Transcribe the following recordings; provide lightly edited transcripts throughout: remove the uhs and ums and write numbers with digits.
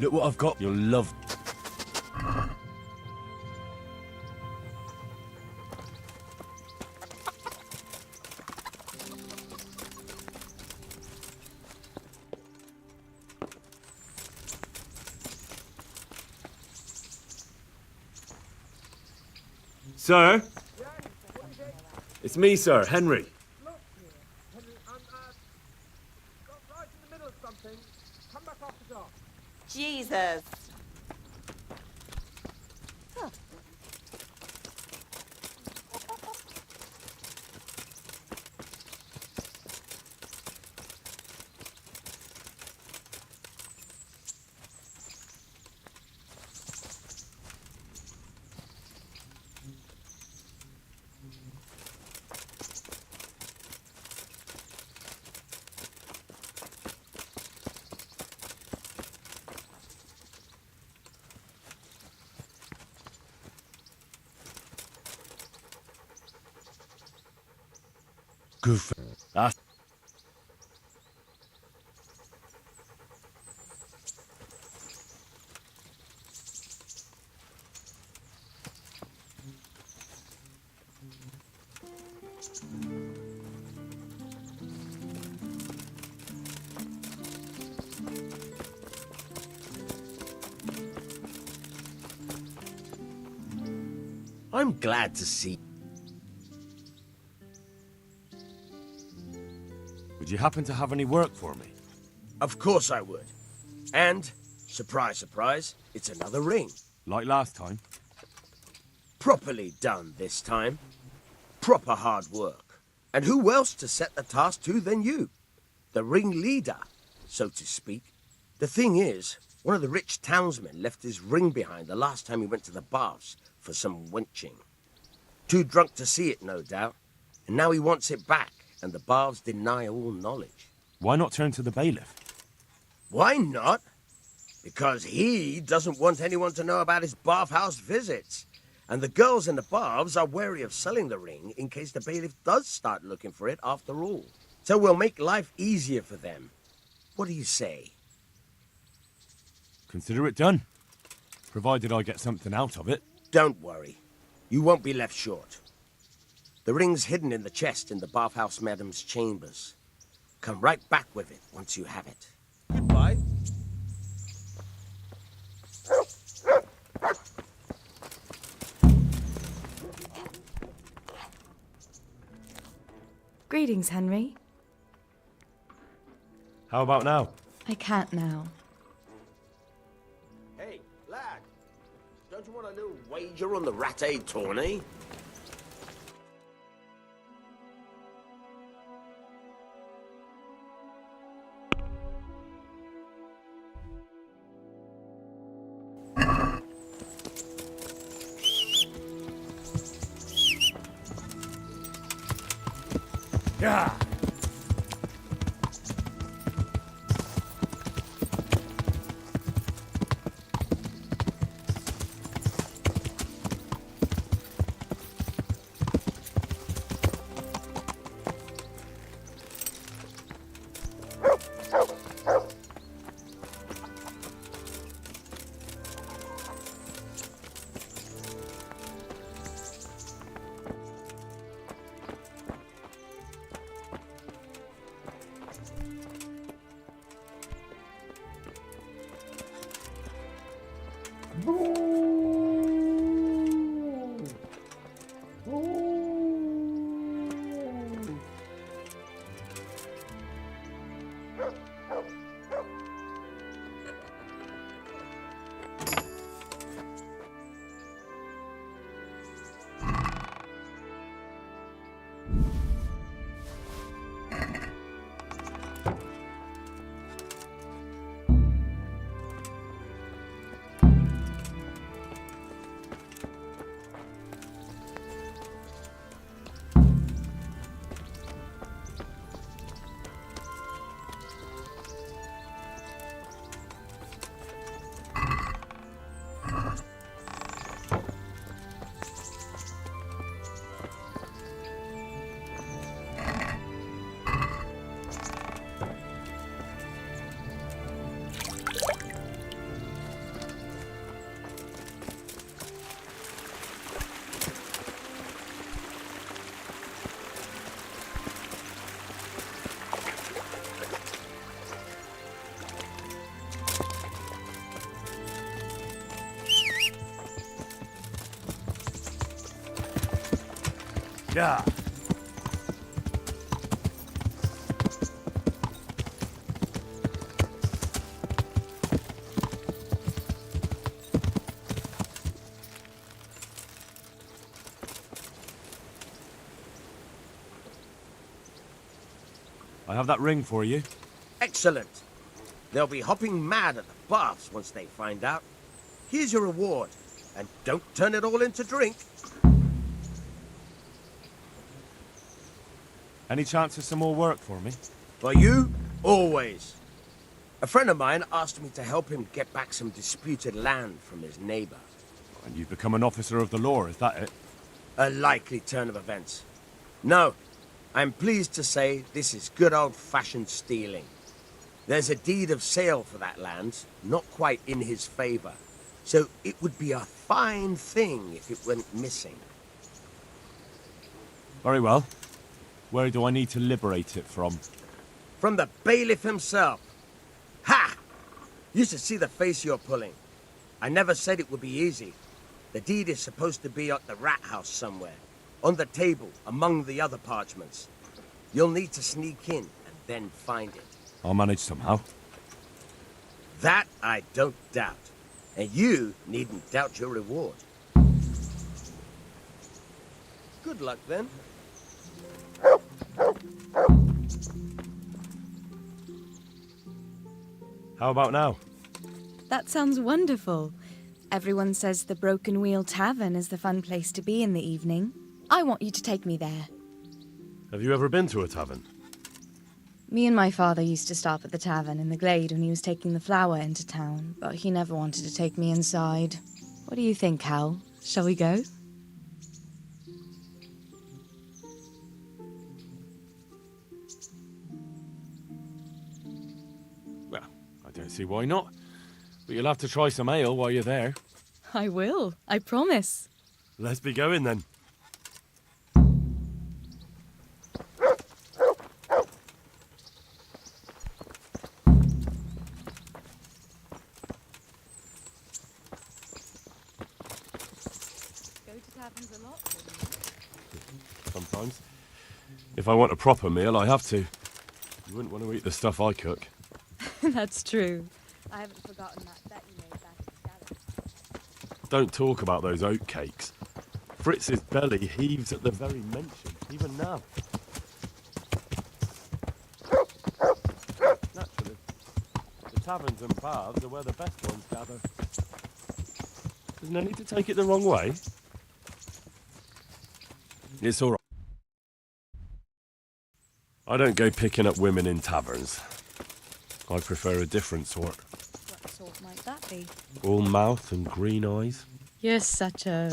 Look what I've got. You'll love. Sir? It's me, sir, Henry. Look here, Henry, I'm, got right in the middle of something. Come back after dark. Jesus. Goof. Ah. I'm glad to see. Would you happen to have any work for me? Of course I would. And, surprise, surprise, it's another ring. Like last time? Properly done this time. Proper hard work. And who else to set the task to than you? The ringleader, so to speak. The thing is, one of the rich townsmen left his ring behind the last time he went to the baths for some wenching. Too drunk to see it, no doubt. And now he wants it back, and the baths deny all knowledge. Why not turn to the bailiff? Why not? Because he doesn't want anyone to know about his bathhouse visits. And the girls in the baths are wary of selling the ring in case the bailiff does start looking for it after all. So we'll make life easier for them. What do you say? Consider it done. Provided I get something out of it. Don't worry. You won't be left short. The ring's hidden in the chest in the bathhouse madam's chambers. Come right back with it once you have it. Goodbye. Greetings, Henry. How about now? I can't now. Hey, lad. Don't you want a little wager on the Rat-Aid tourney? Yeah. Yeah. I have that ring for you. Excellent. They'll be hopping mad at the baths once they find out. Here's your reward, and don't turn it all into drink. Any chance of some more work for me? For you, always. A friend of mine asked me to help him get back some disputed land from his neighbor. And you've become an officer of the law, is that it? A likely turn of events. No, I'm pleased to say this is good old-fashioned stealing. There's a deed of sale for that land, not quite in his favor. So it would be a fine thing if it went missing. Very well. Where do I need to liberate it from? From the bailiff himself. Ha! You should see the face you're pulling. I never said it would be easy. The deed is supposed to be at the rat house somewhere, on the table, among the other parchments. You'll need to sneak in and then find it. I'll manage somehow. That I don't doubt. And you needn't doubt your reward. Good luck, then. How about now? That sounds wonderful. Everyone says the Broken Wheel Tavern is the fun place to be in the evening. I want you to take me there. Have you ever been to a tavern? Me and my father used to stop at the tavern in the glade when he was taking the flour into town, but he never wanted to take me inside. What do you think, Hal? Shall we go? Well, I don't see why not. But you'll have to try some ale while you're there. I will, I promise. Let's be going then. Sometimes. If I want a proper meal, I have to. You wouldn't want to eat the stuff I cook. That's true. I haven't forgotten that bet you made back at Scallop. Don't talk about those oat cakes. Fritz's belly heaves at the very mention, even now. Naturally, the taverns and baths are where the best ones gather. There's no need to take it the wrong way. It's all right. I don't go picking up women in taverns. I prefer a different sort. What sort might that be? All mouth and green eyes. You're such a...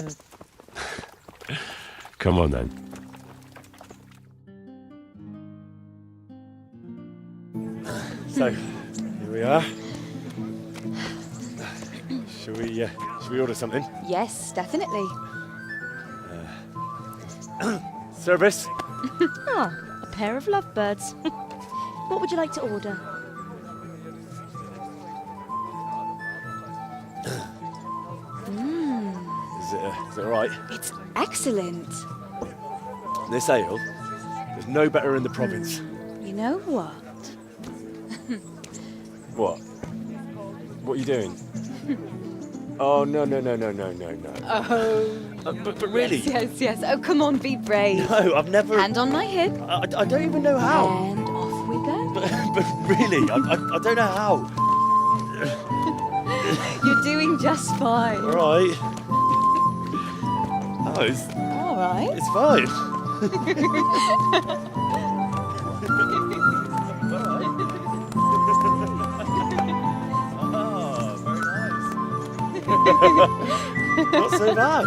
Come on then. So, here we are. Shall we order something? Yes, definitely. Service? Ah, a pair of lovebirds. What would you like to order? Is it all right? It's excellent. This ale, there's no better in the province. You know what? What? What are you doing? Oh, no. Oh. But really? Yes. Oh, come on, be brave. No, I've never... Hand on my hip. I don't even know how. And off we go. But really, I don't know how. You're doing just fine. All right. Oh, it's All right. fine. Oh, very nice. Not so bad.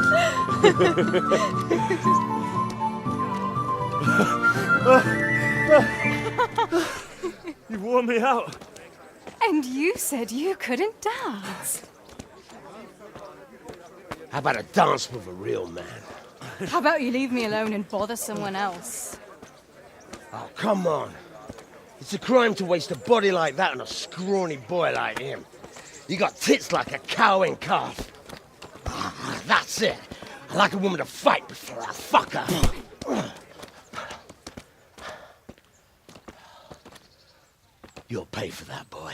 You've worn me out. And you said you couldn't dance. How about a dance with a real man? How about you leave me alone and bother someone else? Oh, come on. It's a crime to waste a body like that on a scrawny boy like him. You got tits like a cow in calf. Ah, that's it. I like a woman to fight before I fuck her. You'll pay for that, boy.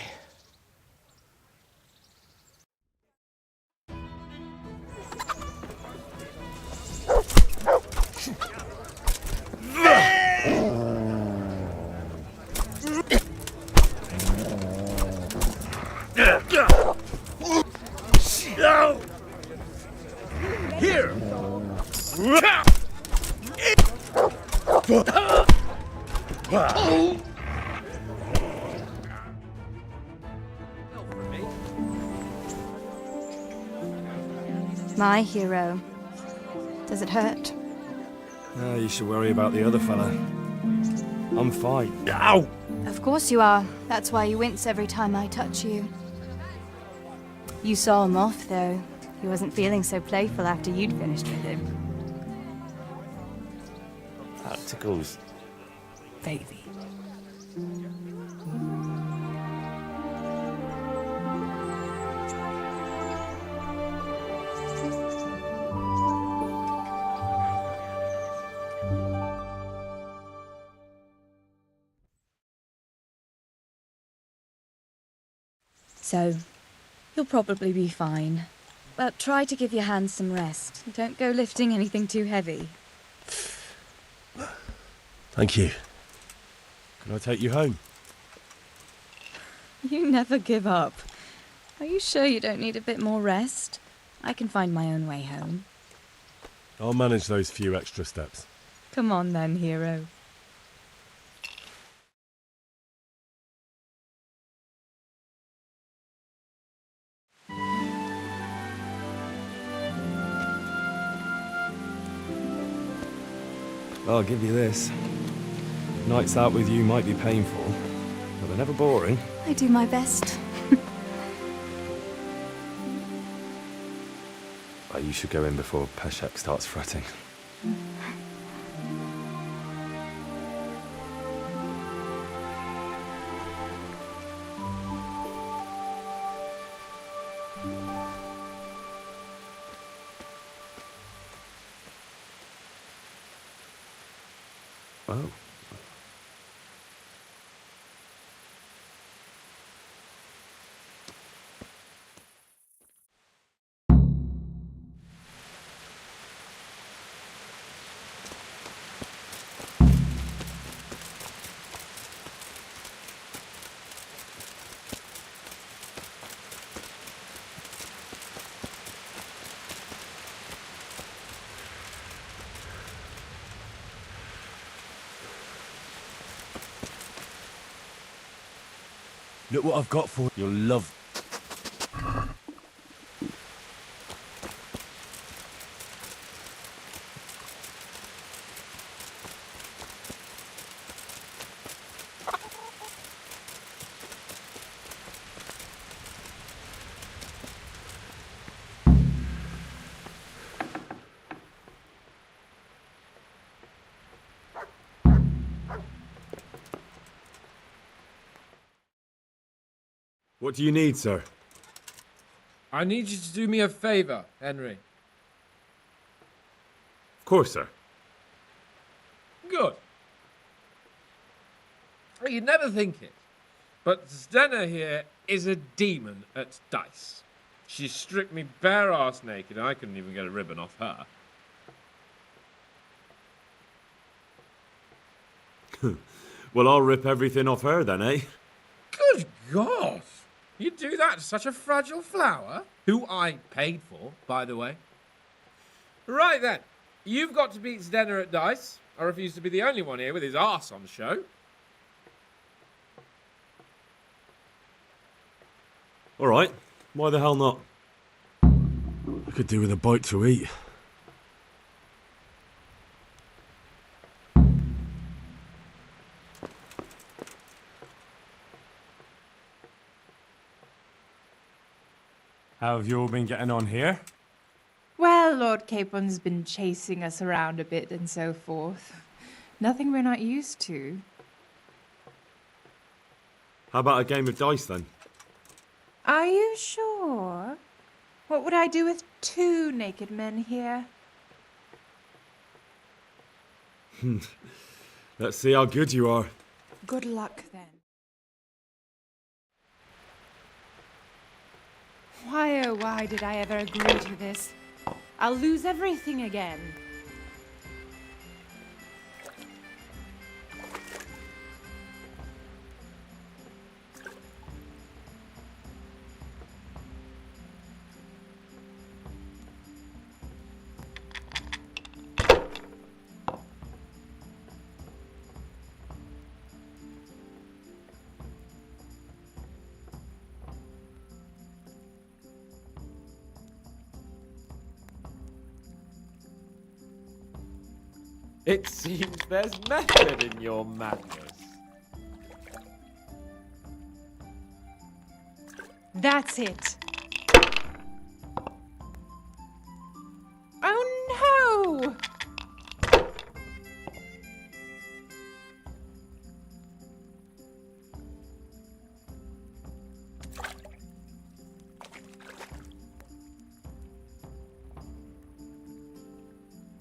Here! My hero. Does it hurt? You should worry about the other fella. I'm fine. Ow! Of course you are. That's why you wince every time I touch you. You saw him off, though. He wasn't feeling so playful after you'd finished with him. That tickles. Baby. So, you'll probably be fine. But try to give your hands some rest. Don't go lifting anything too heavy. Thank you. Can I take you home? You never give up. Are you sure you don't need a bit more rest? I can find my own way home. I'll manage those few extra steps. Come on then, hero. I'll give you this. Nights out with you might be painful, but they're never boring. I do my best. Well, you should go in before Peshek starts fretting. Oh. Look what I've got for you. You'll love. What do you need, sir? I need you to do me a favour, Henry. Of course, sir. Good. You'd never think it, but Zdenna here is a demon at dice. She stripped me bare arse naked, and I couldn't even get a ribbon off her. Well, I'll rip everything off her then, eh? Good God! You'd do that to such a fragile flower? Who I paid for, by the way. Right then, you've got to beat Zdenna at dice. I refuse to be the only one here with his arse on the show. All right. Why the hell not? I could do with a bite to eat. How have you all been getting on here? Well, Lord Capon's been chasing us around a bit and so forth. Nothing we're not used to. How about a game of dice then? Are you sure? What would I do with two naked men here? Let's see how good you are. Good luck then. Why, oh, why did I ever agree to this? I'll lose everything again. It seems there's method in your madness. That's it. Oh no!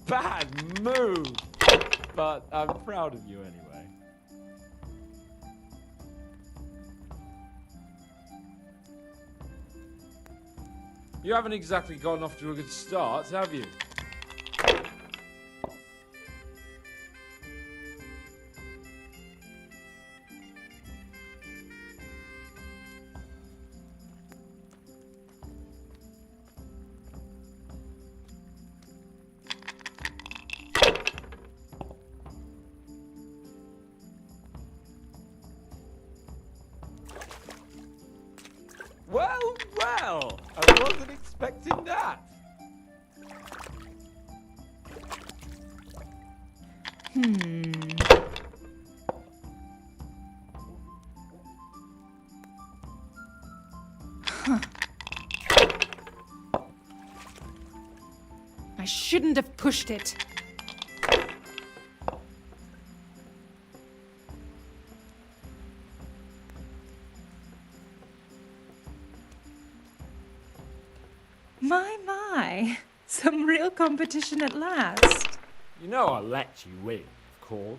Bad move! But I'm proud of you anyway. You haven't exactly gotten off to a good start, have you? Well, well! I wasn't expecting that! I shouldn't have pushed it. My. Some real competition at last. You know I'll let you win, of course.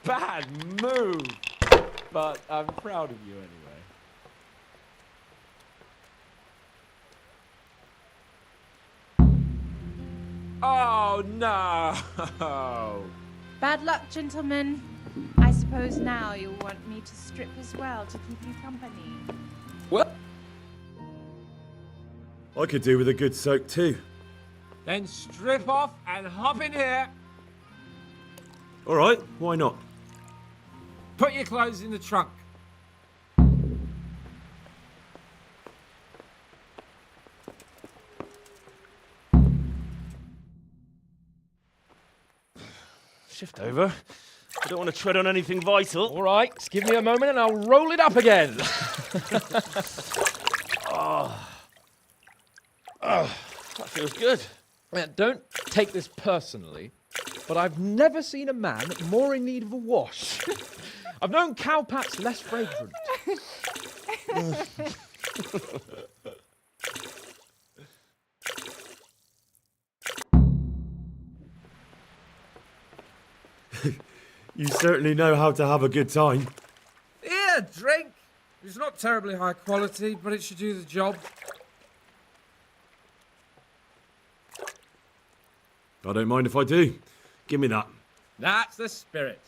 Bad move! But I'm proud of you anyway. Oh no! Bad luck, gentlemen. I suppose now you'll want me to strip as well to keep you company. What? I could do with a good soak too. Then strip off and hop in here. Alright, why not? Put your clothes in the trunk. Shift over. I don't want to tread on anything vital. All right, just give me a moment and I'll roll it up again. That feels good. Now, don't take this personally, but I've never seen a man more in need of a wash. I've known cowpats less fragrant. You certainly know how to have a good time. Here, drink. It's not terribly high quality, but it should do the job. I don't mind if I do. Give me that. That's the spirit.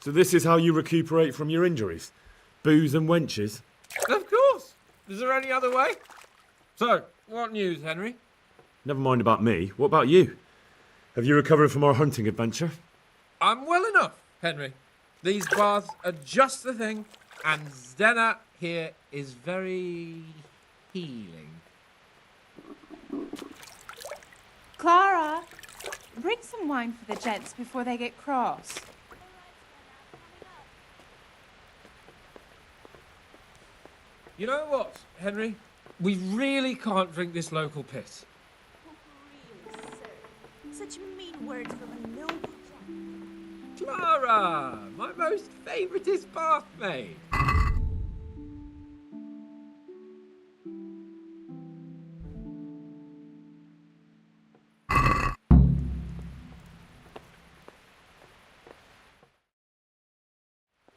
So this is how you recuperate from your injuries? Booze and wenches? Of course. Is there any other way? So, what news, Henry? Never mind about me. What about you? Have you recovered from our hunting adventure? I'm well enough, Henry. These baths are just the thing, and Zdena here is very healing. Clara, bring some wine for the gents before they get cross. You know what, Henry? We really can't drink this local piss. Really, sir? Such mean words from a noble gentleman. Clara, my most favouriteest bathmaid.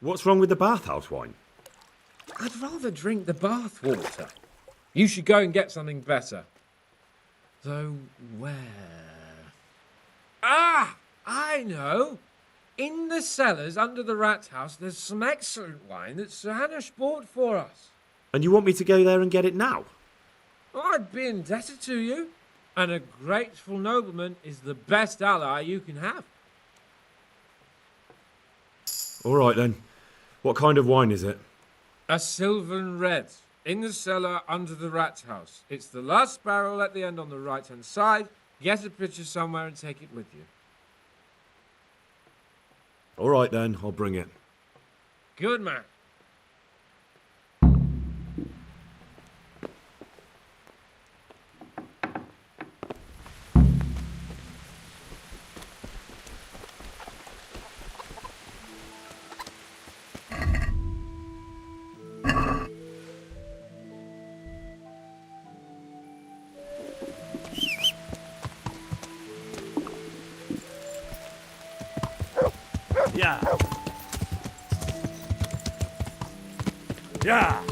What's wrong with the bathhouse wine? I'd rather drink the bath water. You should go and get something better. Though where? Ah! I know! In the cellars under the rat house, there's some excellent wine that Sir Hanush bought for us. And you want me to go there and get it now? I'd be indebted to you. And a grateful nobleman is the best ally you can have. All right then. What kind of wine is it? A Sylvan Red, in the cellar under the rat house. It's the last barrel at the end on the right-hand side. Get a picture somewhere and take it with you. All right then, I'll bring it. Good man. Yeah. Yeah.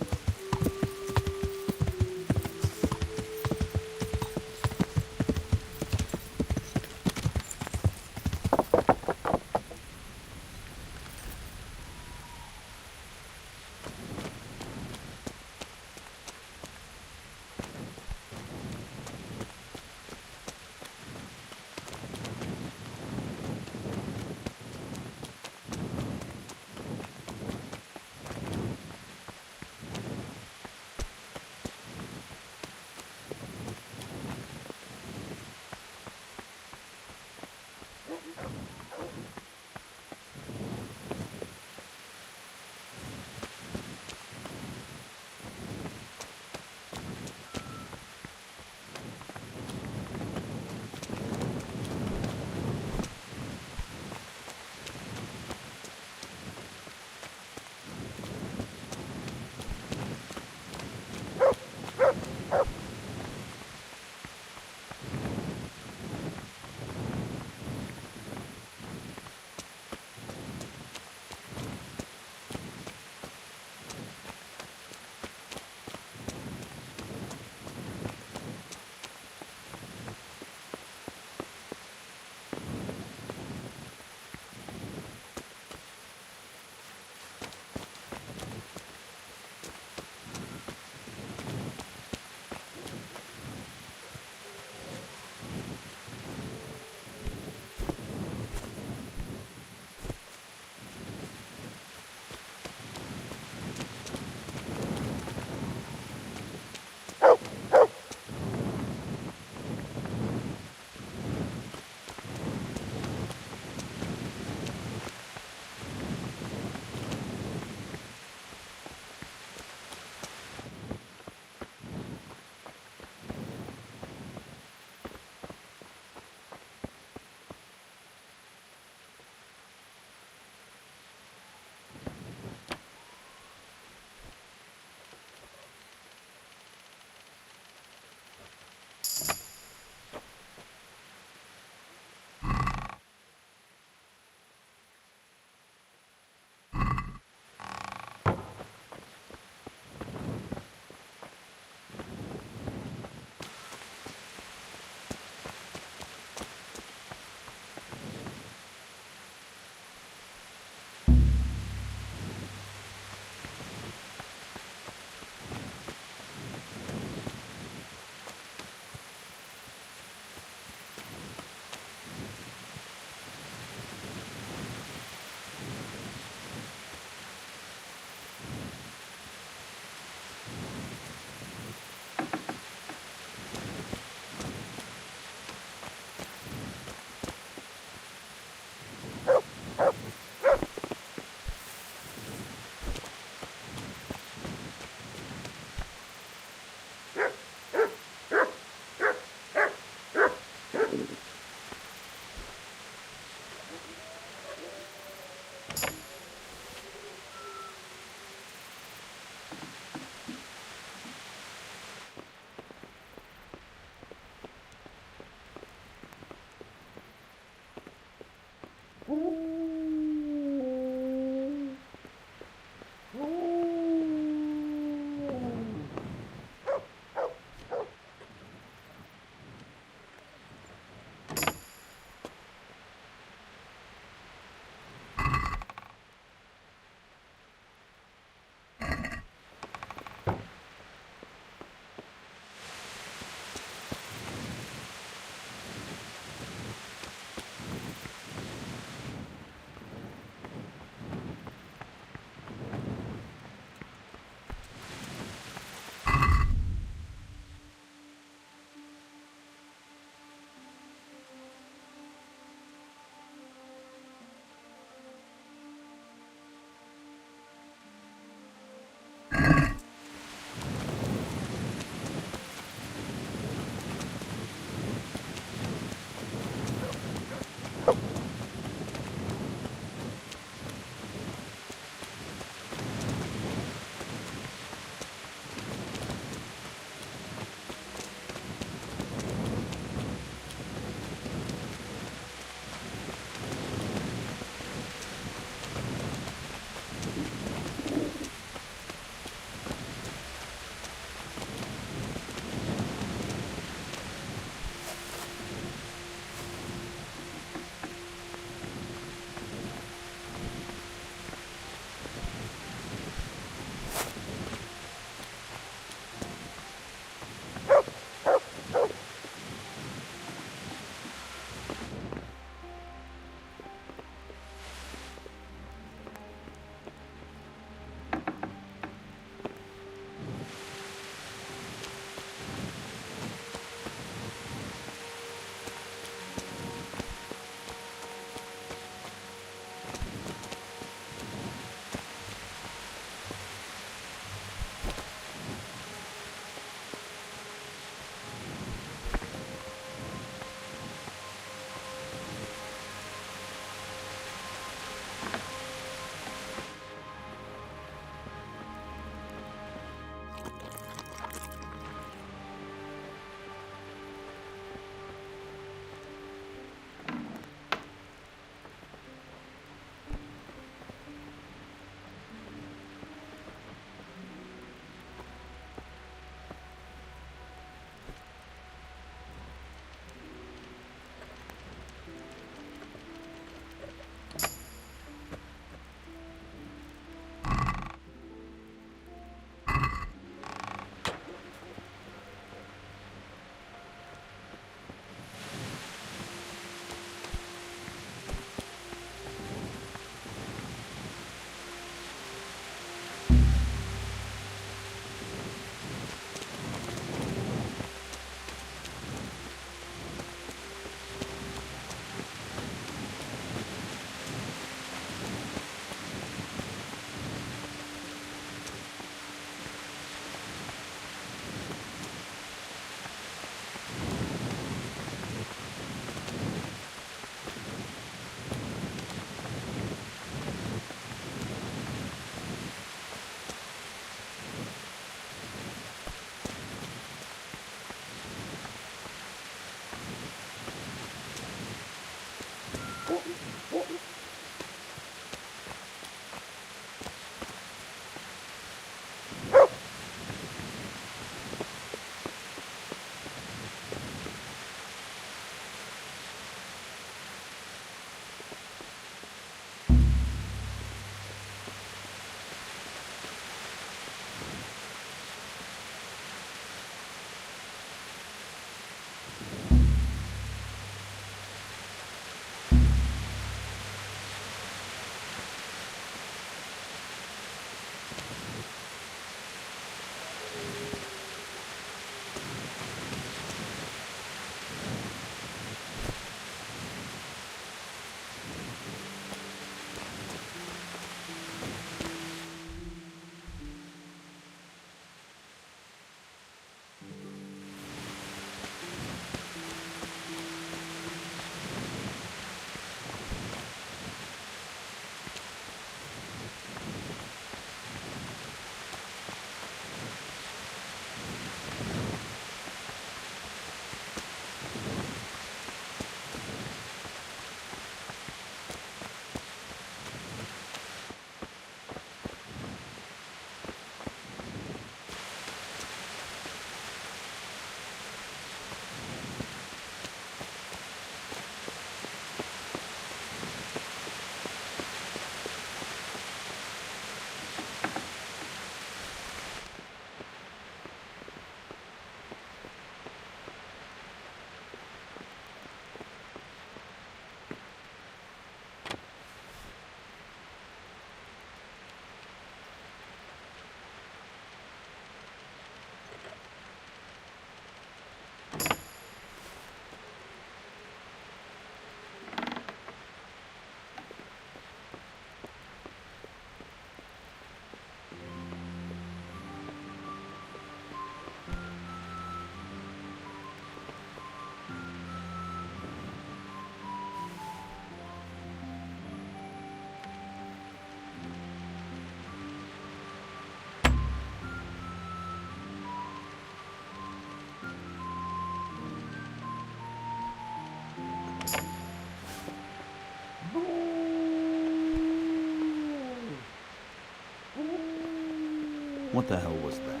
What the hell was that?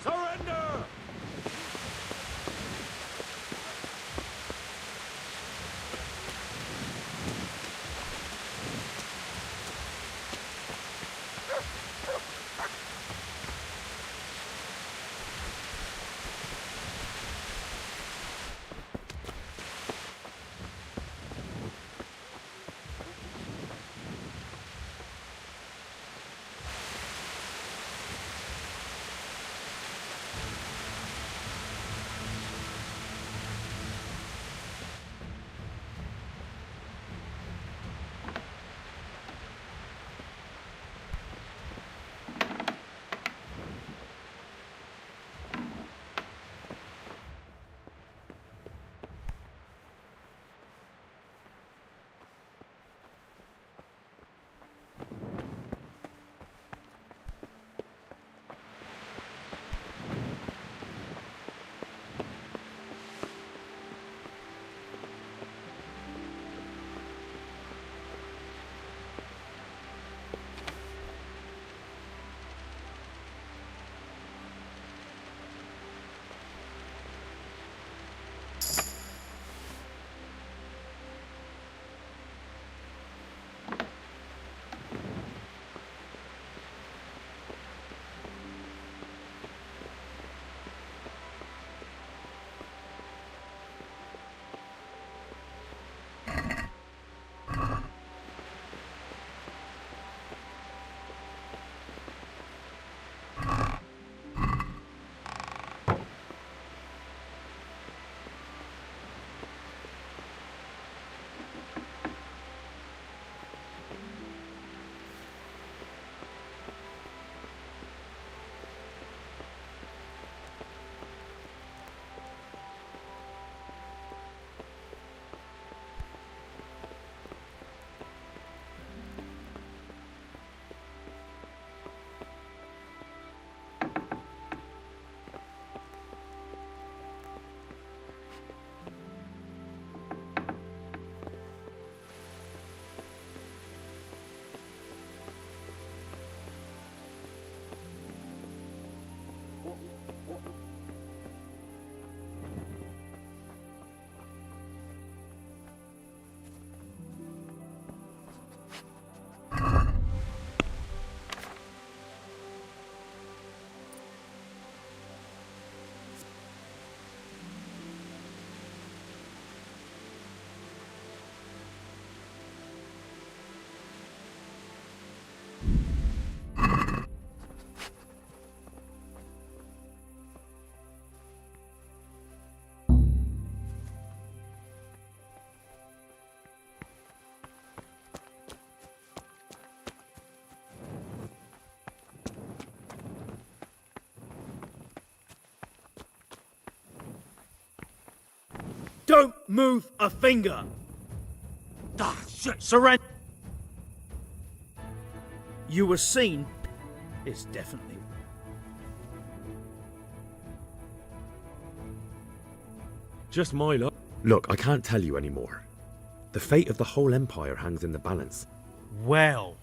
Surrender! Don't move a finger! Ah, shit! Surrender! You were seen. It's definitely... Just my luck. Look, I can't tell you anymore. The fate of the whole empire hangs in the balance. Well...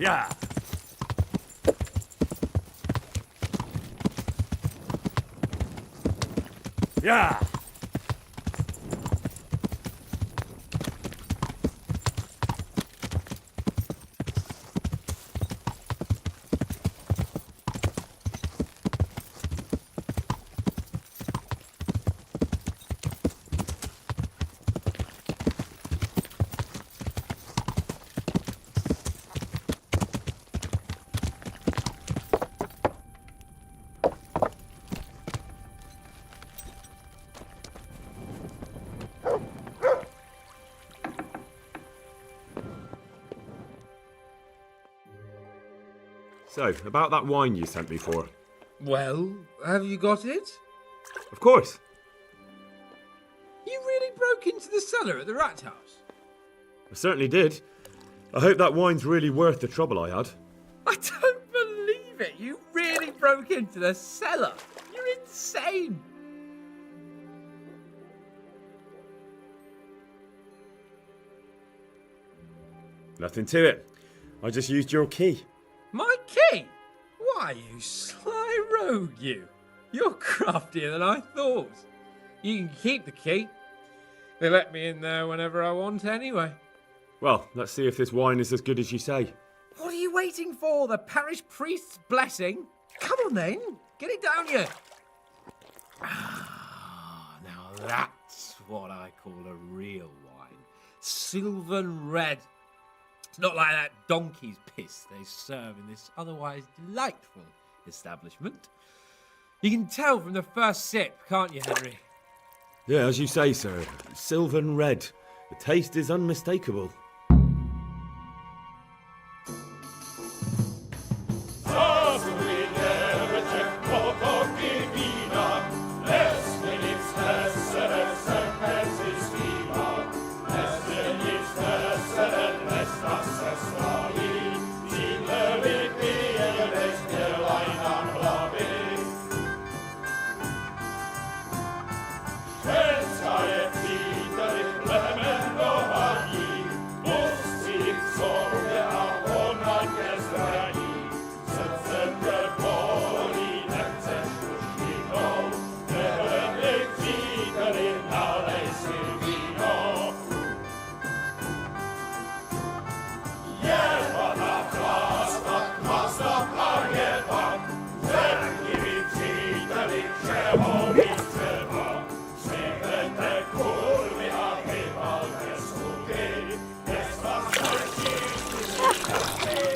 Yeah. Yeah. So, about that wine you sent me for. Well, have you got it? Of course. You really broke into the cellar at the rat house? I certainly did. I hope that wine's really worth the trouble I had. I don't believe it. You really broke into the cellar. You're insane. Nothing to it. I just used your key. My key? Why, you sly rogue, you. You're craftier than I thought. You can keep the key. They let me in there whenever I want anyway. Well, let's see if this wine is as good as you say. What are you waiting for? The parish priest's blessing? Come on then, get it down you. Now that's what I call a real wine. Sylvan red. It's not like that donkey's piss they serve in this otherwise delightful establishment. You can tell from the first sip, can't you, Henry? Yeah, as you say, sir. Sylvan red. The taste is unmistakable.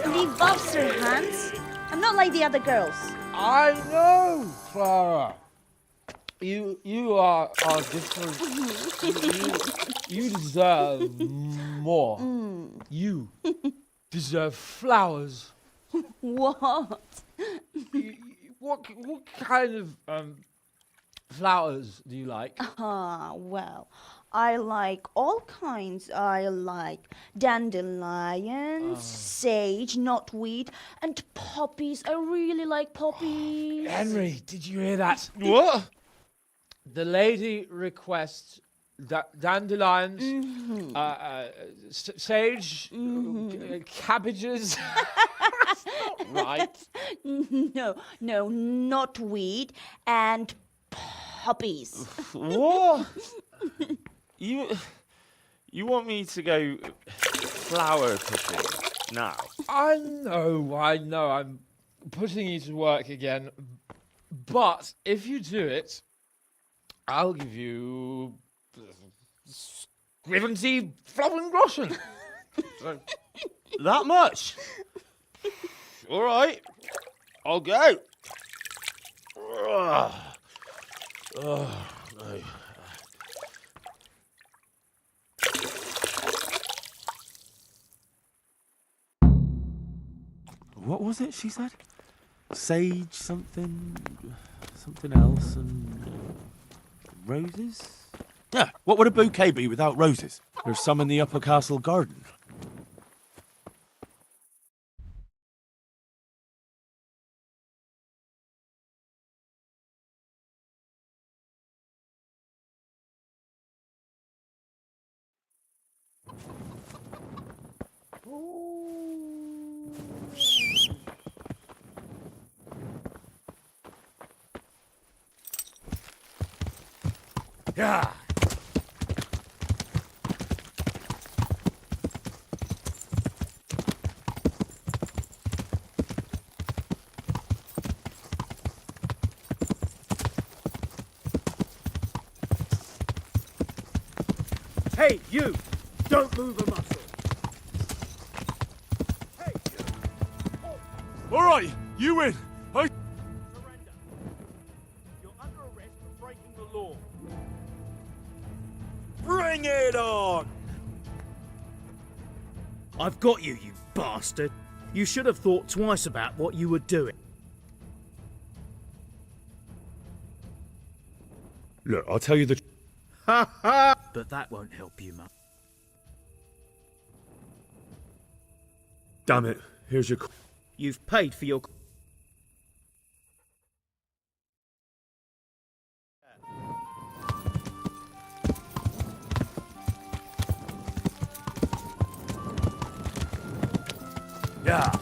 Leave off, Sir Hans. I'm not like the other girls. I know, Clara. You are different. you deserve more. You deserve flowers. What? What kind of flowers do you like? Well, I like all kinds. I like dandelions, sage, knotweed, and poppies. I really like poppies. Henry, did you hear that? What? The lady requests dandelions, sage, cabbages. That's not right. No, knotweed and poppies. What? You want me to go flower picking now? I know. I'm putting you to work again. But if you do it, I'll give you 70 Flowengroschen. So, That much? All right, I'll go. Ugh. No. What was it she said? Sage something else and roses? Yeah, what would a bouquet be without roses? There's some in the upper castle garden. Yeah. Hey, you! Don't move a muscle. Hey, you! All right, you win. I... Surrender. You're under arrest for breaking the law. Bring it on! I've got you, you bastard. You should have thought twice about what you were doing. Look, I'll tell you the... Ha ha! But that won't help you much. Damn it, here's your... You've paid for your... Yeah.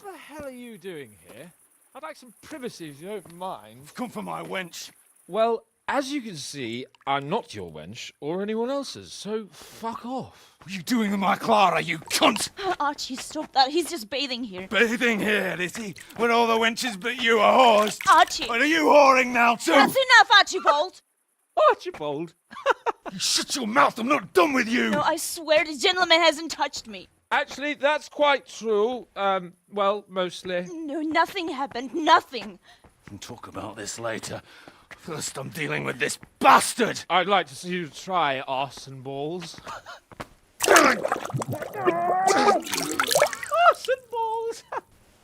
What the hell are you doing here? I'd like some privacy if you don't mind. Come for my wench. Well, as you can see, I'm not your wench or anyone else's, so fuck off. What are you doing with my Clara, you cunt? Archie, stop that. He's just bathing here. Bathing here, is he? When all the wenches but you are whores. Archie! What, are you whoring now too? That's enough, Archibald! Archibald? You shut your mouth, I'm not done with you! No, I swear the gentleman hasn't touched me. Actually, that's quite true. Well, mostly. No, nothing happened. Nothing. We can talk about this later. First, I'm dealing with this bastard. I'd like to see you try arse and balls. Arse and balls.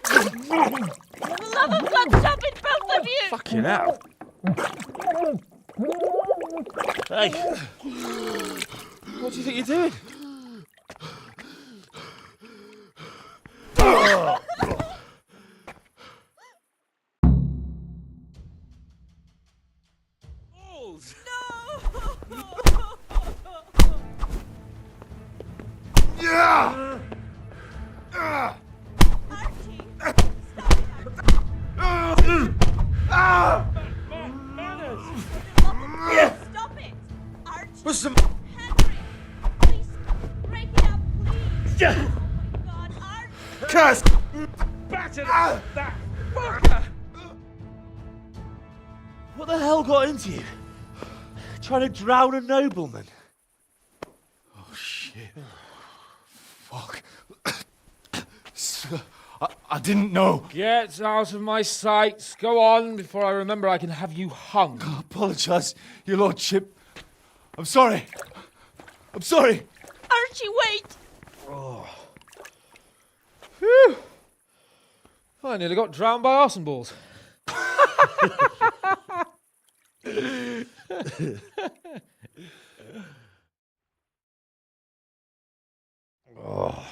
For the love of God, stop it, both of you! Fucking hell. Hey. What do you think you're doing? Balls. No! Yeah. Archie! Stop it! Stop it! Archie! What's the... Henry! Please, break it up, please! Yeah. Oh my God, Archie! Curse! Batter that fucker! What the hell got into you? Trying to drown a nobleman? Oh, shit. Fuck. I didn't know. Get out of my sight. Go on before I remember I can have you hung. I apologise, your lordship. I'm sorry. I'm sorry. Archie, wait! Phew. I nearly got drowned by arse and balls. Oh,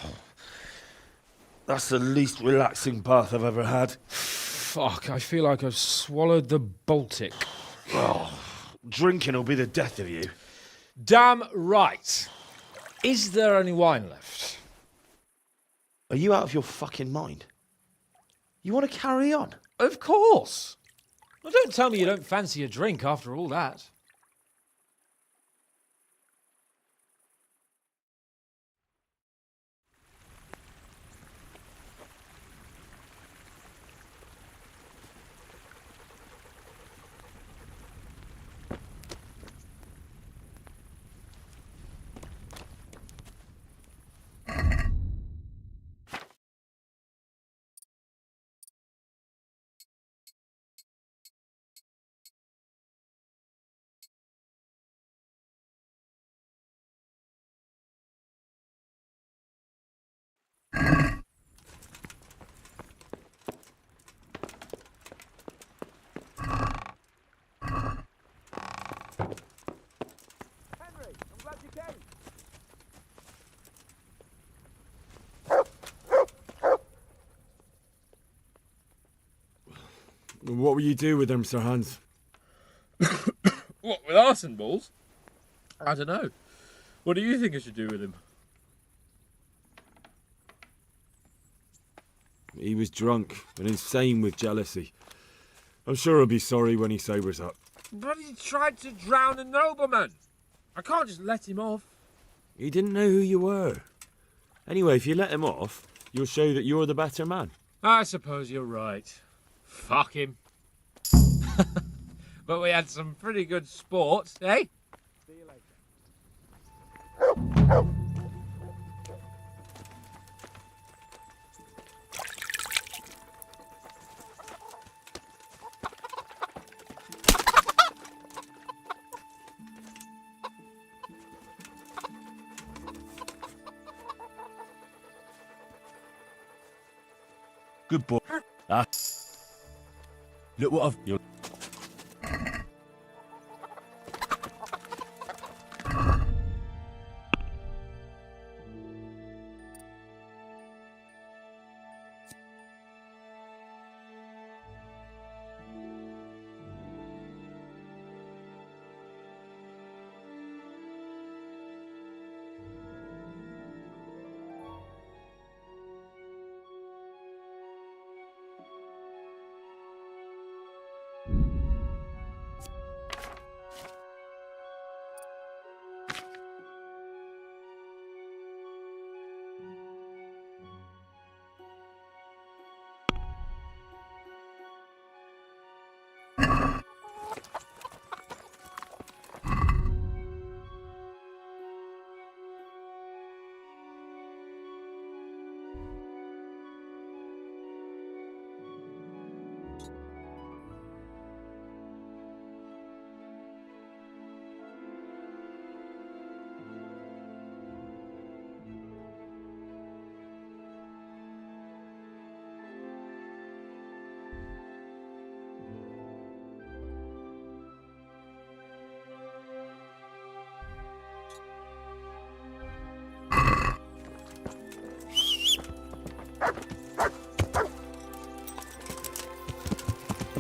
that's the least relaxing bath I've ever had. Fuck, I feel like I've swallowed the Baltic. Oh, drinking will be the death of you. Damn right. Is there any wine left? Are you out of your fucking mind? You want to carry on? Of course. Well, don't tell me you don't fancy a drink after all that. What will you do with them, Sir Hans? What, with arse and balls? I don't know. What do you think I should do with him? He was drunk and insane with jealousy. I'm sure he'll be sorry when he sobers up. But he tried to drown a nobleman. I can't just let him off. He didn't know who you were. Anyway, if you let him off, you'll show that you're the better man. I suppose you're right. Fuck him. But we had some pretty good sport, eh? See you later. Good boy. Ah. Look what I've... You're...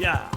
Yeah.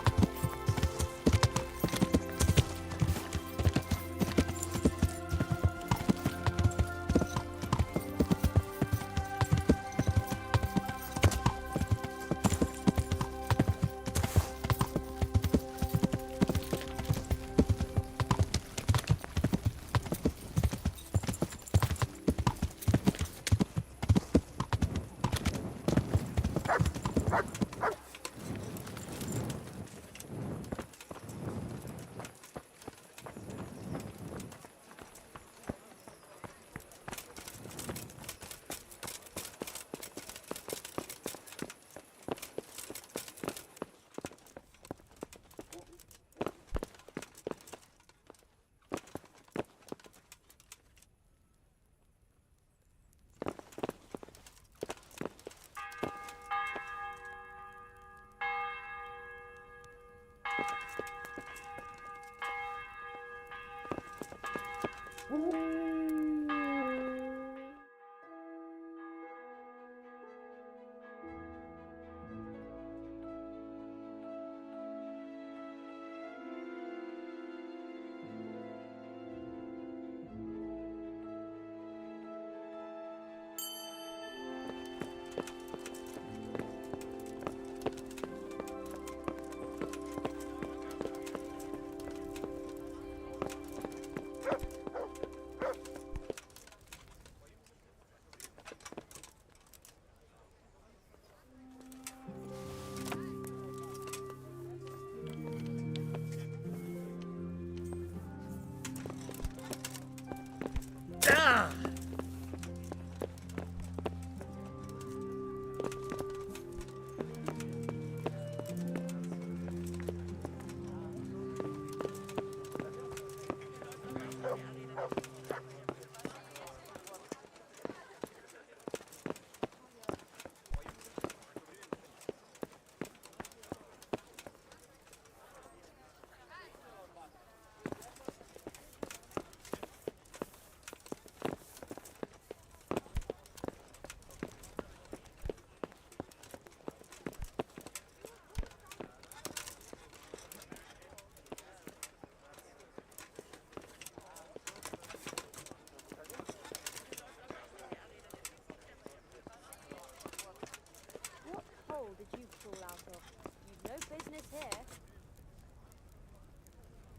Did you crawl out of? You've no business here.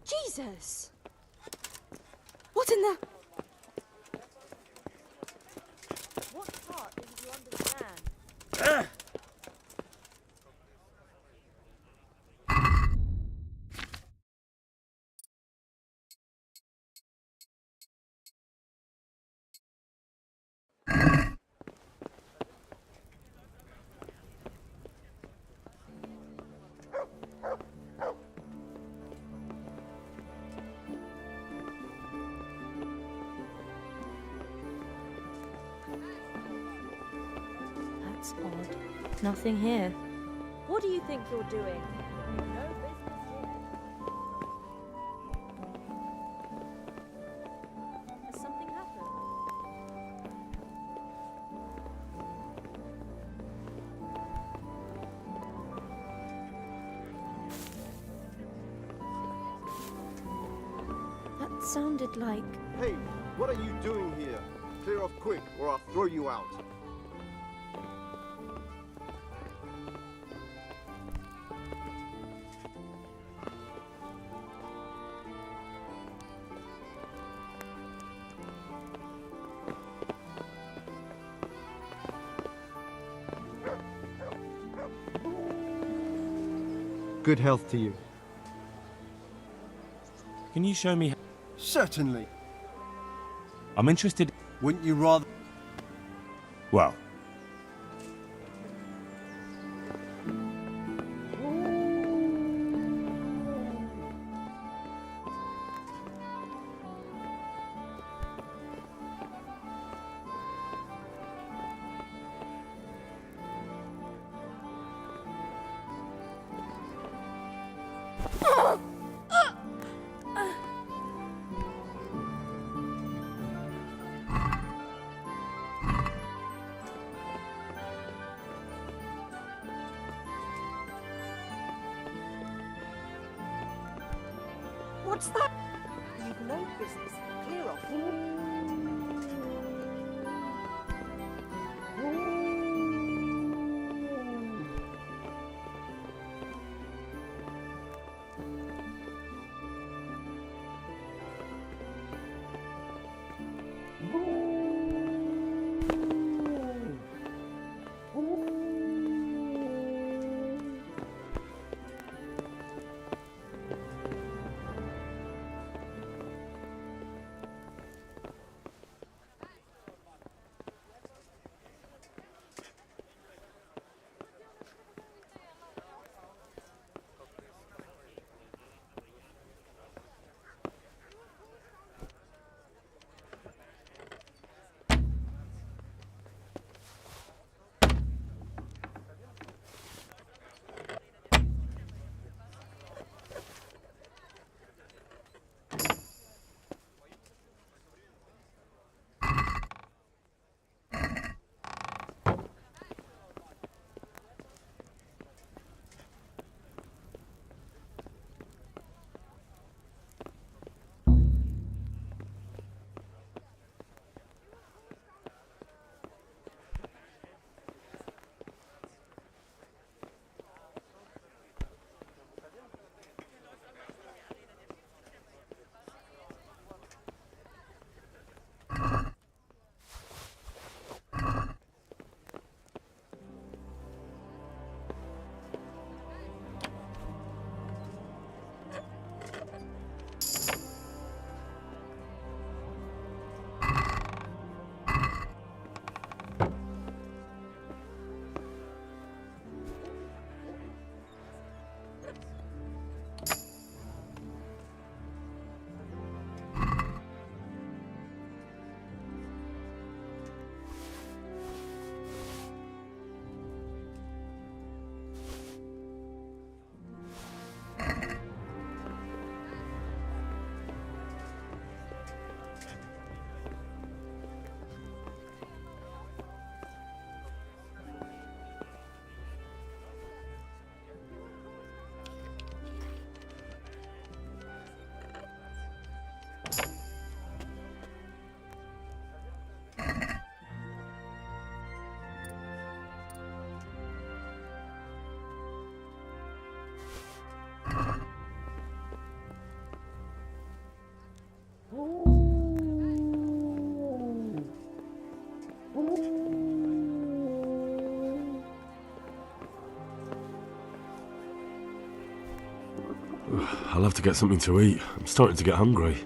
Jesus! What in the... What part didn't you understand? That's odd. Nothing here. What do you think you're doing? You've no business here. Has something happened? That sounded like... Hey, what are you doing here? Clear off quick, or I'll throw you out. Good health to you. Can you show me? Certainly. I'm interested. Wouldn't you rather... Well. What's that? You've no business. Clear off. I'll have to get something to eat. I'm starting to get hungry.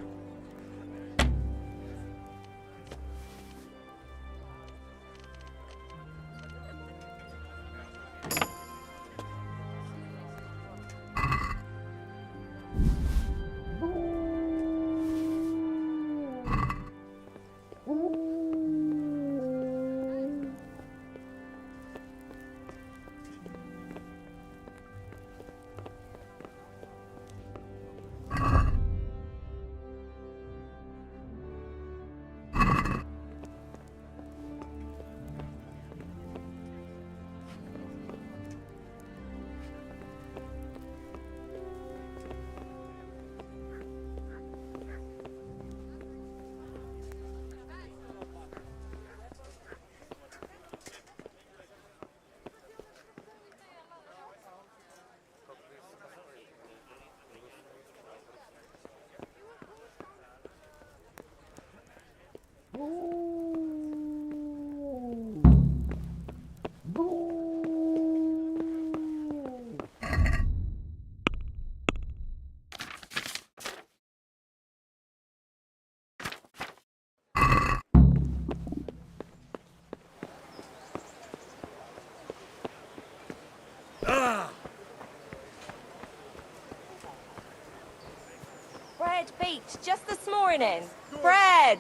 Bread baked just this morning. Bread!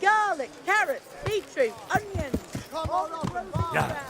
Garlic, carrots, beetroot, onions. Come on up and buy. Yeah.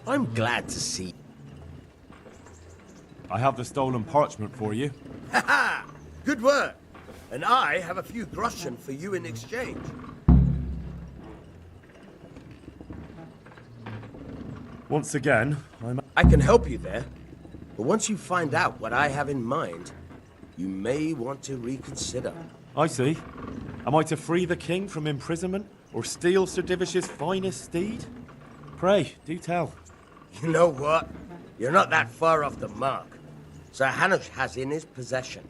I'm glad to see. I have the stolen parchment for you. Ha ha! Good work! And I have a few groschen for you in exchange. Once again, I can help you there. But once you find out what I have in mind, you may want to reconsider. I see. Am I to free the king from imprisonment, or steal Sir Divish's finest steed? Pray, do tell. You know what? You're not that far off the mark. Sir Hanush has in his possession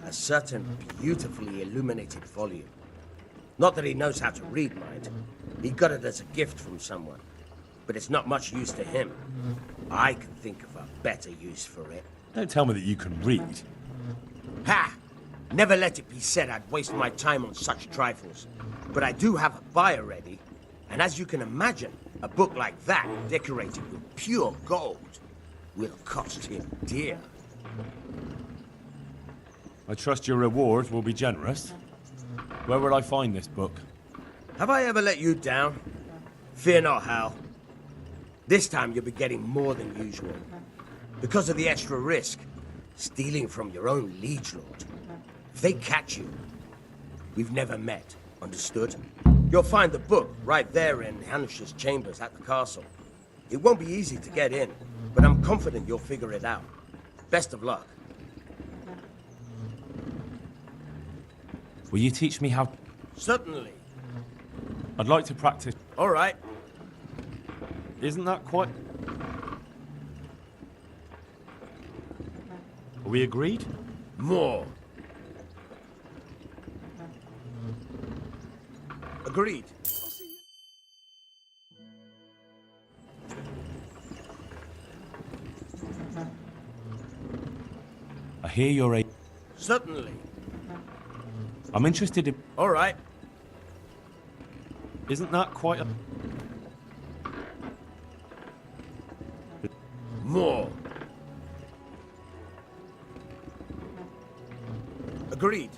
a certain beautifully illuminated volume. Not that he knows how to read, mind. He got it as a gift from someone. But it's not much use to him. I can think of a better use for it. Don't tell me that you can read. Ha! Never let it be said I'd waste my time on such trifles. But I do have a buyer ready. And as you can imagine, a book like that, decorated with pure gold, will cost him dear. I trust your reward will be generous. Where will I find this book? Have I ever let you down? Fear not, Hal. This time you'll be getting more than usual. Because of the extra risk, stealing from your own liege lord. If they catch you, we've never met, understood? You'll find the book right there in Hanush's chambers at the castle. It won't be easy to get in, but I'm confident you'll figure it out. Best of luck. Will you teach me how... Certainly. I'd like to practice... All right. Isn't that quite... Are we agreed? More. Agreed. I hear you're a... Certainly. I'm interested in... All right. Isn't that quite a... More. Agreed.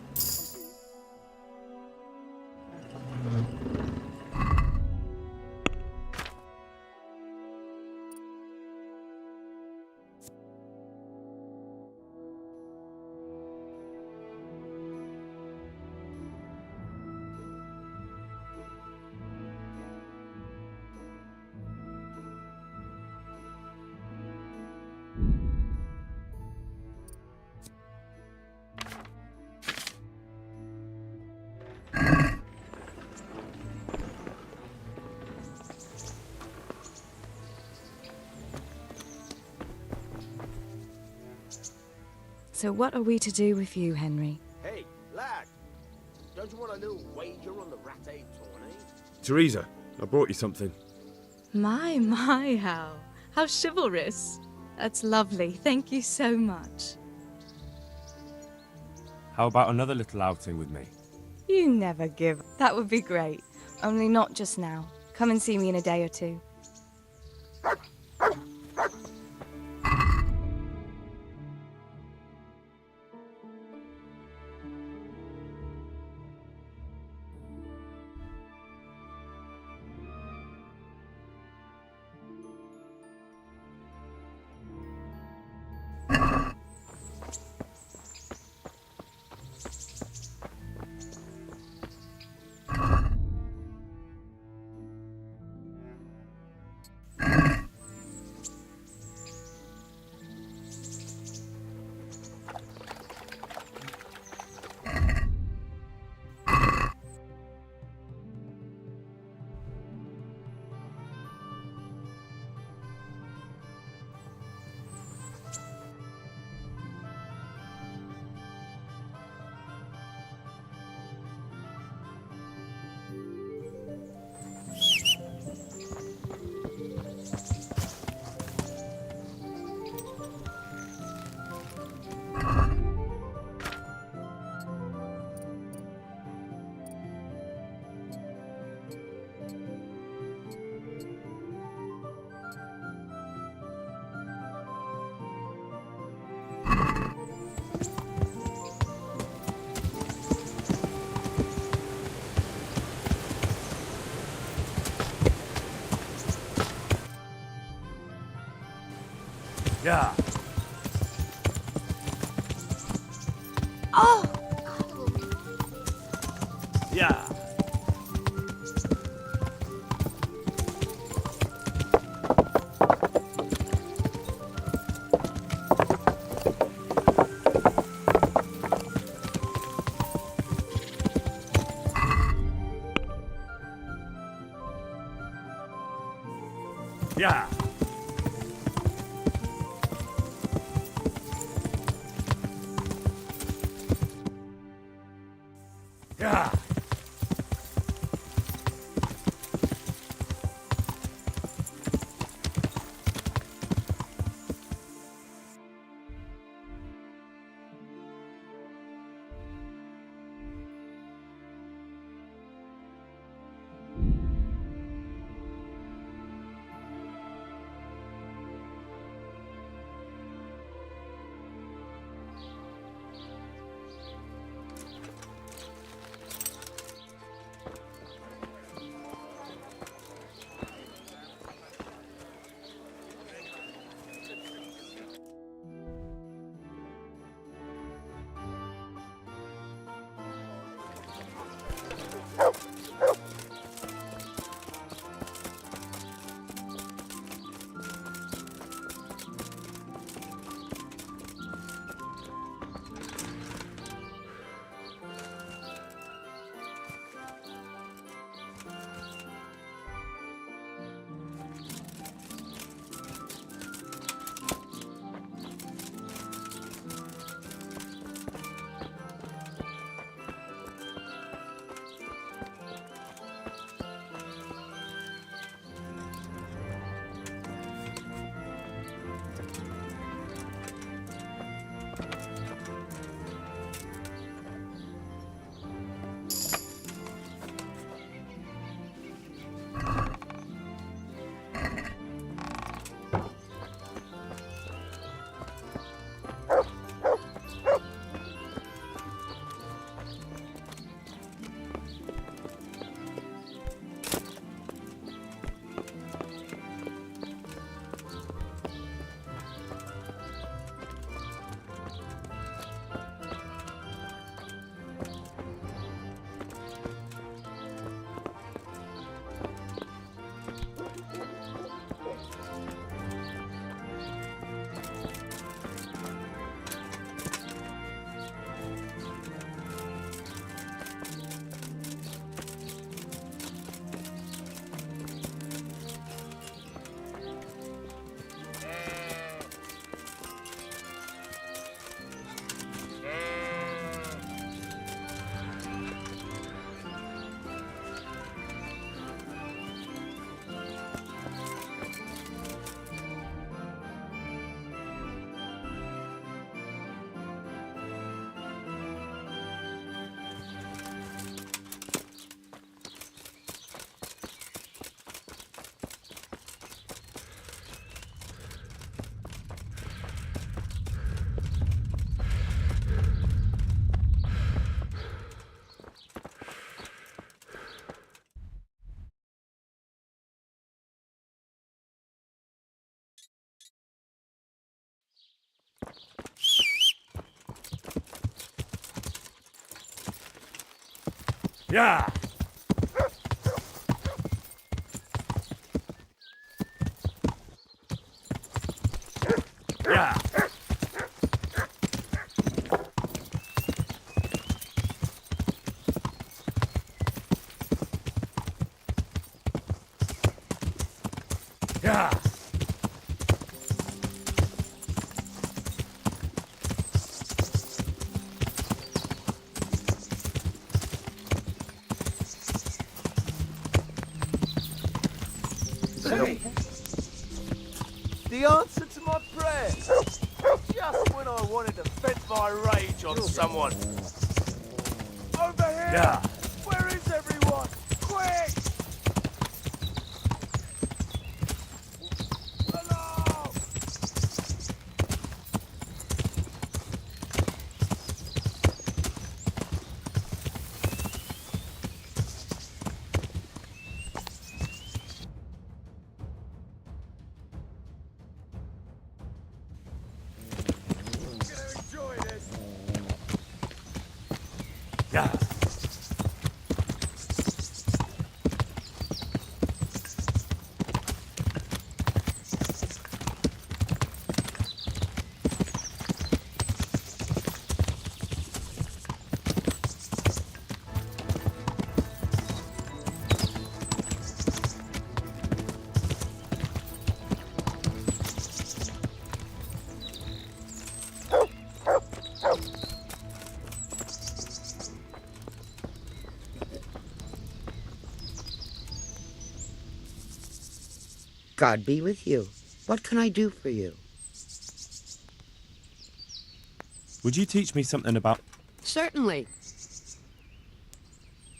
So what are we to do with you, Henry? Hey, lad. Don't you want a little wager on the rat tourney? Teresa, I brought you something. My, Hal. How chivalrous. That's lovely. Thank you so much. How about another little outing with me? You never give. That would be great. Only not just now. Come and see me in a day or two. Yeah. Oh! Yeah. Yeah. Yeah. Yeah. Yeah. Yeah. Hey. The answer to my prayer. Just when I wanted to vent my rage on someone. Over here! Yeah. Where is everyone? Quick! Hello! God be with you. What can I do for you? Would you teach me something about... Certainly.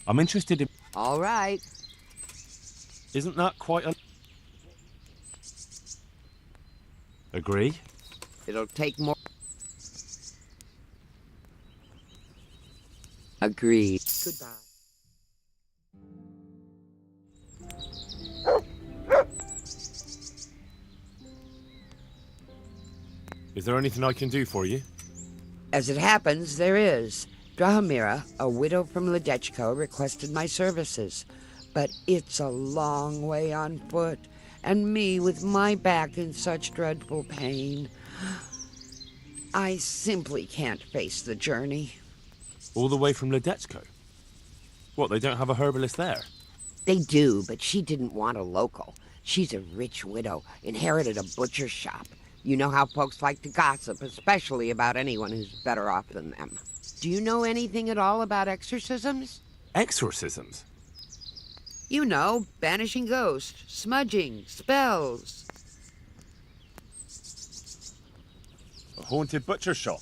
I'm interested in... All right. Isn't that quite a... Agree? It'll take more... Agreed. Goodbye. Is there anything I can do for you? As it happens, there is. Drahomira, a widow from Ledechko, requested my services. But it's a long way on foot, and me with my back in such dreadful pain. I simply can't face the journey. All the way from Ledechko? What, they don't have a herbalist there? They do, but she didn't want a local. She's a rich widow, inherited a butcher's shop. You know how folks like to gossip, especially about anyone who's better off than them. Do you know anything at all about exorcisms? Exorcisms? You know, banishing ghosts, smudging, spells. A haunted butcher shop.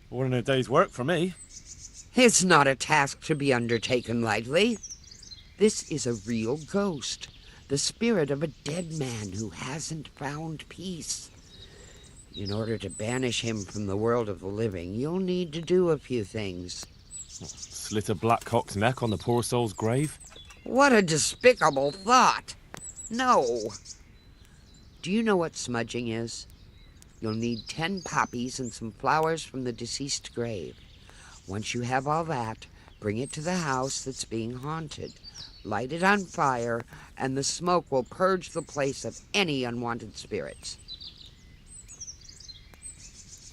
More than a day's work for me. It's not a task to be undertaken lightly. This is a real ghost, the spirit of a dead man who hasn't found peace. In order to banish him from the world of the living, you'll need to do a few things. Slit a black cock's neck on the poor soul's grave? What a despicable thought! No. Do you know what smudging is? You'll need 10 poppies and some flowers from the deceased grave. Once you have all that, bring it to the house that's being haunted. Light it on fire, and the smoke will purge the place of any unwanted spirits.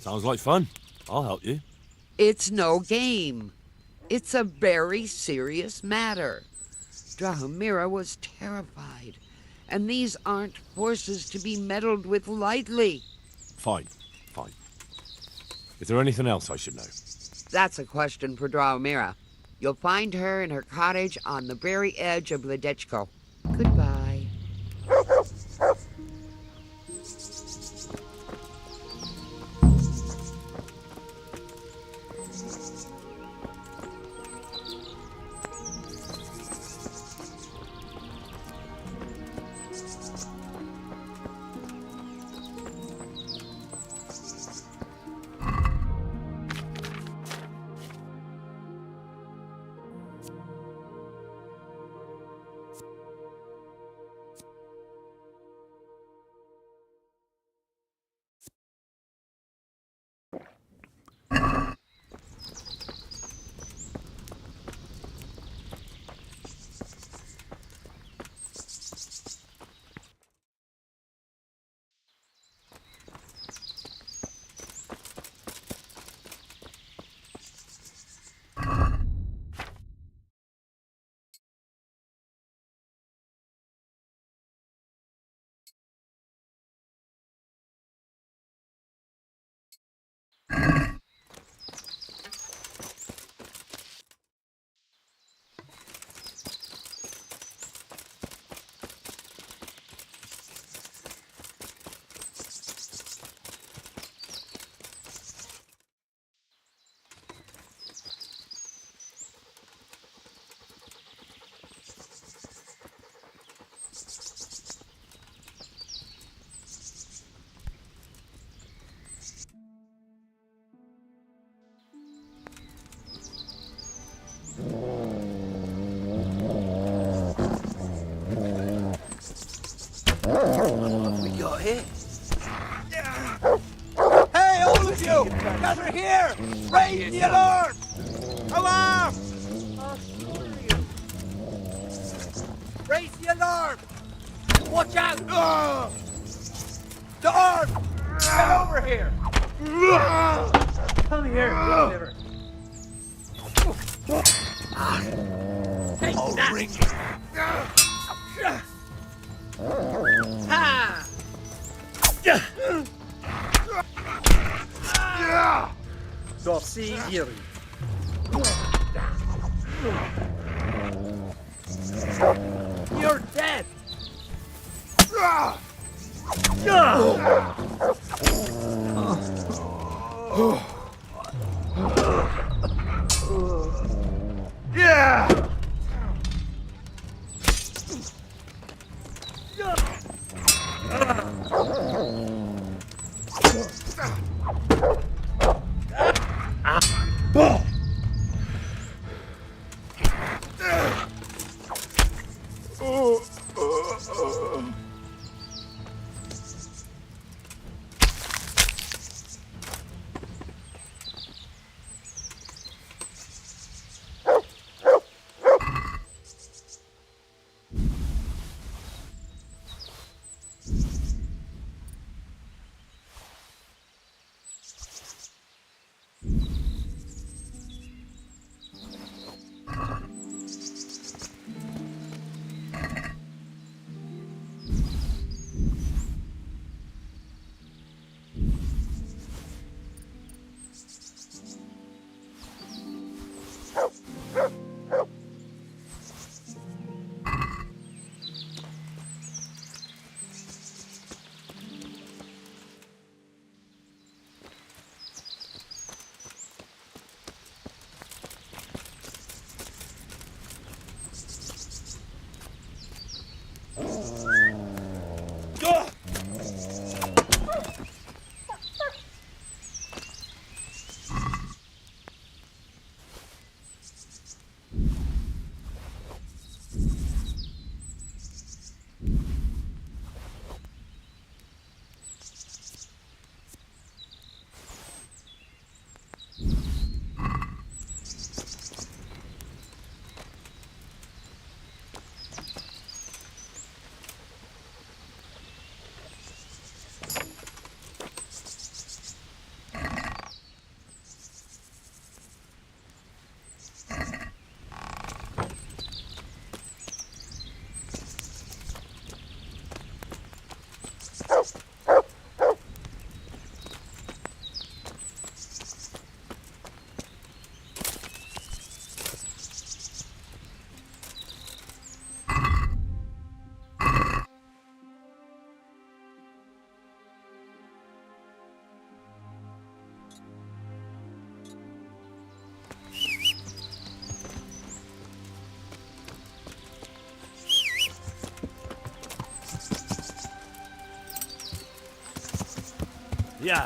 Sounds like fun. I'll help you. It's no game. It's a very serious matter. Drahomira was terrified, and these aren't forces to be meddled with lightly. Fine. Is there anything else I should know? That's a question for Drahomira. You'll find her in her cottage on the very edge of Ledechko. Goodbye. What we got here? Hey, all of you! Gather here! Raise the alarm! Alarm! Raise the alarm! Watch out! Dog! Get over here! Come here, deliver. Take that! Ring. Ha! Torsigiri. You're dead! Yeah! Yeah.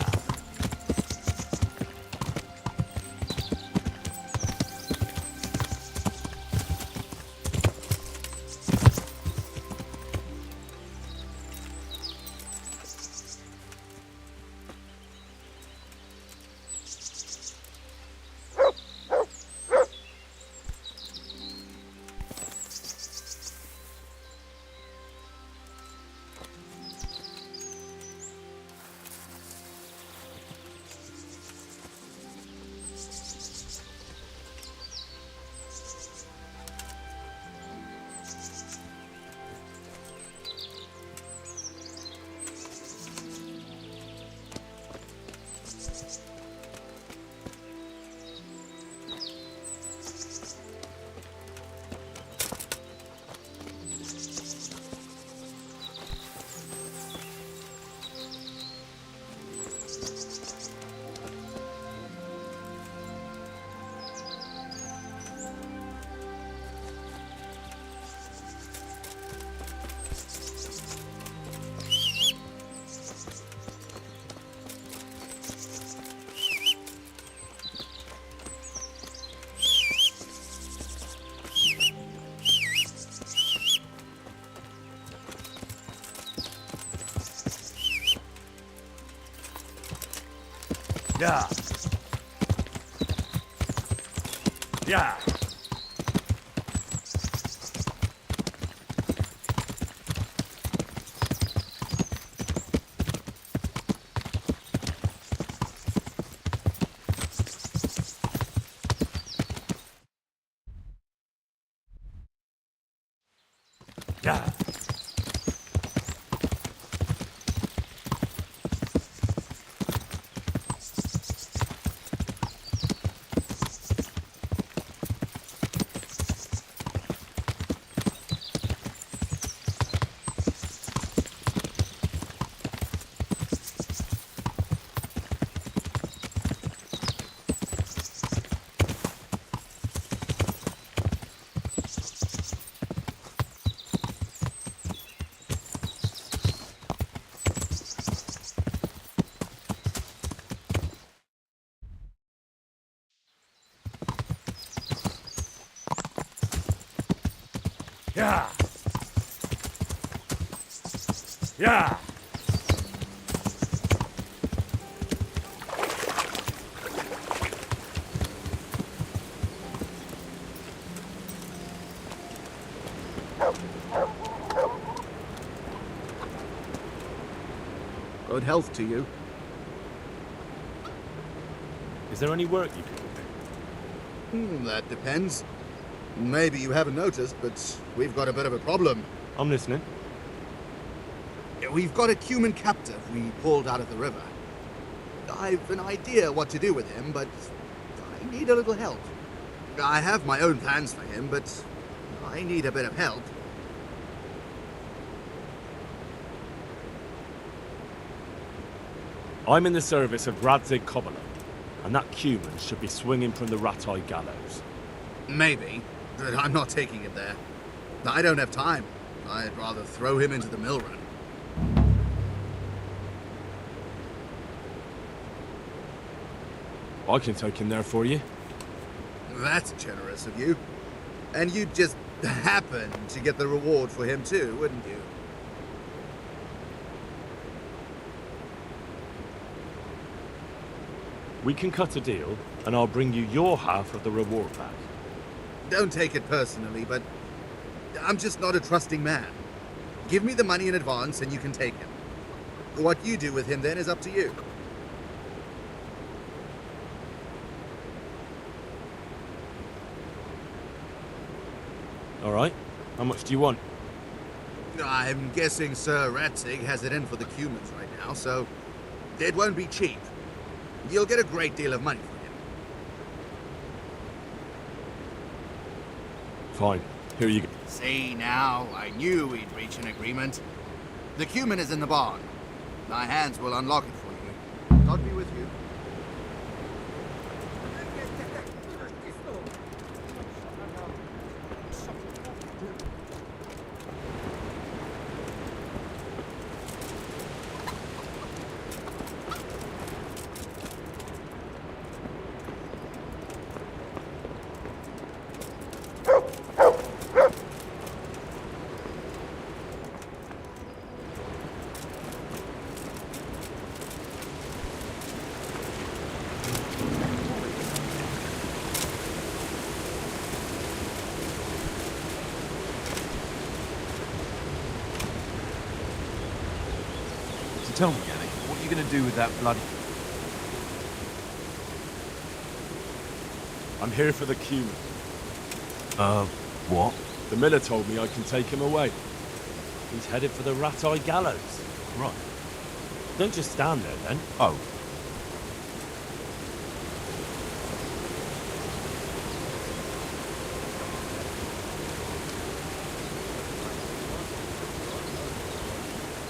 Yeah. Yeah. Yeah. Yeah. Yeah. Good health to you. Is there any work you can do? That depends. Maybe you haven't noticed, but we've got a bit of a problem. I'm listening. We've got a Cuman captive we pulled out of the river. I've an idea what to do with him, but I need a little help. I have my own plans for him, but I need a bit of help. I'm in the service of Radzig Kobyla, and that Cuman should be swinging from the Ratai gallows. Maybe, but I'm not taking it there. I don't have time. I'd rather throw him into the mill run. I can take him there for you. That's generous of you. And you'd just happen to get the reward for him too, wouldn't you? We can cut a deal, and I'll bring you your half of the reward back. Don't take it personally, but I'm just not a trusting man. Give me the money in advance and you can take him. What you do with him then is up to you. All right. How much do you want? I'm guessing Sir Ratzig has it in for the Cumans right now, so it won't be cheap. You'll get a great deal of money for him. Fine. Here you go. See now, I knew we'd reach an agreement. The Cuman is in the barn. My hands will unlock it for you. God be with you. Tell me, Yannick, what are you going to do with that bloody... I'm here for the Cuman. What? The miller told me I can take him away. He's headed for the Ratai gallows. Right. Don't just stand there, then. Oh.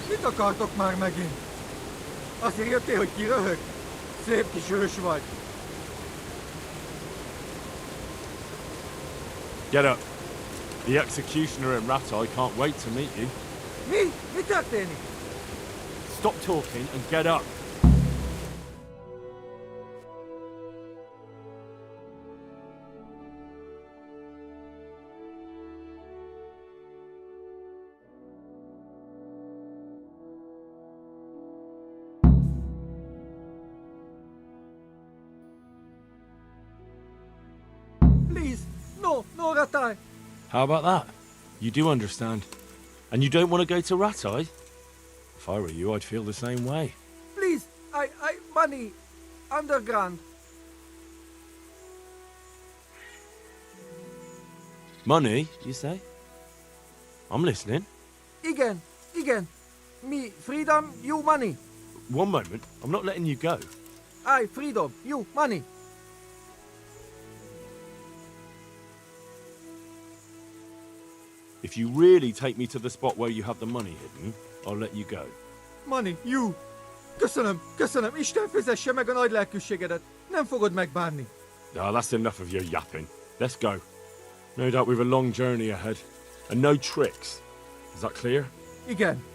Mit akartok már megint? Azért jöttél, hogy kiröhög? Szép kis ős vagy. Get up. The executioner in Ratai can't wait to meet you. Mi? Mi történik? Stop talking and get up. Please, no, no Ratai. How about that? You do understand. And you don't want to go to Ratai? If I were you, I'd feel the same way. Please, money, underground. Money, you say? I'm listening. Igen, me, freedom, you money. One moment, I'm not letting you go. I, freedom, you, money. If you really take me to the spot where you have the money hidden, I'll let you go. Money, you. Köszönöm, Isten fizesse meg a nagy lelkűségedet. Nem fogod megbánni. Ah, that's enough of your yapping. Let's go. No doubt we've a long journey ahead. And no tricks. Is that clear? Igen.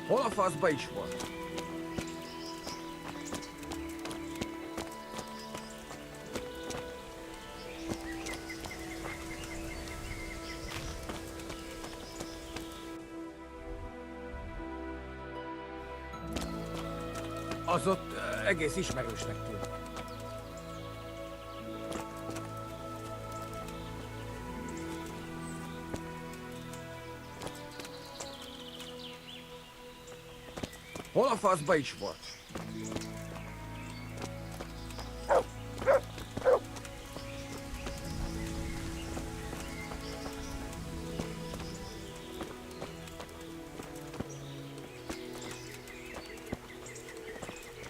Hol a faszba is volt? Az ott egész ismerősnek tűnt. Hol a faszba is volt?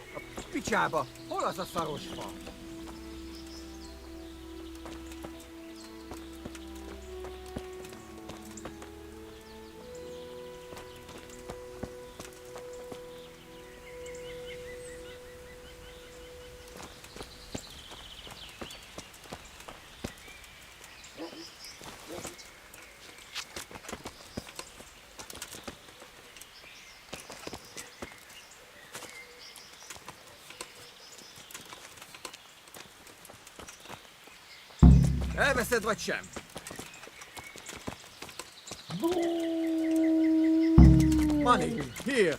A picsába! Hol az a szaros fa? Elveszed vagy sem? Money, here!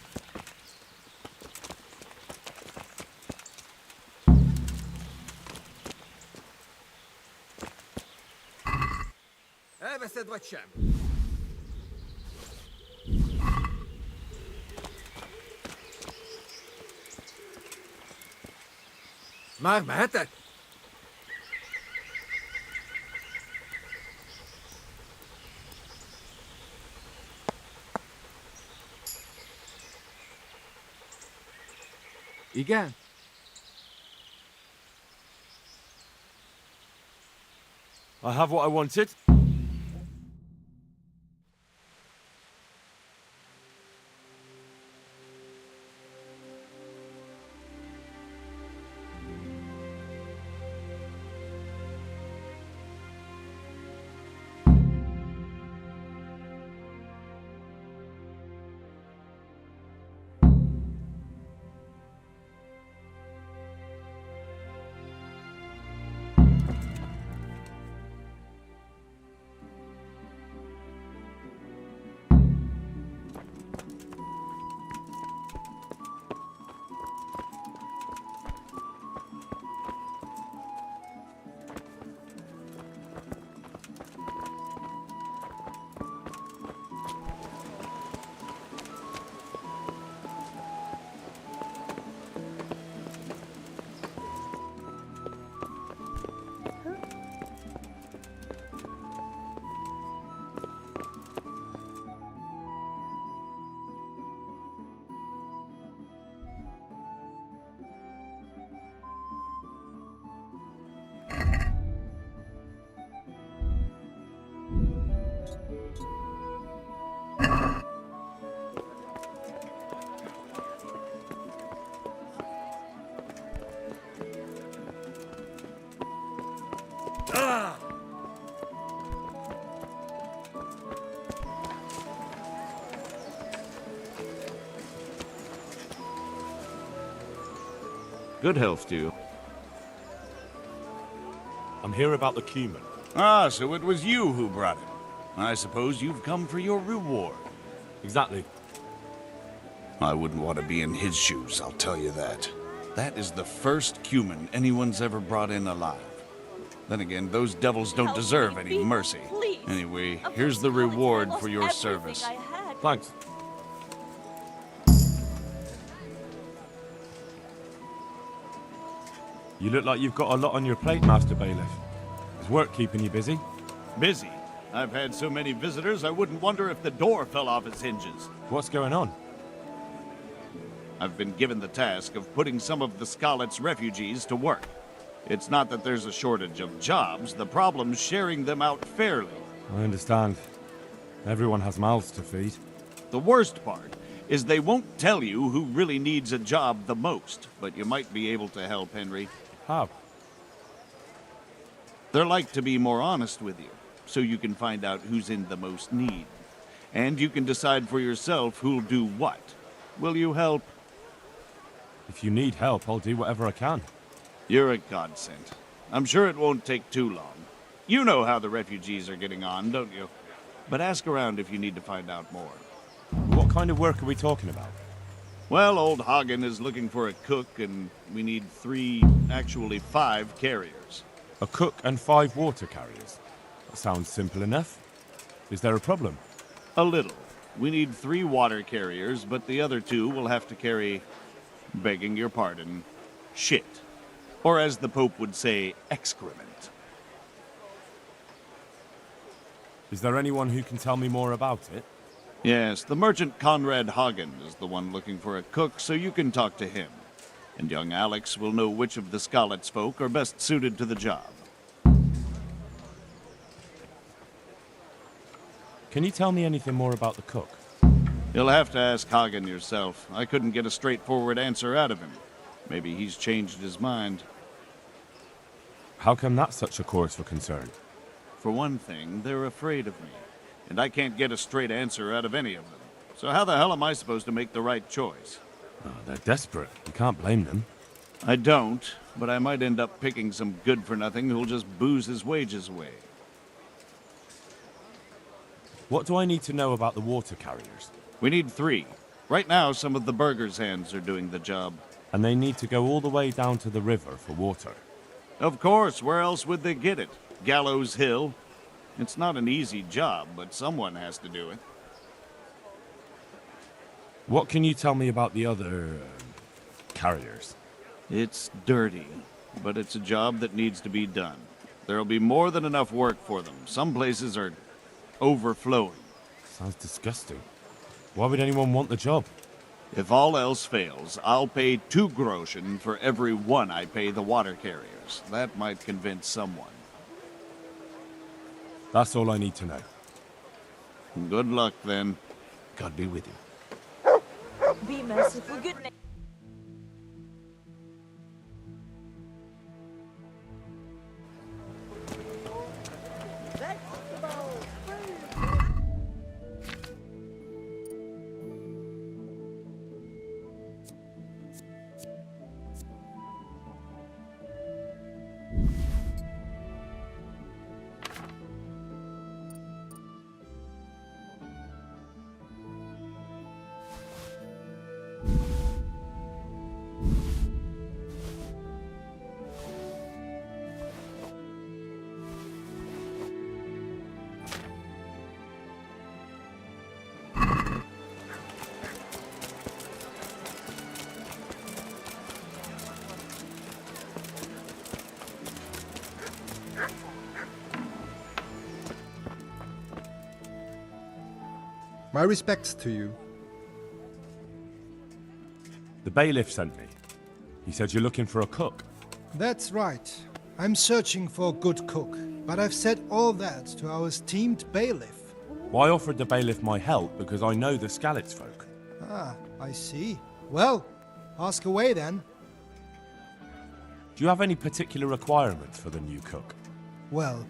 Elveszed vagy sem? Már mehetek? Igen? I have what I wanted. Good health to you. I'm here about the cumin. Ah, so it was you who brought it. I suppose you've come for your reward. Exactly. I wouldn't want to be in his shoes, I'll tell you that. That is the first cumin anyone's ever brought in alive. Then again, those devils don't deserve any mercy. Anyway, here's the reward for your service. Thanks. You look like you've got a lot on your plate, Master Bailiff. Is work keeping you busy? Busy? I've had so many visitors, I wouldn't wonder if the door fell off its hinges. What's going on? I've been given the task of putting some of the Scarlet's refugees to work. It's not that there's a shortage of jobs, the problem's sharing them out fairly. I understand. Everyone has mouths to feed. The worst part is they won't tell you who really needs a job the most, but you might be able to help, Henry. How? They're like to be more honest with you, so you can find out who's in the most need. And you can decide for yourself who'll do what. Will you help? If you need help, I'll do whatever I can. You're a godsend. I'm sure it won't take too long. You know how the refugees are getting on, don't you? But ask around if you need to find out more. What kind of work are we talking about? Well, old Hagen is looking for a cook, and we need 5 carriers. A cook and 5 water carriers? That sounds simple enough. Is there a problem? A little. We need 3 water carriers, but the other 2 will have to carry, begging your pardon, shit. Or as the Pope would say, excrement. Is there anyone who can tell me more about it? Yes, the merchant Conrad Hagen is the one looking for a cook, so you can talk to him. And young Alex will know which of the Scarlet's folk are best suited to the job. Can you tell me anything more about the cook? You'll have to ask Hagen yourself. I couldn't get a straightforward answer out of him. Maybe he's changed his mind. How come that's such a cause for concern? For one thing, they're afraid of me. And I can't get a straight answer out of any of them. So how the hell am I supposed to make the right choice? Oh, they're desperate. You can't blame them. I don't, but I might end up picking some good-for-nothing who'll just booze his wages away. What do I need to know about the water carriers? We need 3. Right now, some of the burgers' hands are doing the job. And they need to go all the way down to the river for water? Of course, where else would they get it? Gallows Hill? It's not an easy job, but someone has to do it. What can you tell me about the other carriers? It's dirty, but it's a job that needs to be done. There'll be more than enough work for them. Some places are overflowing. Sounds disgusting. Why would anyone want the job? If all else fails, I'll pay 2 groschen for every 1 I pay the water carriers. That might convince someone. That's all I need to know. Good luck, then. God be with you. Be merciful, goodness. My respects to you. The bailiff sent me. He said you're looking for a cook. That's right. I'm searching for a good cook, but I've said all that to our esteemed bailiff. Well, I offered the bailiff my help because I know the Skalitz folk. Ah, I see. Well, ask away then. Do you have any particular requirements for the new cook? Well,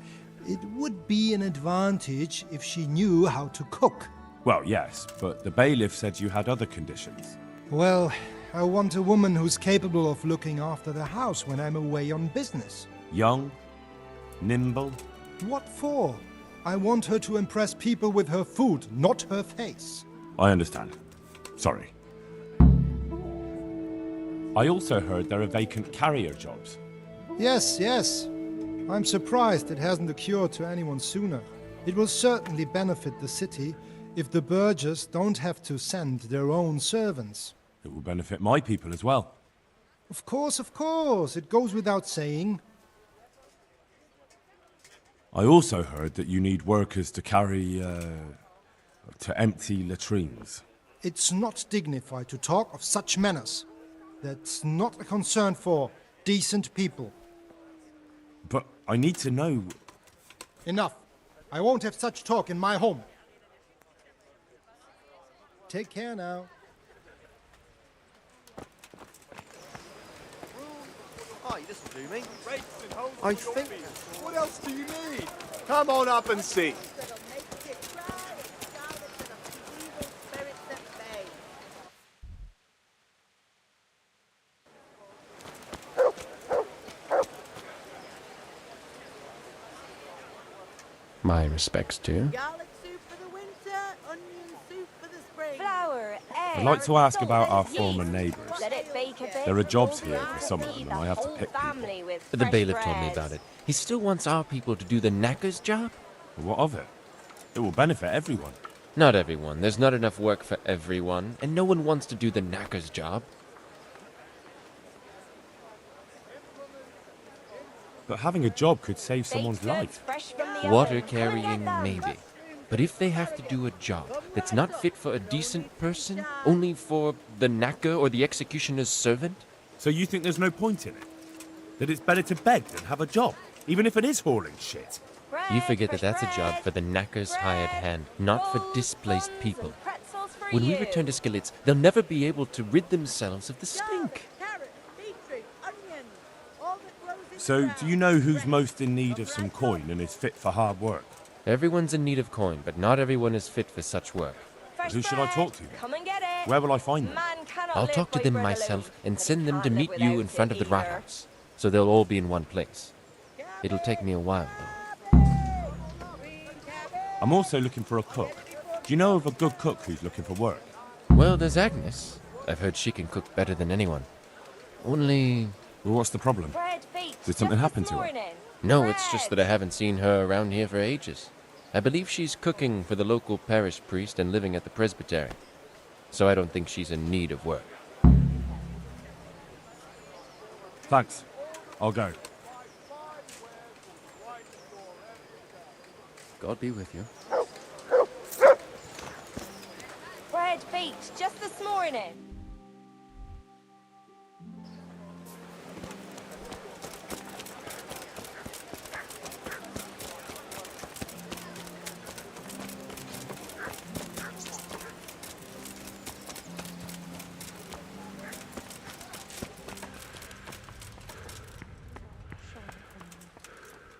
it would be an advantage if she knew how to cook. Well, yes, but the bailiff said you had other conditions. Well, I want a woman who's capable of looking after the house when I'm away on business. Young, nimble. What for? I want her to impress people with her food, not her face. I understand. Sorry. I also heard there are vacant carrier jobs. Yes, yes. I'm surprised it hasn't occurred to anyone sooner. It will certainly benefit the city if the burghers don't have to send their own servants. It will benefit my people as well. Of course, of course. It goes without saying. I also heard that you need workers to carry, to empty latrines. It's not dignified to talk of such manners. That's not a concern for decent people. But I need to know... Enough. I won't have such talk in my home. Take care now. Hi, this will do me. I think... What else do you need? Come on up and see. My respects to. Garlic soup for the winter, onion soup for the spring. Flour, egg. I'd like to ask about our former neighbours. Let it bake a bit. There are jobs here for some of them, and I have to pick people. The bailiff told me about it. He still wants our people to do the knacker's job? What of it? It will benefit everyone. Not everyone. There's not enough work for everyone, and no one wants to do the knacker's job. But having a job could save someone's life. Water carrying, maybe. But if they have to do a job that's not fit for a decent person, only for the knacker or the executioner's servant? So you think there's no point in it? That it's better to beg than have a job, even if it is hauling shit? You forget that that's a job for the knacker's hired hand, not for displaced people. When we return to Skillets, they'll never be able to rid themselves of the stink. So, do you know who's most in need of some coin and is fit for hard work? Everyone's in need of coin, but not everyone is fit for such work. Who should I talk to then? Come and get it. Where will I find them? I'll talk to them myself and send them to meet you in front of the Rathouse, so they'll all be in one place. It'll take me a while, though. I'm also looking for a cook. Do you know of a good cook who's looking for work? Well, there's Agnes. I've heard she can cook better than anyone. Only... Well, what's the problem? Did something happen to her? No, it's just that I haven't seen her around here for ages. I believe she's cooking for the local parish priest and living at the presbytery. So I don't think she's in need of work. Thanks. I'll go. God be with you. Bread baked just this morning.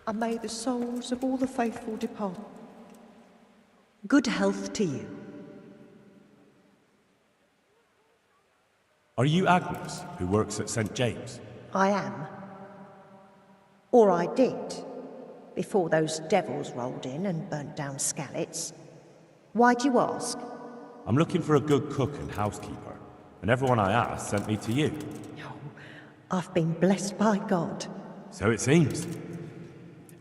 And may the souls of all the faithful depart. Good health to you. Are you Agnes, who works at St. James? I am. Or I did, before those devils rolled in and burnt down Skallets. Why'd you ask? I'm looking for a good cook and housekeeper, and everyone I asked sent me to you. I've been blessed by God. So it seems.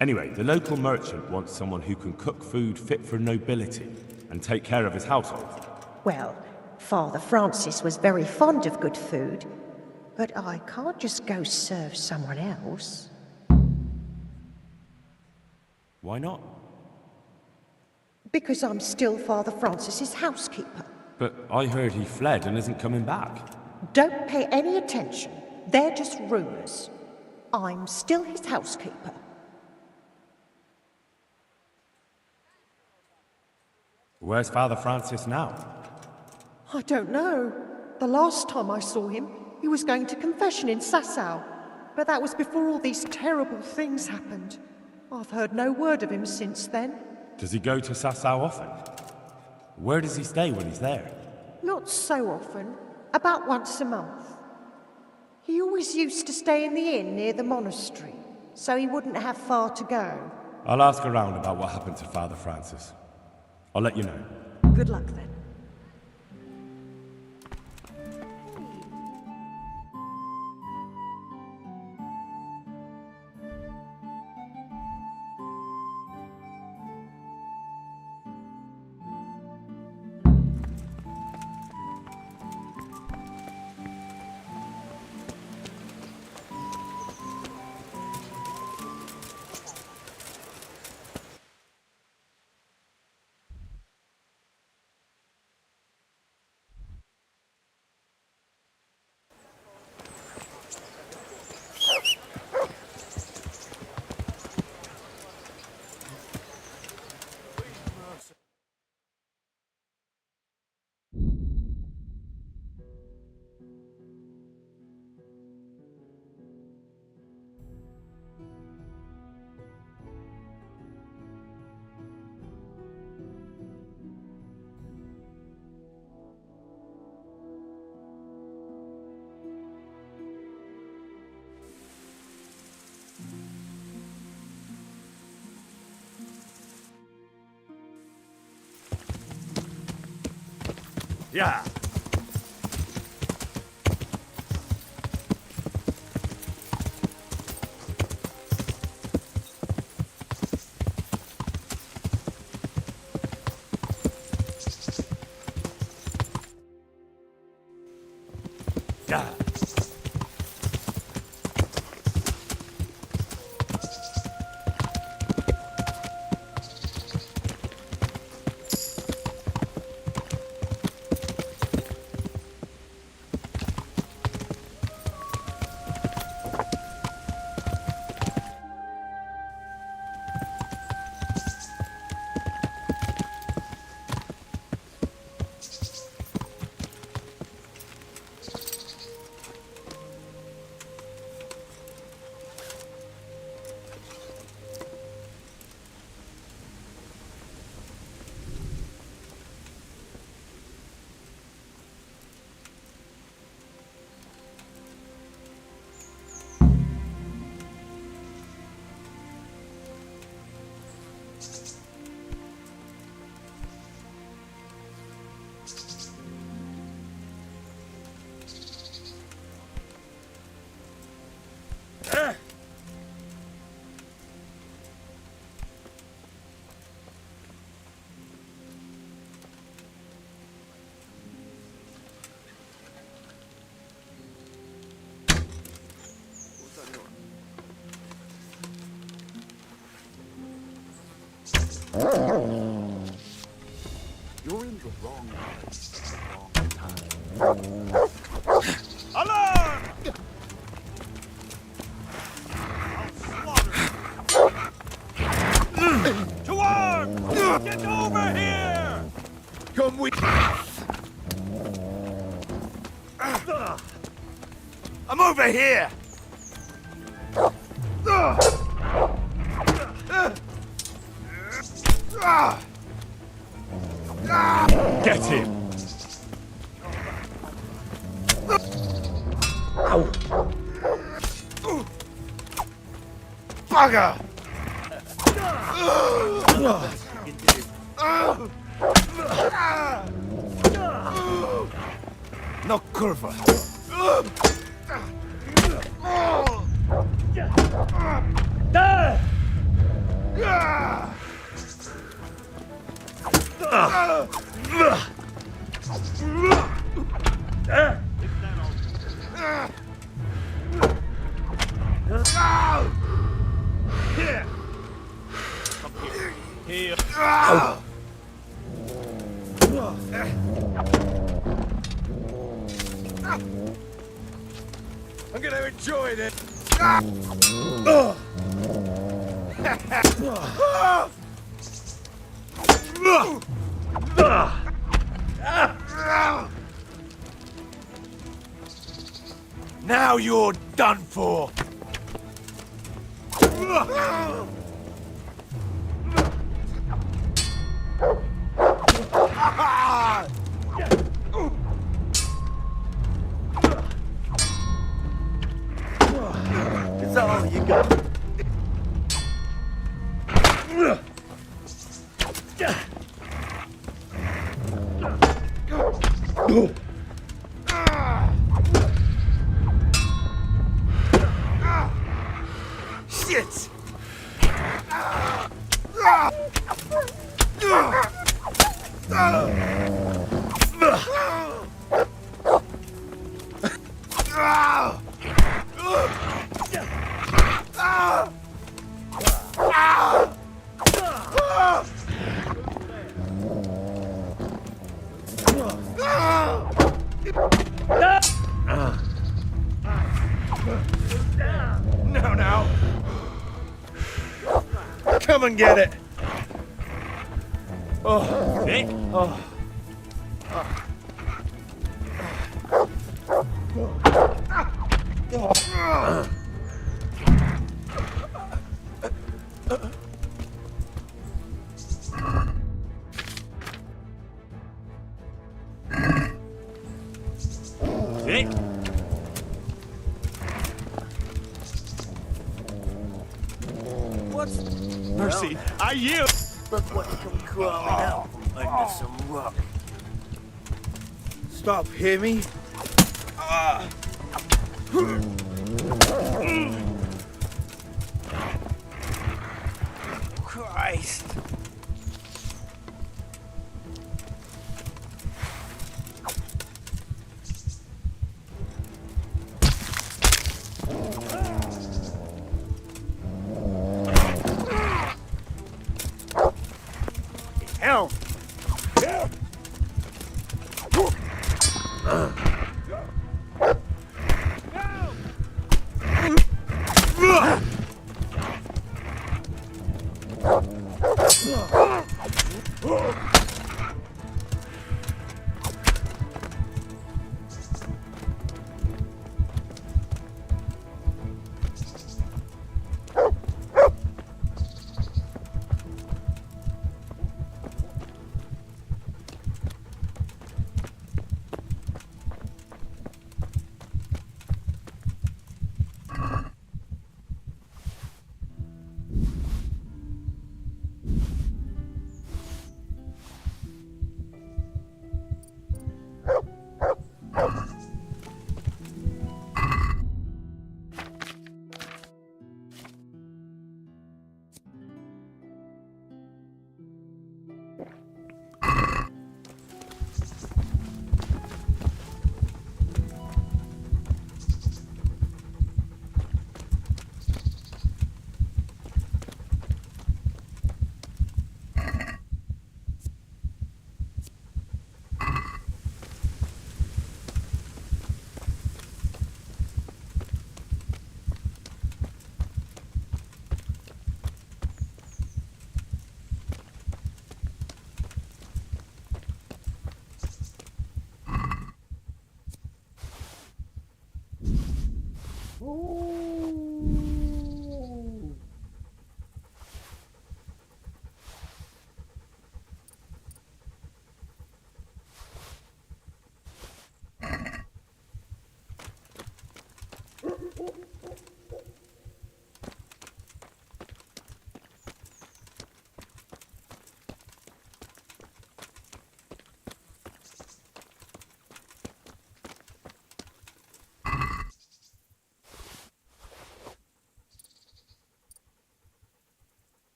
Anyway, the local merchant wants someone who can cook food fit for nobility and take care of his household. Well, Father Francis was very fond of good food, but I can't just go serve someone else. Why not? Because I'm still Father Francis's housekeeper. But I heard he fled and isn't coming back. Don't pay any attention. They're just rumors. I'm still his housekeeper. Where's Father Francis now? I don't know. The last time I saw him, he was going to confession in Sasau. But that was before all these terrible things happened. I've heard no word of him since then. Does he go to Sasau often? Where does he stay when he's there? Not so often. About once a month. He always used to stay in the inn near the monastery, so he wouldn't have far to go. I'll ask around about what happened to Father Francis. I'll let you know. Good luck then. Yeah. Yeah. You're in the wrong place, wrong time. Alarm! To arms! Get over here! Come with I'm over here! Get him! Bugger! No curva. Here! Come here. Here. I'm gonna enjoy this. Now you're done for. Shit! Now. Come and get it. Oh, Nick? Oh. Nick? What's... Mercy, I yield! Look what come crawling out from under some rock. Stop, hear me? Christ. Hell.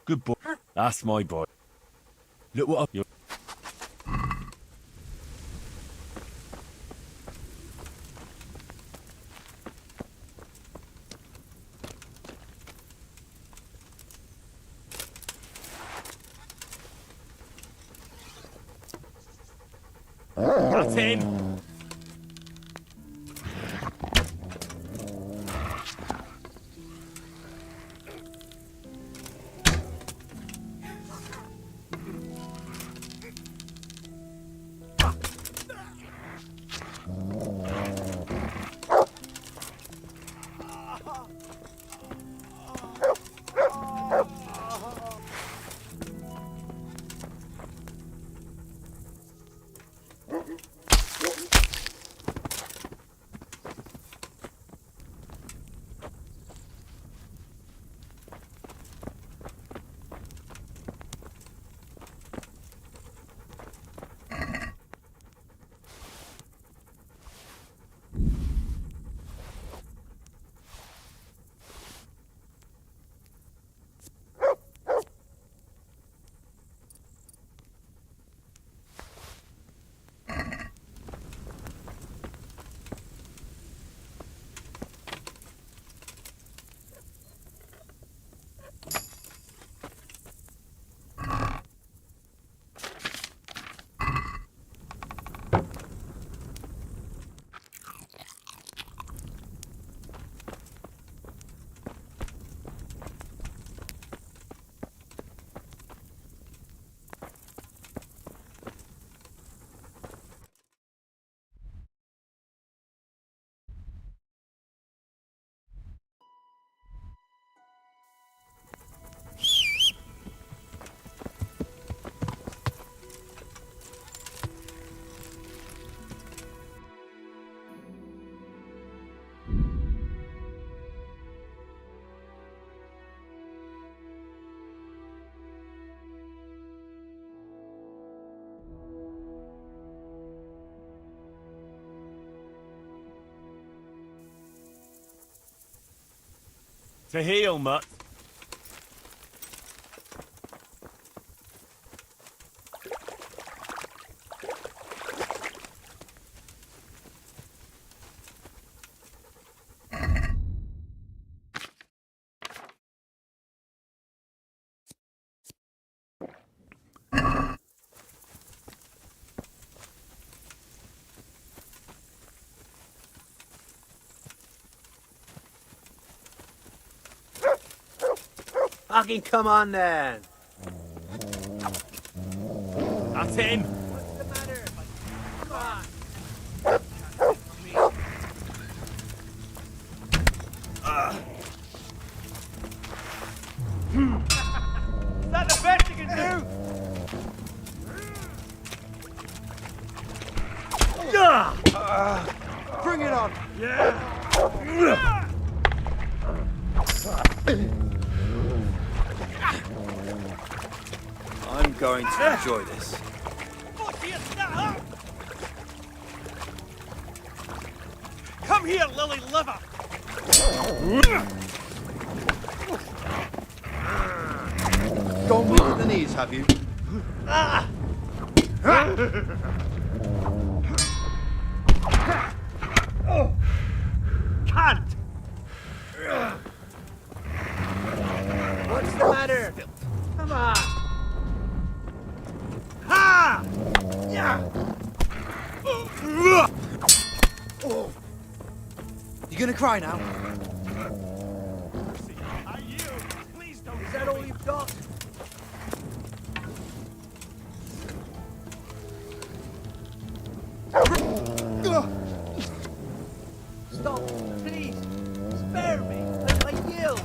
Good boy. That's my boy. Look what I... That's him! To heal, mutt. Fucking come on then. That's him. What's the matter? Come on. Is that the best you can do? Bring it on. Yeah. I'm going to enjoy this. Come here, lily liver! Gone weak at the knees, have you? Can't! What's the matter? Come on. Ha! You gonna cry now? Please don't. Is that all you've got? Stop, please. Spare me. I yield.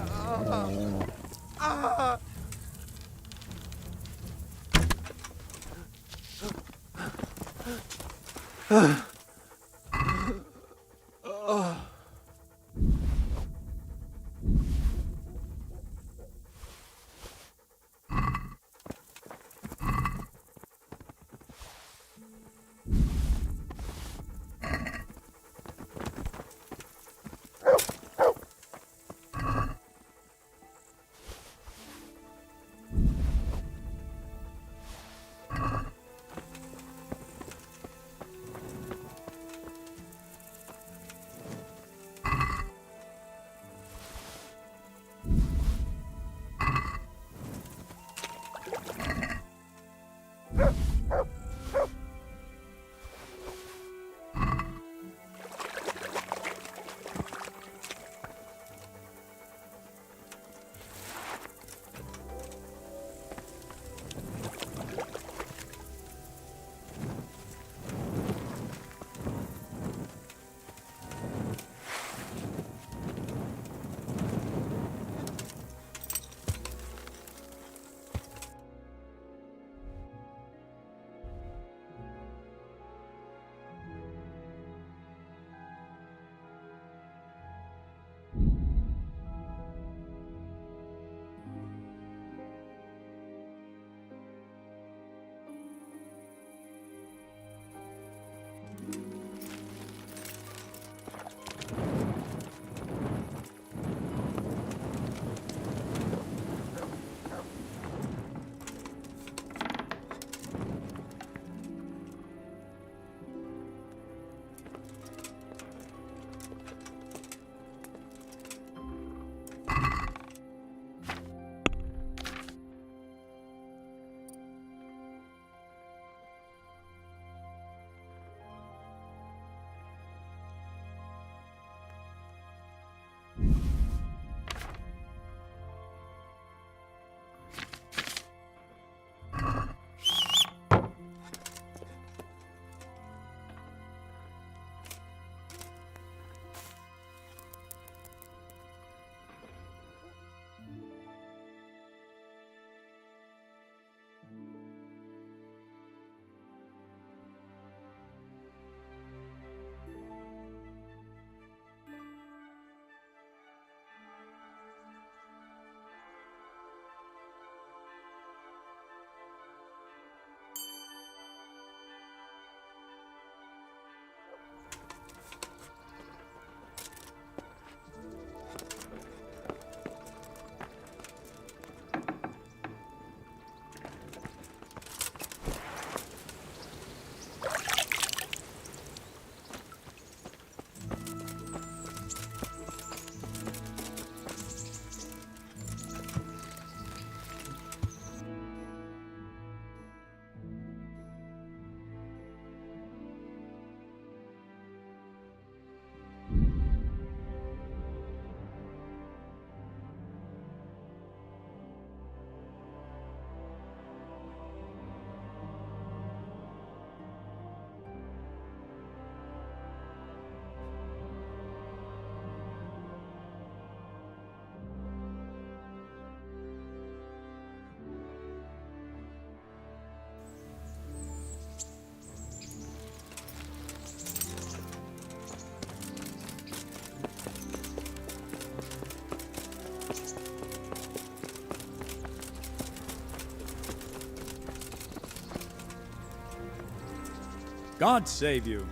God save you.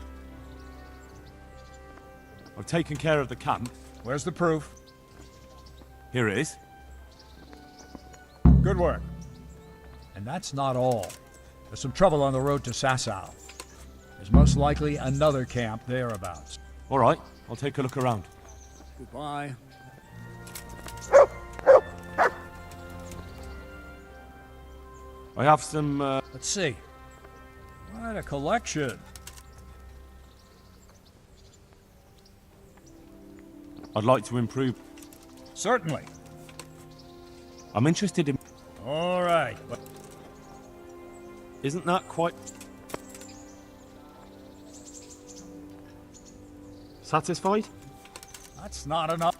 I've taken care of the camp. Where's the proof? Here it is. Good work. And that's not all. There's some trouble on the road to Sasau. There's most likely another camp thereabouts. All right, I'll take a look around. Goodbye. I have some, Let's see. Quite a collection. I'd like to improve. Certainly. I'm interested in... All right. But isn't that quite... Satisfied? that's not enough.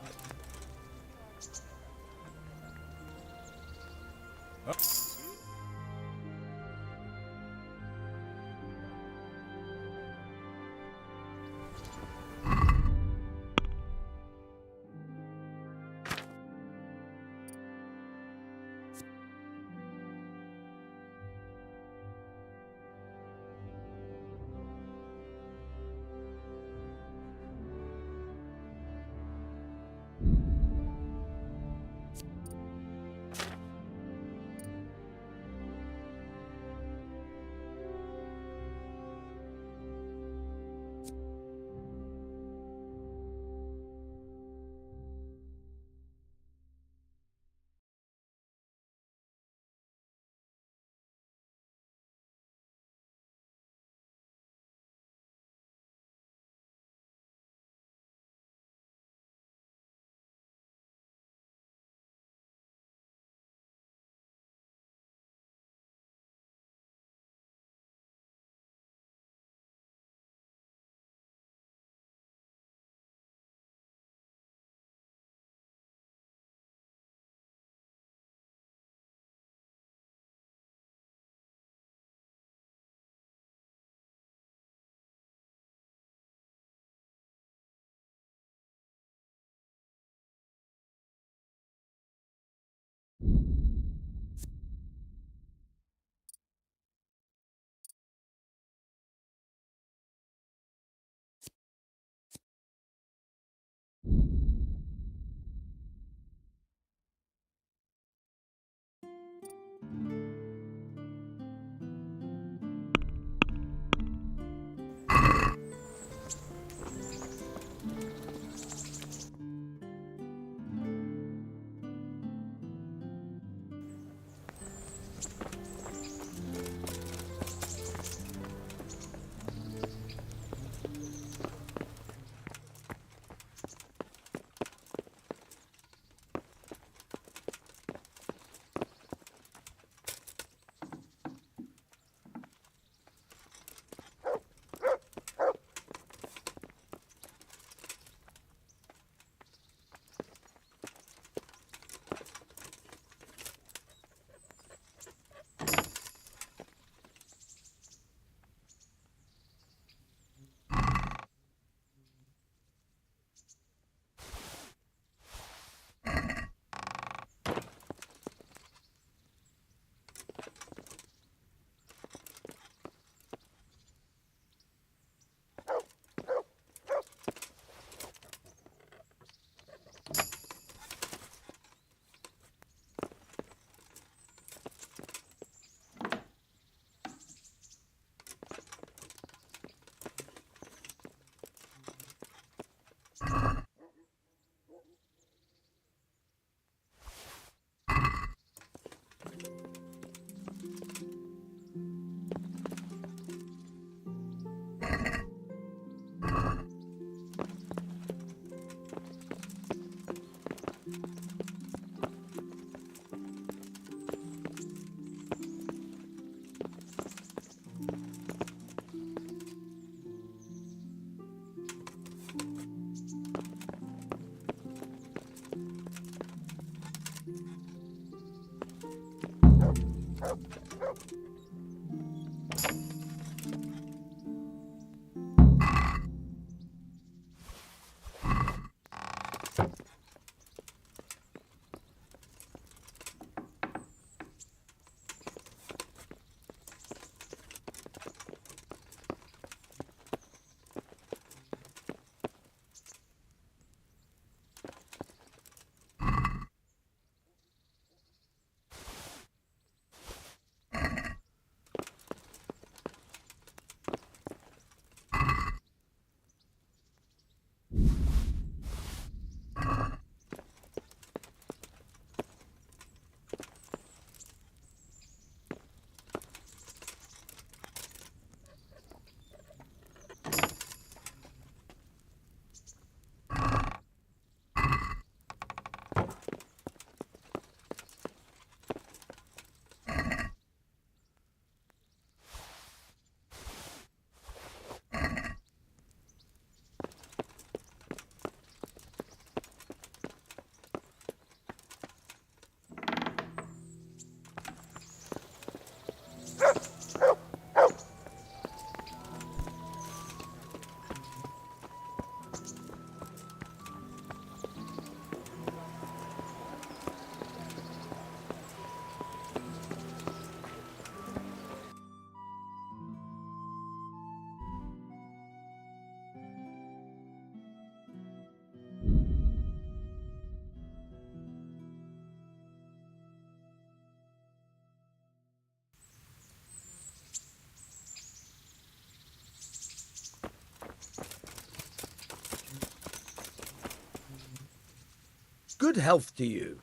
Good health to you.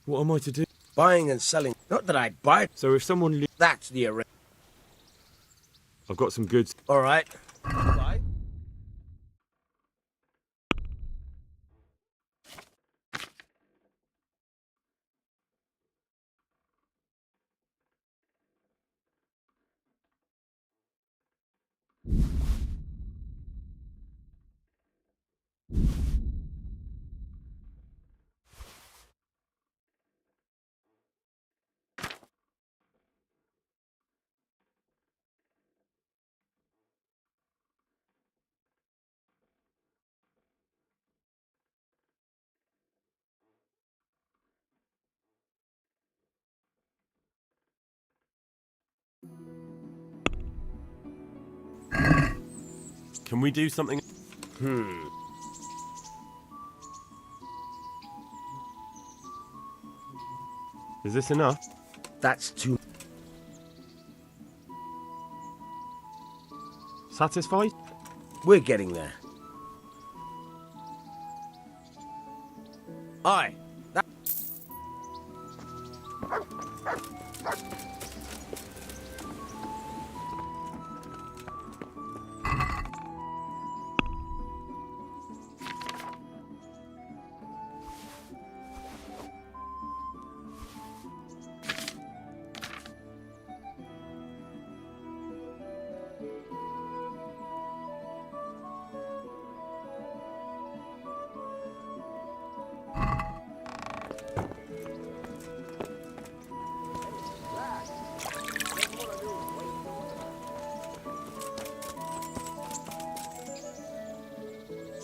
What am I to do? Buying and selling. Not that I buy. So if someone... That's the arrangement. I've got some goods. All right. Bye. Can we do something? Is this enough? That's too... Satisfied? We're getting there. Aye. That...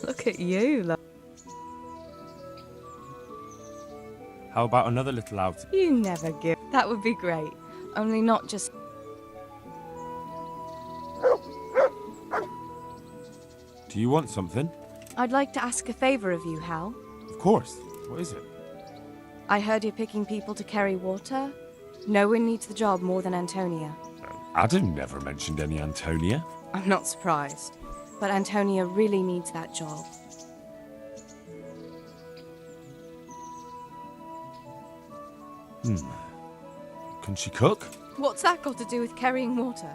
Look at you. How about another little outing? You never give. That would be great. Only not just... Do you want something? I'd like to ask a favor of you, Hal. Of course. What is it? I heard you're picking people to carry water. No one needs the job more than Antonia. Adam never mentioned any Antonia. I'm not surprised. But Antonia really needs that job. Can she cook? What's that got to do with carrying water?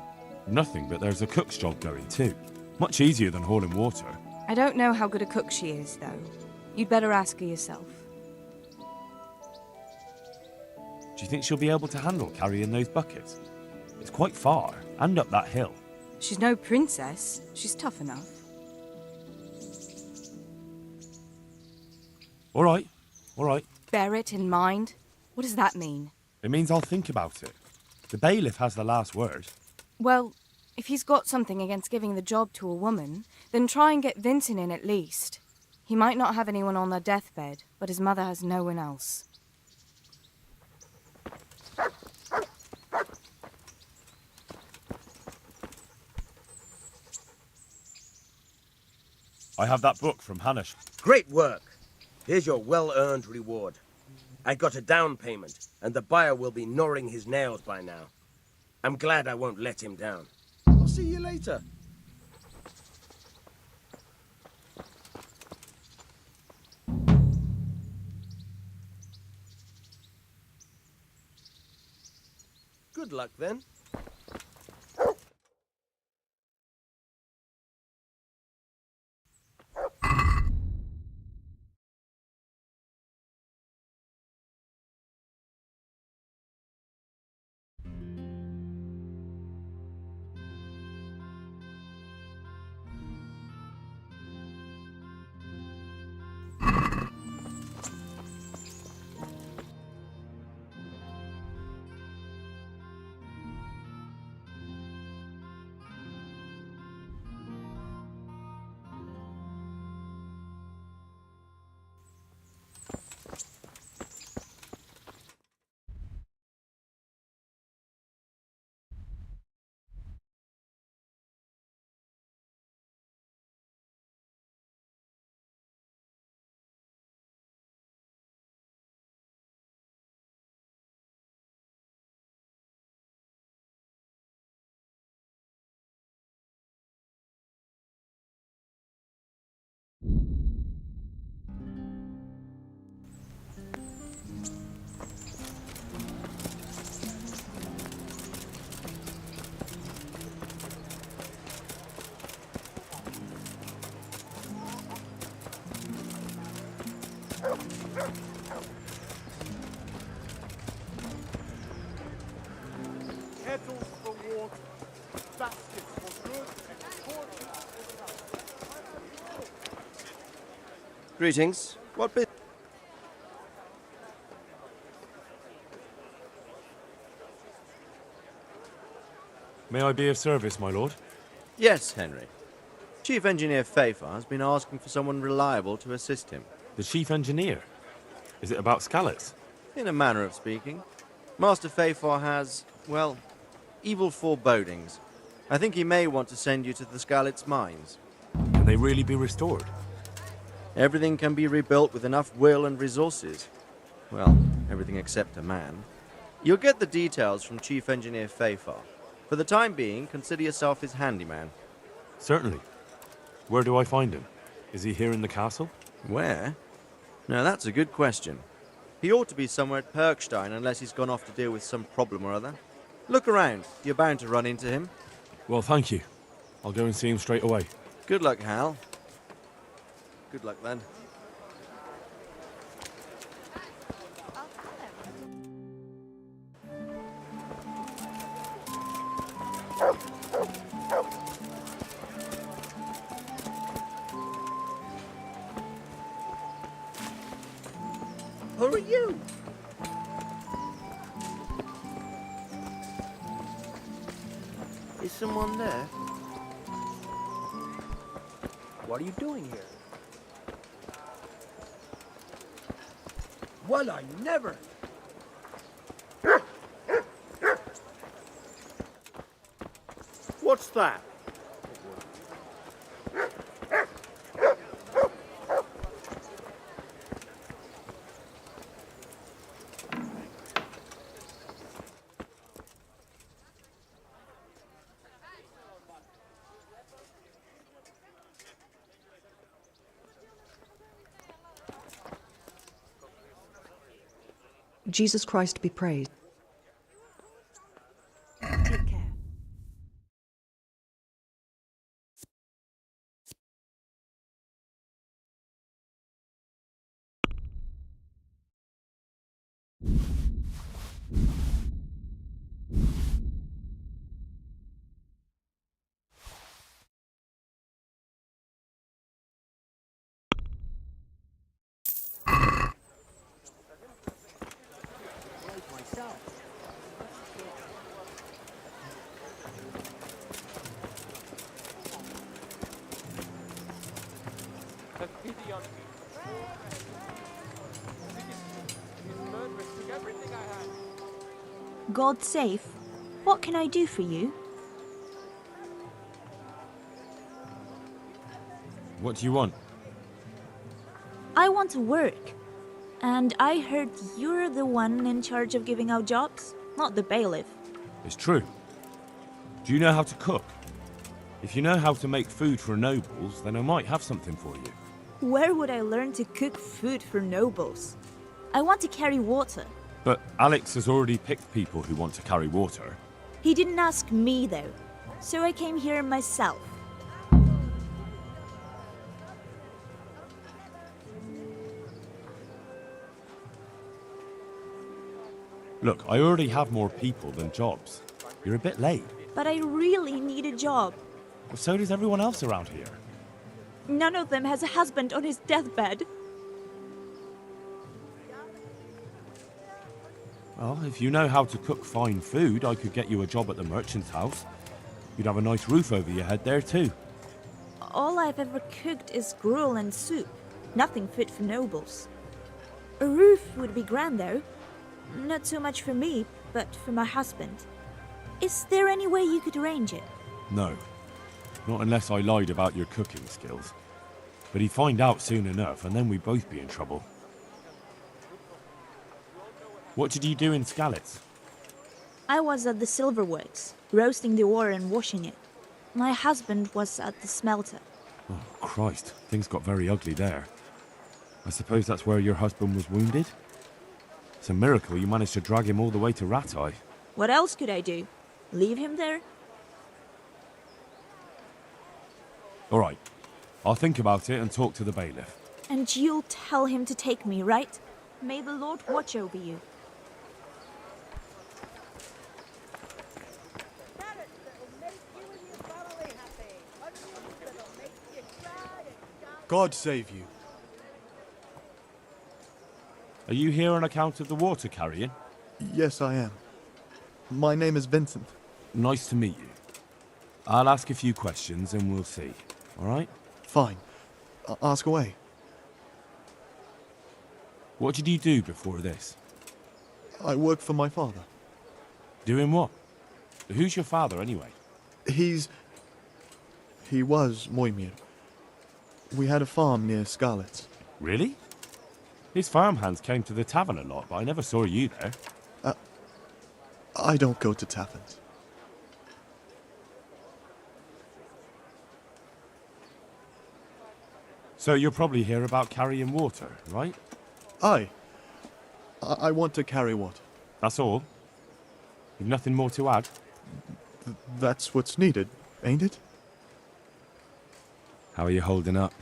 Nothing, but there's a cook's job going too. Much easier than hauling water. I don't know how good a cook she is, though. You'd better ask her yourself. Do you think she'll be able to handle carrying those buckets? It's quite far, and up that hill. She's no princess. She's tough enough. All right. Bear it in mind. What does that mean? It means I'll think about it. The bailiff has the last word. Well, if he's got something against giving the job to a woman, then try and get Vincent in at least. He might not have anyone on their deathbed, but his mother has no one else. I have that book from Hanish. Great work. Here's your well-earned reward. I got a down payment, and the buyer will be gnawing his nails by now. I'm glad I won't let him down. I'll see you later. Good luck, then. kettles for water, baskets for goods, and torches for Greetings. What business? May I be of service, my lord? Yes, Henry. Chief Engineer Fafar has been asking for someone reliable to assist him. The chief engineer? Is it about Skallets? In a manner of speaking. Master Fafar has, well, evil forebodings. I think he may want to send you to the Skallets mines. Can they really be restored? Everything can be rebuilt with enough will and resources. Well, everything except a man. You'll get the details from Chief Engineer Fafar. For the time being, consider yourself his handyman. Certainly. Where do I find him? Is he here in the castle? Where? Now that's a good question. He ought to be somewhere at Perkstein unless he's gone off to deal with some problem or other. Look around. You're bound to run into him. Well, thank you. I'll go and see him straight away. Good luck, Hal. Good luck, then. Who are you? Is someone there? What are you doing here? Well, I never. What's that? Jesus Christ be praised. Take care. Have pity on me. This murderess took everything I had. God safe. What can I do for you? What do you want? I want to work. And I heard you're the one in charge of giving out jobs, not the bailiff. It's true. Do you know how to cook? If you know how to make food for nobles, then I might have something for you. Where would I learn to cook food for nobles? I want to carry water. But Alex has already picked people who want to carry water. He didn't ask me, though. So I came here myself. Look, I already have more people than jobs. You're a bit late. But I really need a job. Well, so does everyone else around here. None of them has a husband on his deathbed. Well, if you know how to cook fine food, I could get you a job at the merchant's house. You'd have a nice roof over your head there, too. All I've ever cooked is gruel and soup. Nothing fit for nobles. A roof would be grand, though. Not so much for me, but for my husband. Is there any way you could arrange it? No. Not unless I lied about your cooking skills. But he'd find out soon enough, and then we'd both be in trouble. What did you do in Skallets? I was at the silverworks, roasting the ore and washing it. My husband was at the smelter. Oh, Christ. Things got very ugly there. I suppose that's where your husband was wounded? It's a miracle you managed to drag him all the way to Rattay. What else could I do? Leave him there? All right. I'll think about it and talk to the bailiff. And you'll tell him to take me, right? May the Lord watch over you. God save you. Are you here on account of the water carrying? Yes, I am. My name is Vincent. Nice to meet you. I'll ask a few questions and we'll see, alright? Fine. Ask away. What did you do before this? I work for my father. Doing what? Who's your father, anyway? He was Moimir. We had a farm near Scarlet's. Really? His farmhands came to the tavern a lot, but I never saw you there. I don't go to taverns. So you're probably here about carrying water, right? Aye. I want to carry water. That's all? You've nothing more to add? That's what's needed, ain't it? How are you holding up?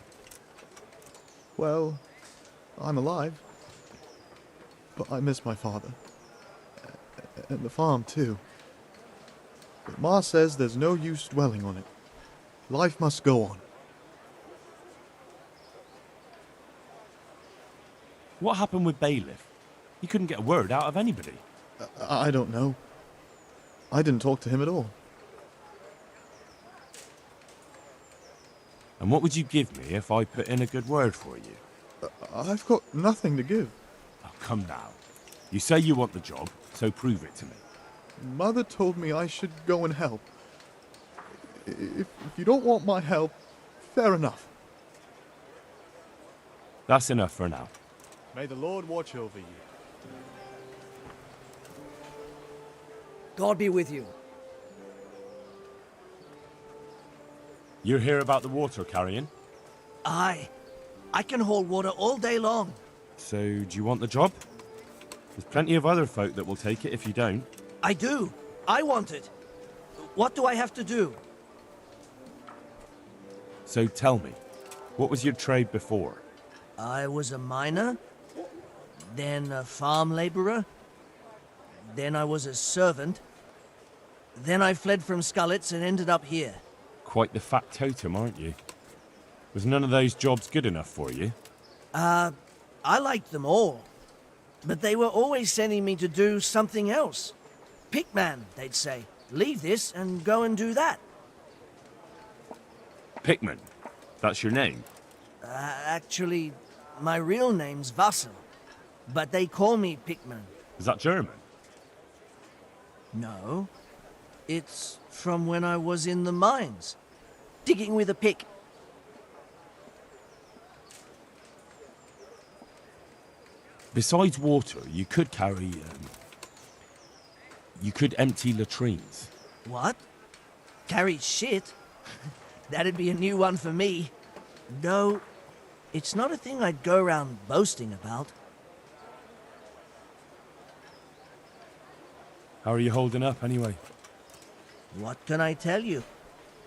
Well, I'm alive. But I miss my father. And the farm, too. But Ma says there's no use dwelling on it. Life must go on. What happened with Bailiff? He couldn't get a word out of anybody. I don't know. I didn't talk to him at all. And what would you give me if I put in a good word for you? I've got nothing to give. Oh, come now. You say you want the job, so prove it to me. Mother told me I should go and help. If you don't want my help, fair enough. That's enough for now. May the Lord watch over you. God be with you. You're here about the water carrying? Aye. I can haul water all day long. So, do you want the job? There's plenty of other folk that will take it if you don't. I do. I want it. What do I have to do? So tell me, what was your trade before? I was a miner, then a farm laborer, then I was a servant, then I fled from Scarlet's and ended up here. Quite the factotum, aren't you? Was none of those jobs good enough for you? I liked them all, but they were always sending me to do something else. Pickman, they'd say. Leave this and go and do that. Pickman? That's your name? Actually, my real name's Vassal, but they call me Pickman. Is that German? No. It's from when I was in the mines, digging with a pick. Besides water, you could carry, you could empty latrines. What? Carry shit? That'd be a new one for me. No, it's not a thing I'd go around boasting about. How are you holding up, anyway? What can I tell you?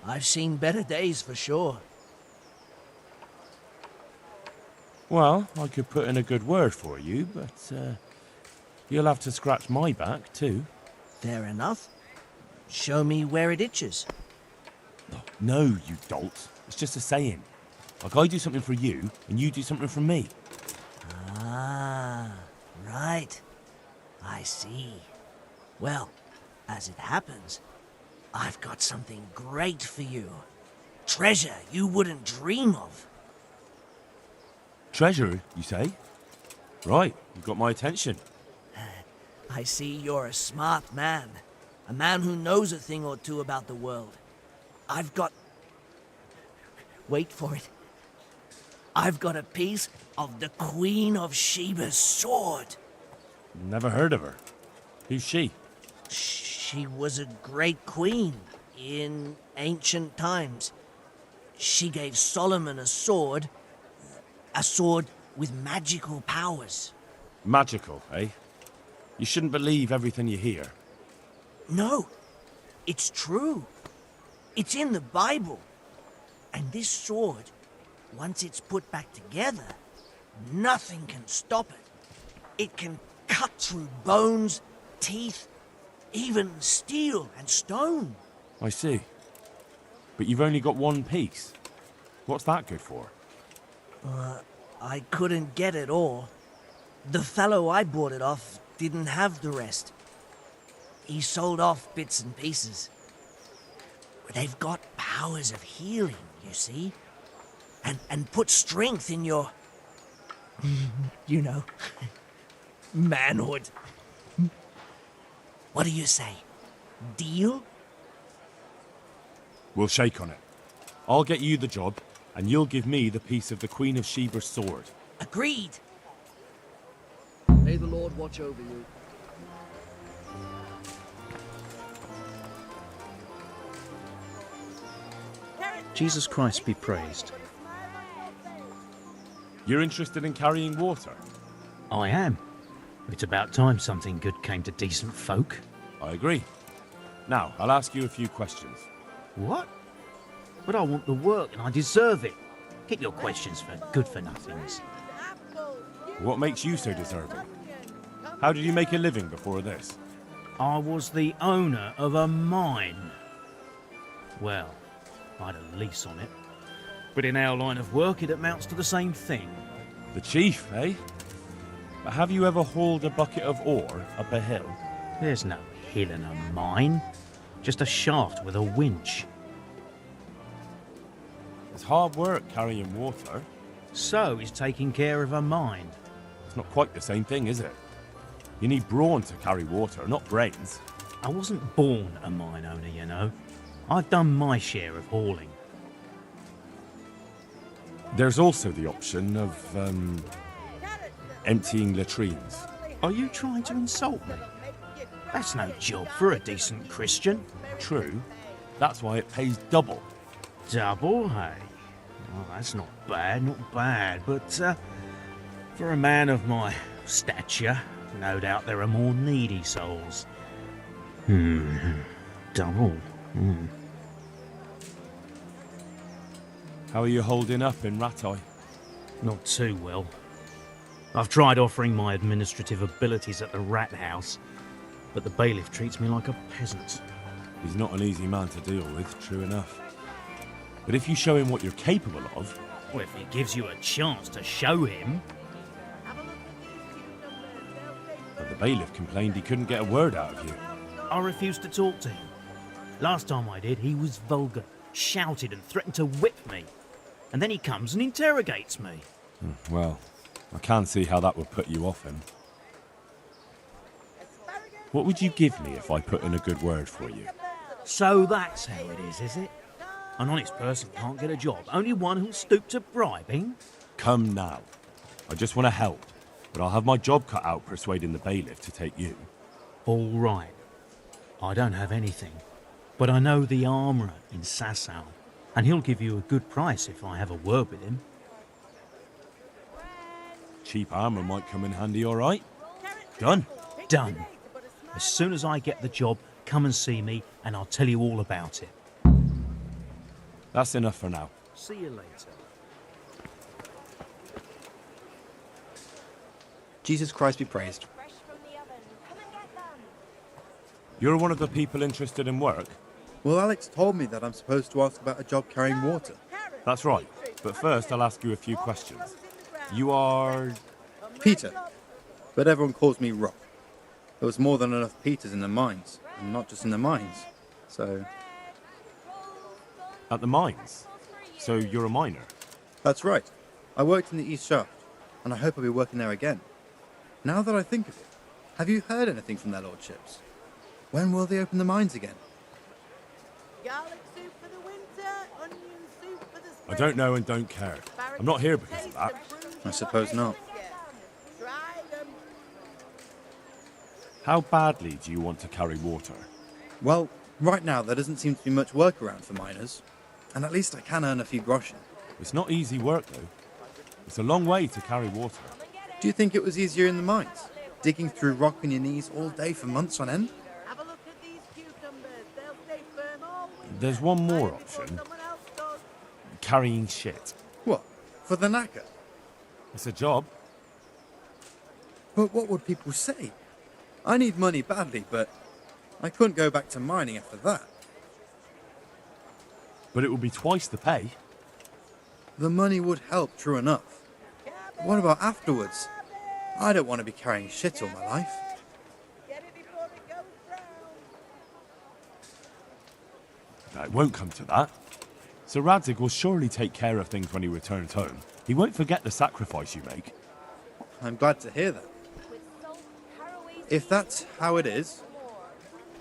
I've seen better days for sure. Well, I could put in a good word for you, but you'll have to scratch my back, too. Fair enough. Show me where it itches. No, you dolt. It's just a saying. Like I do something for you, and you do something for me. Ah, right. I see. Well, as it happens, I've got something great for you. Treasure you wouldn't dream of. Treasure, you say? Right, you've got my attention. I see you're a smart man. A man who knows a thing or two about the world. I've got... Wait for it. I've got a piece of the Queen of Sheba's sword. Never heard of her. Who's she? She was a great queen in ancient times. She gave Solomon a sword with magical powers. Magical, eh? You shouldn't believe everything you hear. No, it's true. It's in the Bible. And this sword, once it's put back together, nothing can stop it. It can cut through bones, teeth, even steel and stone. I see. But you've only got one piece. What's that good for? I couldn't get it all. The fellow I bought it off didn't have the rest. He sold off bits and pieces. They've got powers of healing, you see? And put strength in your... you know, manhood. What do you say? Deal? We'll shake on it. I'll get you the job, and you'll give me the piece of the Queen of Sheba's sword. Agreed. May the Lord watch over you. Jesus Christ be praised. You're interested in carrying water? I am. It's about time something good came to decent folk. I agree. Now, I'll ask you a few questions. What? But I want the work and I deserve it. Keep your questions for good-for-nothings. What makes you so deserving? How did you make a living before this? I was the owner of a mine. Well, I had a lease on it. But in our line of work, it amounts to the same thing. The chief, eh? But have you ever hauled a bucket of ore up a hill? There's no hill in a mine. Just a shaft with a winch. It's hard work carrying water. So is taking care of a mine. It's not quite the same thing, is it? You need brawn to carry water, not brains. I wasn't born a mine owner, you know. I've done my share of hauling. There's also the option of, emptying latrines. Are you trying to insult me? That's no job for a decent Christian. True. That's why it pays double. Double, hey? Well, that's not bad. But, for a man of my stature, no doubt there are more needy souls. Double. How are you holding up in Rattay? Not too well. I've tried offering my administrative abilities at the rat house, but the bailiff treats me like a peasant. He's not an easy man to deal with, true enough. But if you show him what you're capable of... Well, if he gives you a chance to show him... But the bailiff complained he couldn't get a word out of you. I refused to talk to him. Last time I did, he was vulgar, shouted and threatened to whip me. And then he comes and interrogates me. Well, I can't see how that would put you off him. What would you give me if I put in a good word for you? So that's how it is it? An honest person can't get a job, only one who'll stoop to bribing? Come now. I just want to help, but I'll have my job cut out persuading the bailiff to take you. All right. I don't have anything, but I know the armourer in Sasau, and he'll give you a good price if I have a word with him. Cheap armour might come in handy, all right? Done. Done. As soon as I get the job, come and see me, and I'll tell you all about it. That's enough for now. See you later. Jesus Christ be praised. You're one of the people interested in work? Well, Alex told me that I'm supposed to ask about a job carrying water. That's right. But first, I'll ask you a few questions. You are... Peter. But everyone calls me Rock. There was more than enough Peters in the mines, and not just in the mines. So... At the mines? So you're a miner? That's right. I worked in the East Shaft, and I hope I'll be working there again. Now that I think of it, have you heard anything from their lordships? When will they open the mines again? I don't know and don't care. I'm not here because of that. I suppose not. How badly do you want to carry water? Well, right now there doesn't seem to be much work around for miners. And at least I can earn a few groschen. It's not easy work, though. It's a long way to carry water. Do you think it was easier in the mines? Digging through rock on your knees all day for months on end? There's one more option. Carrying shit. What? For the knacker? It's a job. But what would people say? I need money badly, but I couldn't go back to mining after that. But it will be twice the pay. The money would help, true enough. What about afterwards? I don't want to be carrying shit all my life. No, it won't come to that. Sir Radzig will surely take care of things when he returns home. He won't forget the sacrifice you make. I'm glad to hear that. If that's how it is,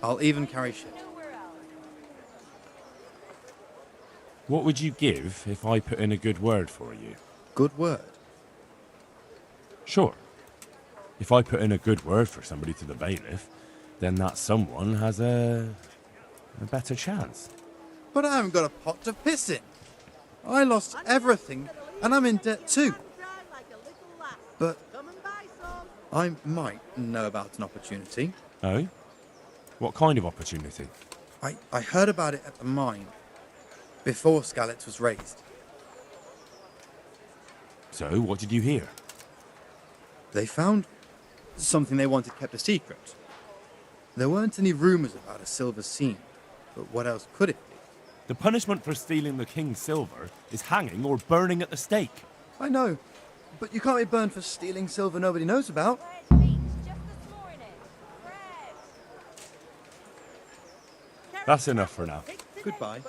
I'll even carry shit. What would you give if I put in a good word for you? Good word? Sure. If I put in a good word for somebody to the bailiff, then that someone has a better chance. But I haven't got a pot to piss in. I lost everything, and I'm in debt too. But I might know about an opportunity. Oh? What kind of opportunity? I heard about it at the mine, before Skalitz was raised. So, what did you hear? They found something they wanted kept a secret. There weren't any rumours about a silver scene, but what else could it be? The punishment for stealing the king's silver is hanging or burning at the stake. I know, but you can't be burned for stealing silver nobody knows about. That's enough for now. Goodbye.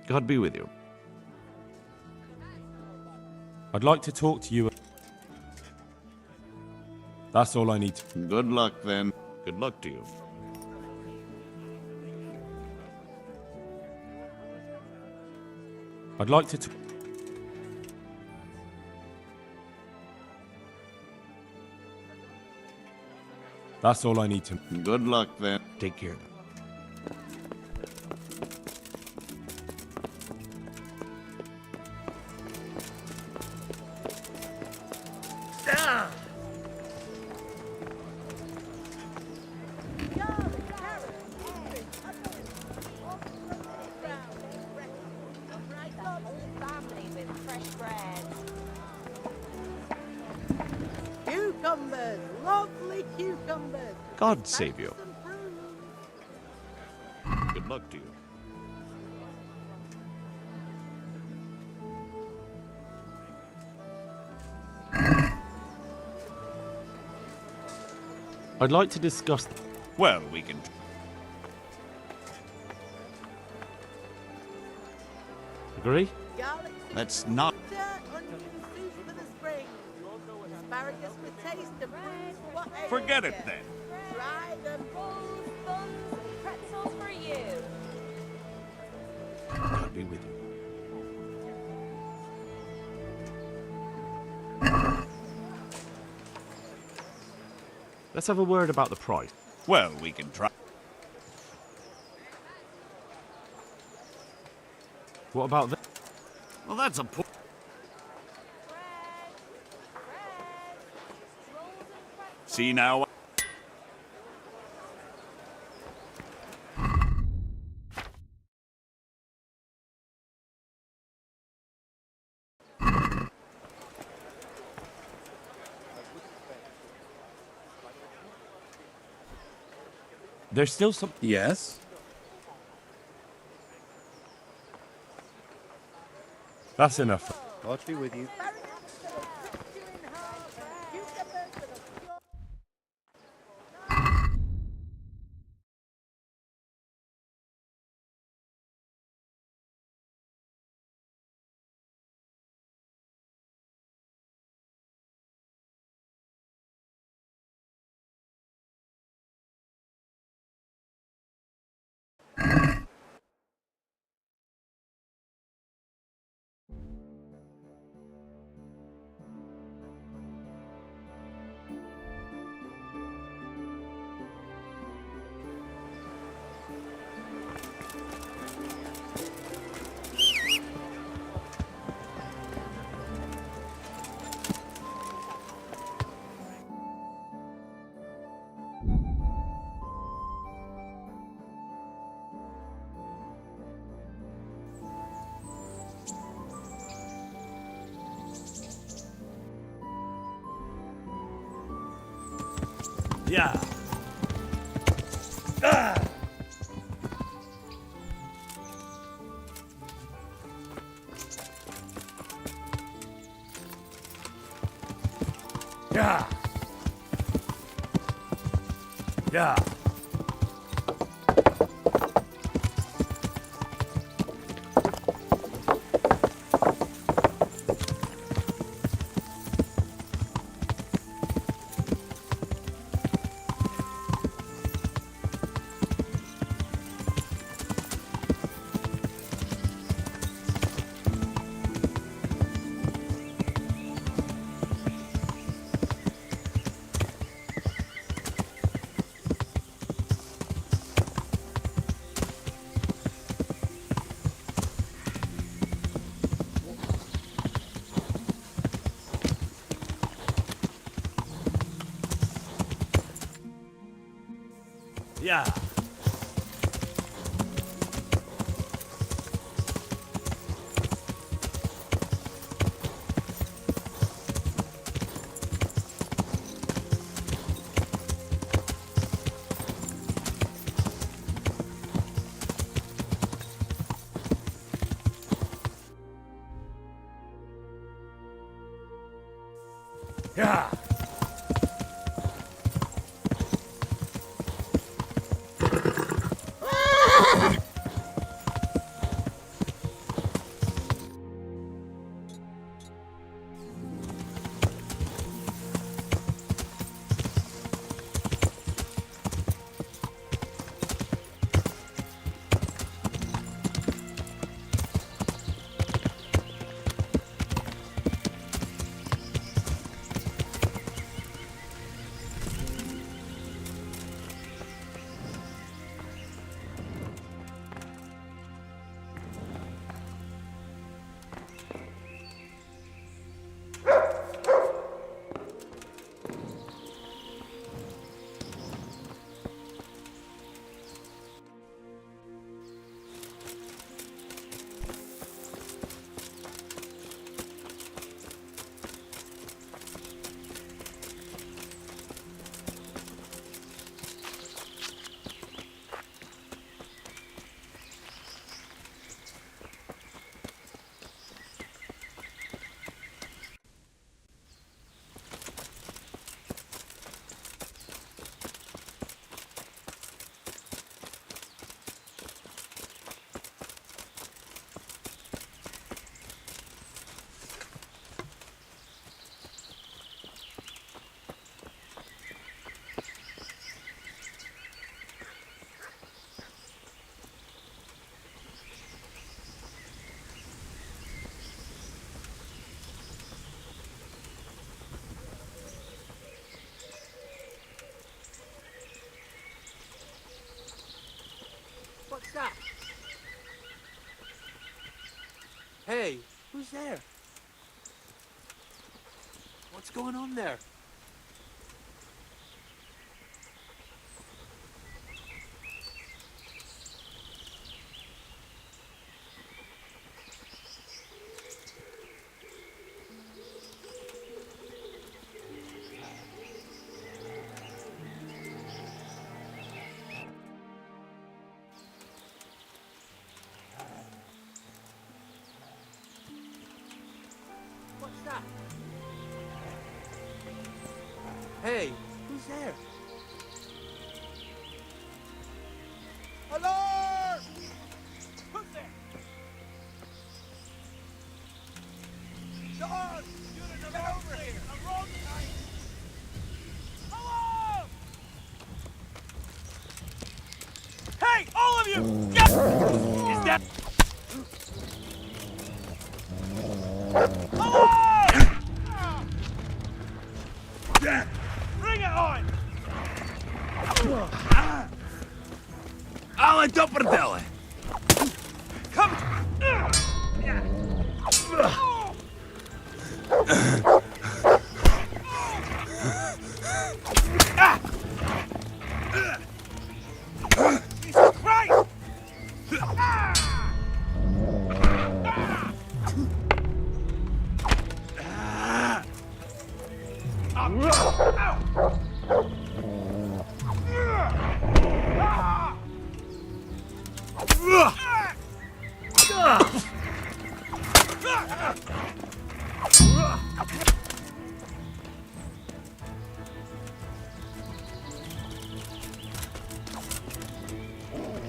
God be with you. I'd like to talk to you. That's all I need. Good luck, then. Good luck to you. I'd like to. That's all I need to. Good luck, then. Take care. Cucumbers, lovely cucumbers. God save you. Good luck to you. I'd like to discuss. Well, we can. Agree? That's not. Forget it then. Pretzels for you. God be with you. Let's have a word about the price. Well, we can try. What about that? Well, that's a poor. See now. There's still some. Yes? That's enough. God be with you. Yeah. Yeah. Yeah. Yeah. Yeah. What's that? Hey, who's there? What's going on there? What's that? Hey, who's there? Alarm! Who's there? John! Get over here! I'm wrong tonight! Hello! Hey, all of you! Get... Is that... Hello! Bring it on! Alla dopperdelle! Come! Jesus Christ!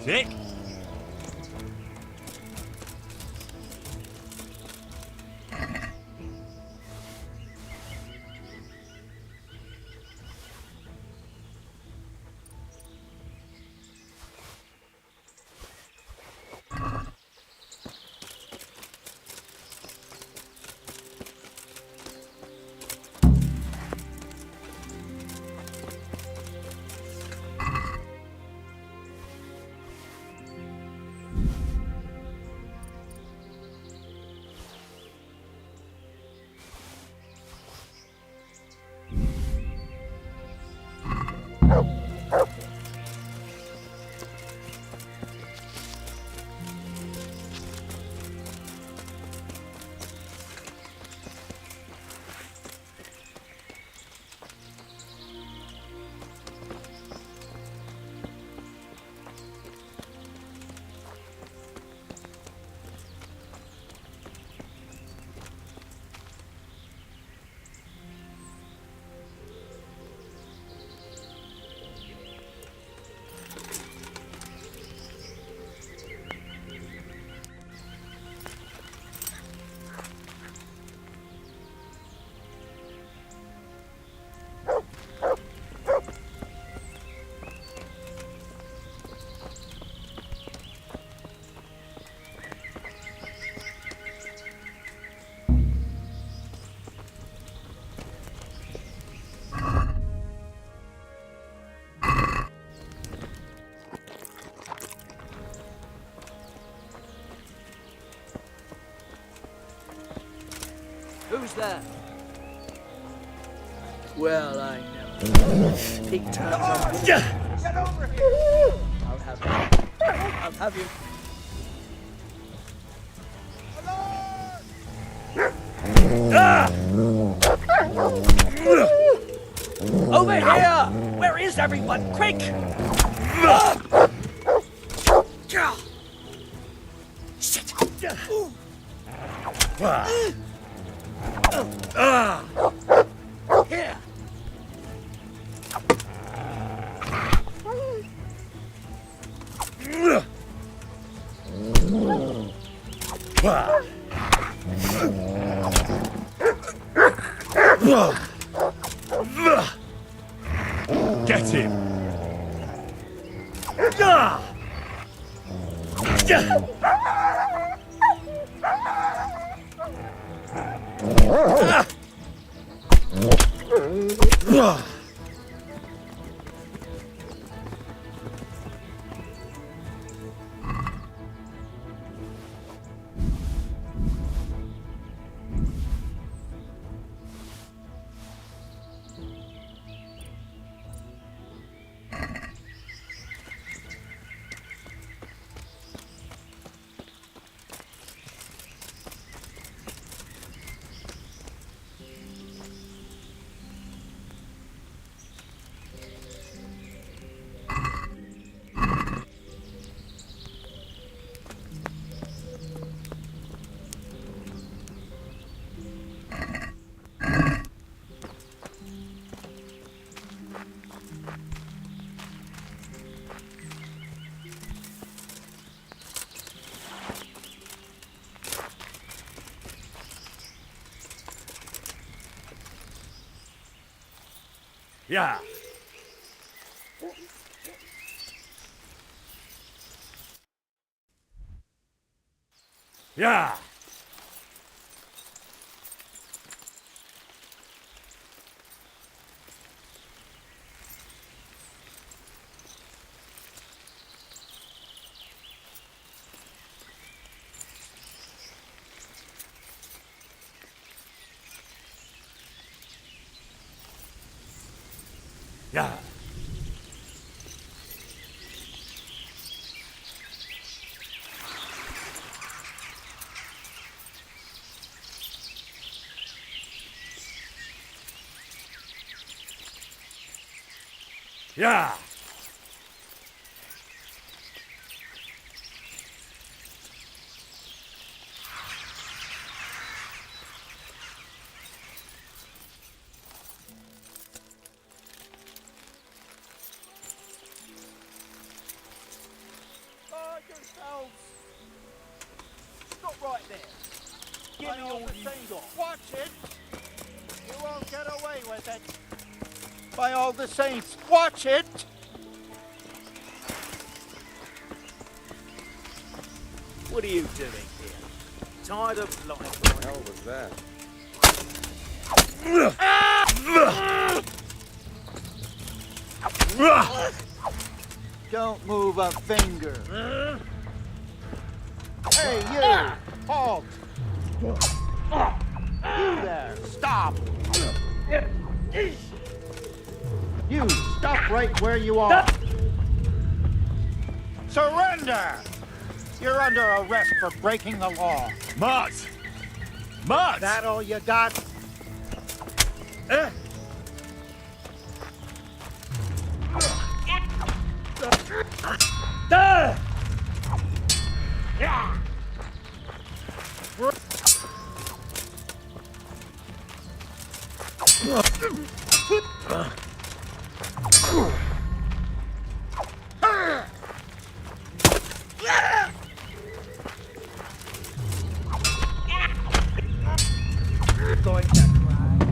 Sick? Who's there? Well, I know. Pig turns. Get over here! I'll have you. I'll have you. Over here! Where is everyone? Quick! Shit! Here! Get him! Yeah. Yeah. Yeah. Yeah. there. Give me all you got. Watch it. You won't get away with it. By all the saints, watch it. What are you doing here? Tired of life? What the hell was that? Don't move a finger. Hey, you! Halt! You there, stop! You, stop right where you are! Surrender! You're under arrest for breaking the law. Mart! Mart! That all you got? Going to cry.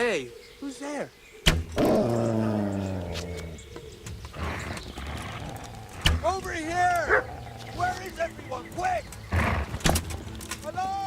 Hey, who's there? Over here! Where is everyone? Quick! Alarm!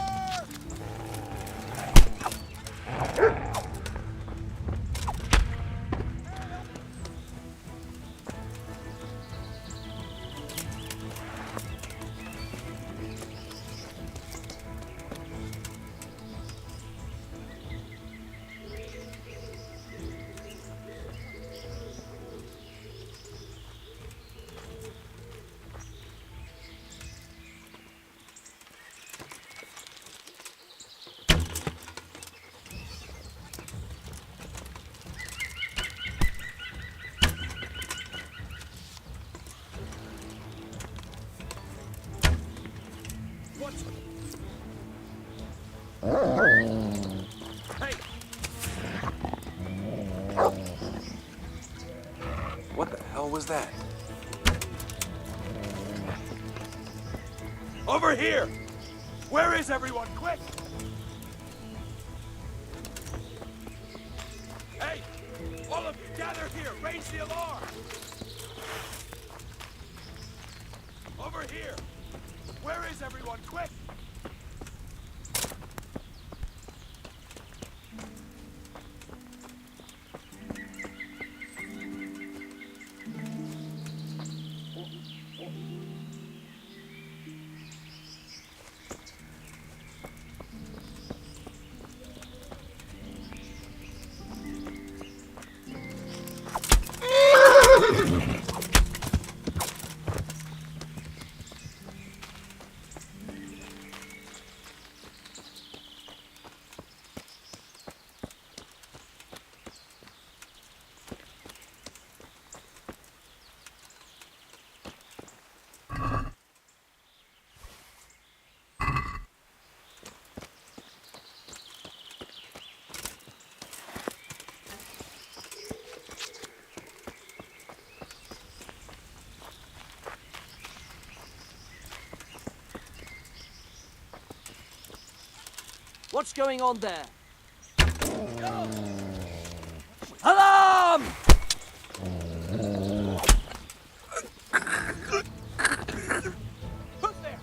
What the hell was that? Over here! Where is everyone? Quick! Hey! All of you, gather here! Raise the alarm! Over here! Where is everyone? Quick! What's going on there? Alarm! Who's there?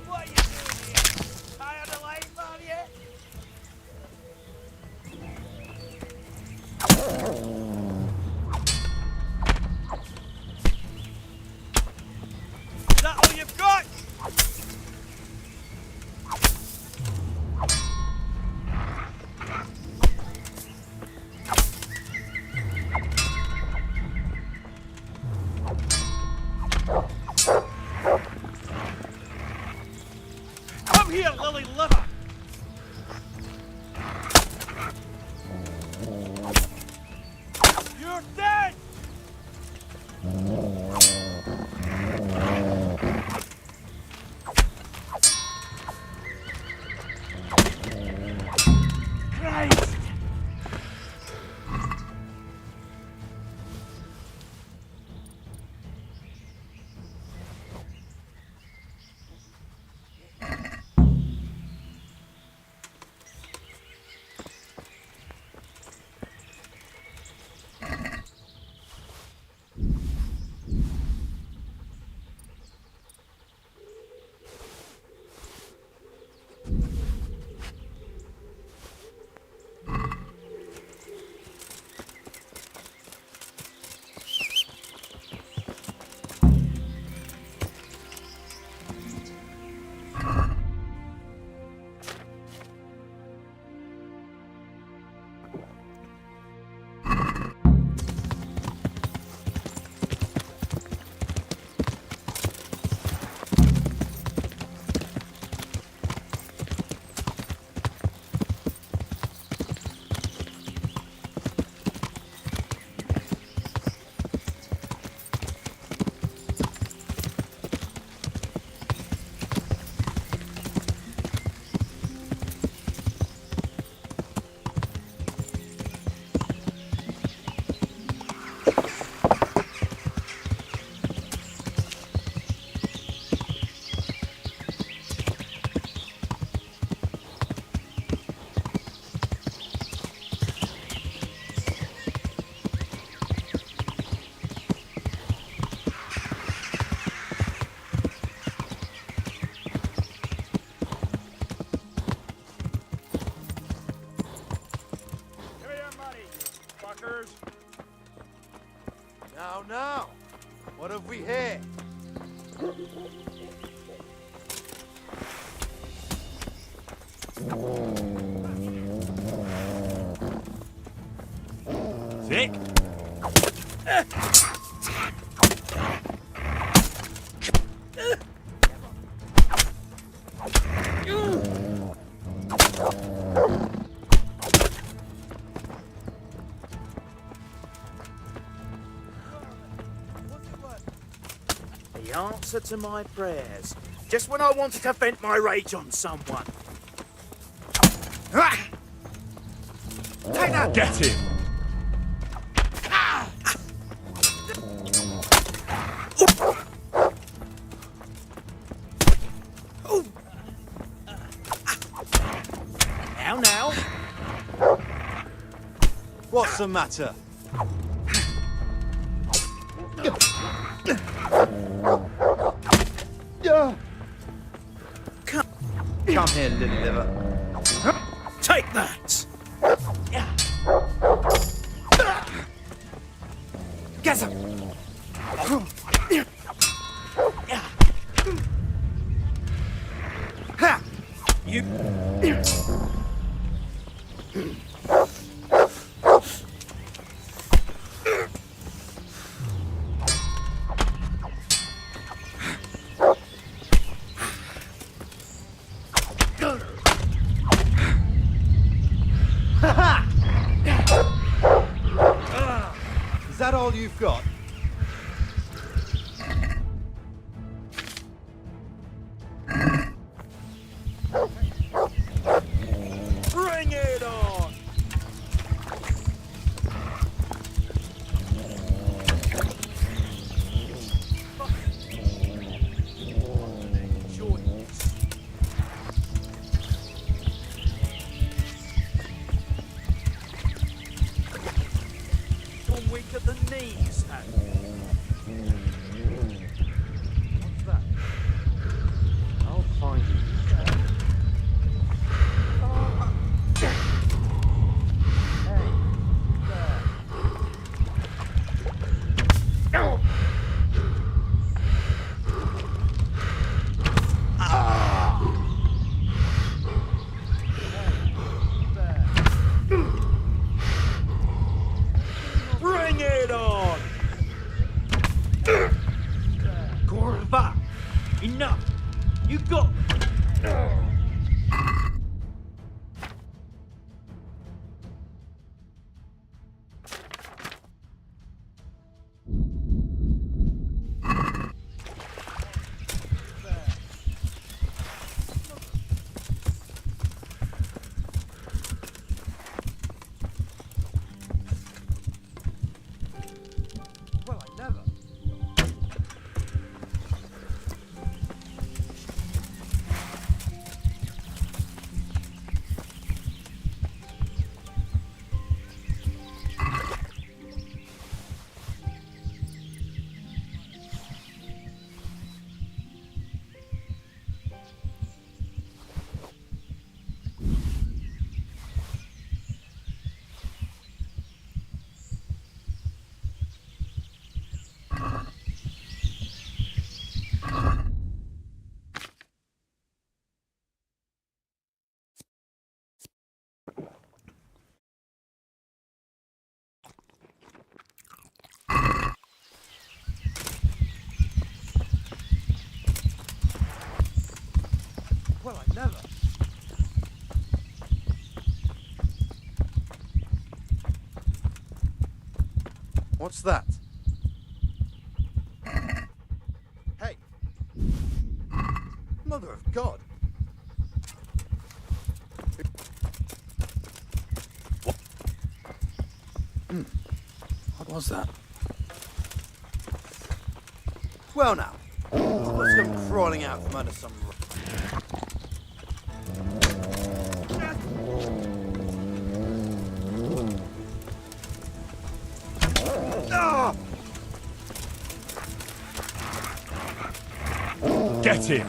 What are you doing here? Tired of life, are you? Is that all you've got? Now, what have we here? Sick? The answer to my prayers. Just when I wanted to vent my rage on someone. Take that! Get him! Now. What's the matter? Come here, little liver. Take that! Get him! Ha! You... Is that all you've got? Bring it on! Gone weak at the knees, have you? What's that? I'll find you. Bring it on! Corva! Enough! You got... Well, I never. Well, I never. What's that? Hey! Mother of God! What was that? Well now, let's come crawling out from under some Get him!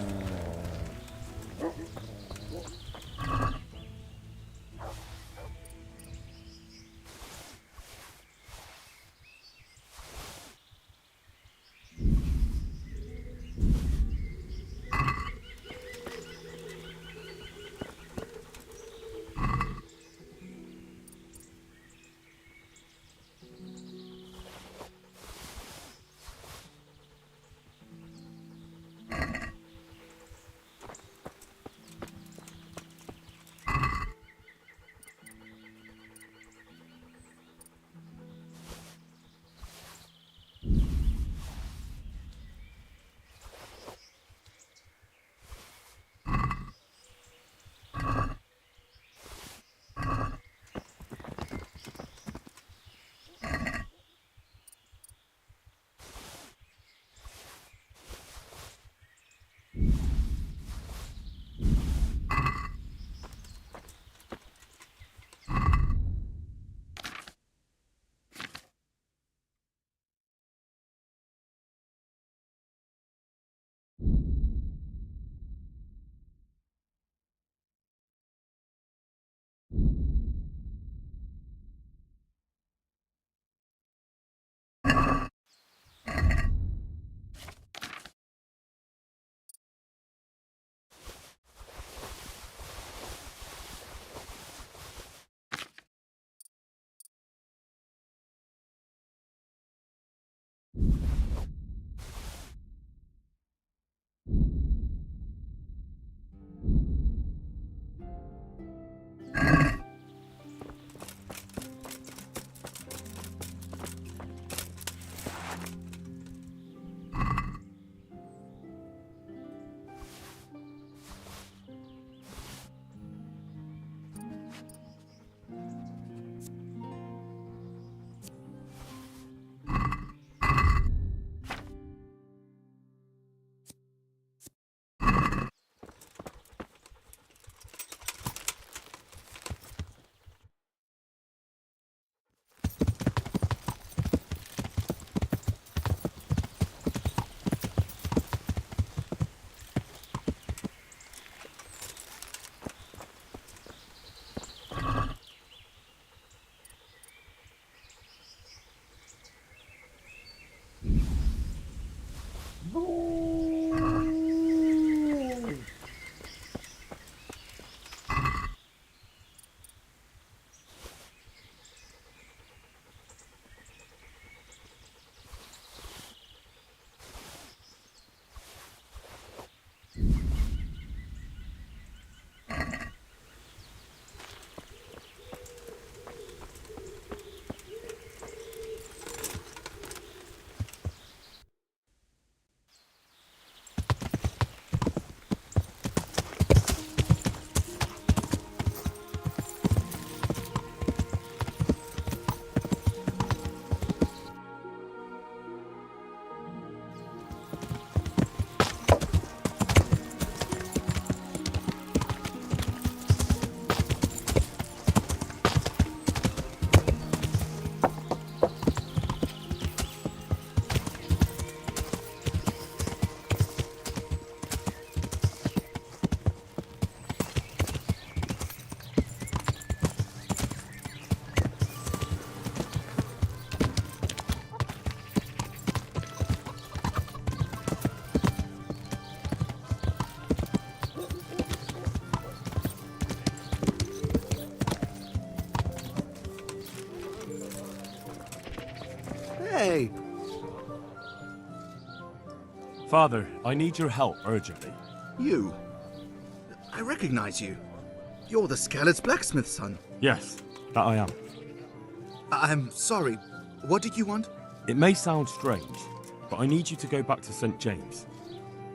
Father, I need your help urgently. You? I recognize you. You're the Skelett's blacksmith's son. Yes, that I am. I'm sorry. What did you want? It may sound strange, but I need you to go back to St. James.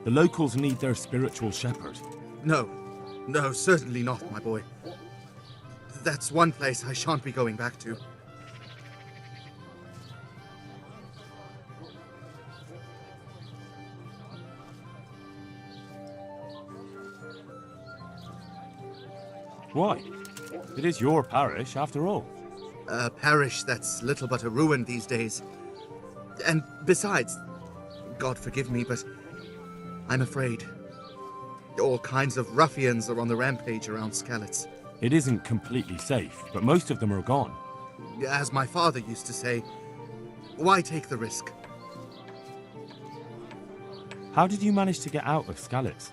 The locals need their spiritual shepherd. No. No, certainly not, my boy. That's one place I shan't be going back to. Why? It is your parish, after all. A parish that's little but a ruin these days. And besides, God forgive me, but I'm afraid. All kinds of ruffians are on the rampage around Skalitz. It isn't completely safe, but most of them are gone. As my father used to say, why take the risk? How did you manage to get out of Skalitz?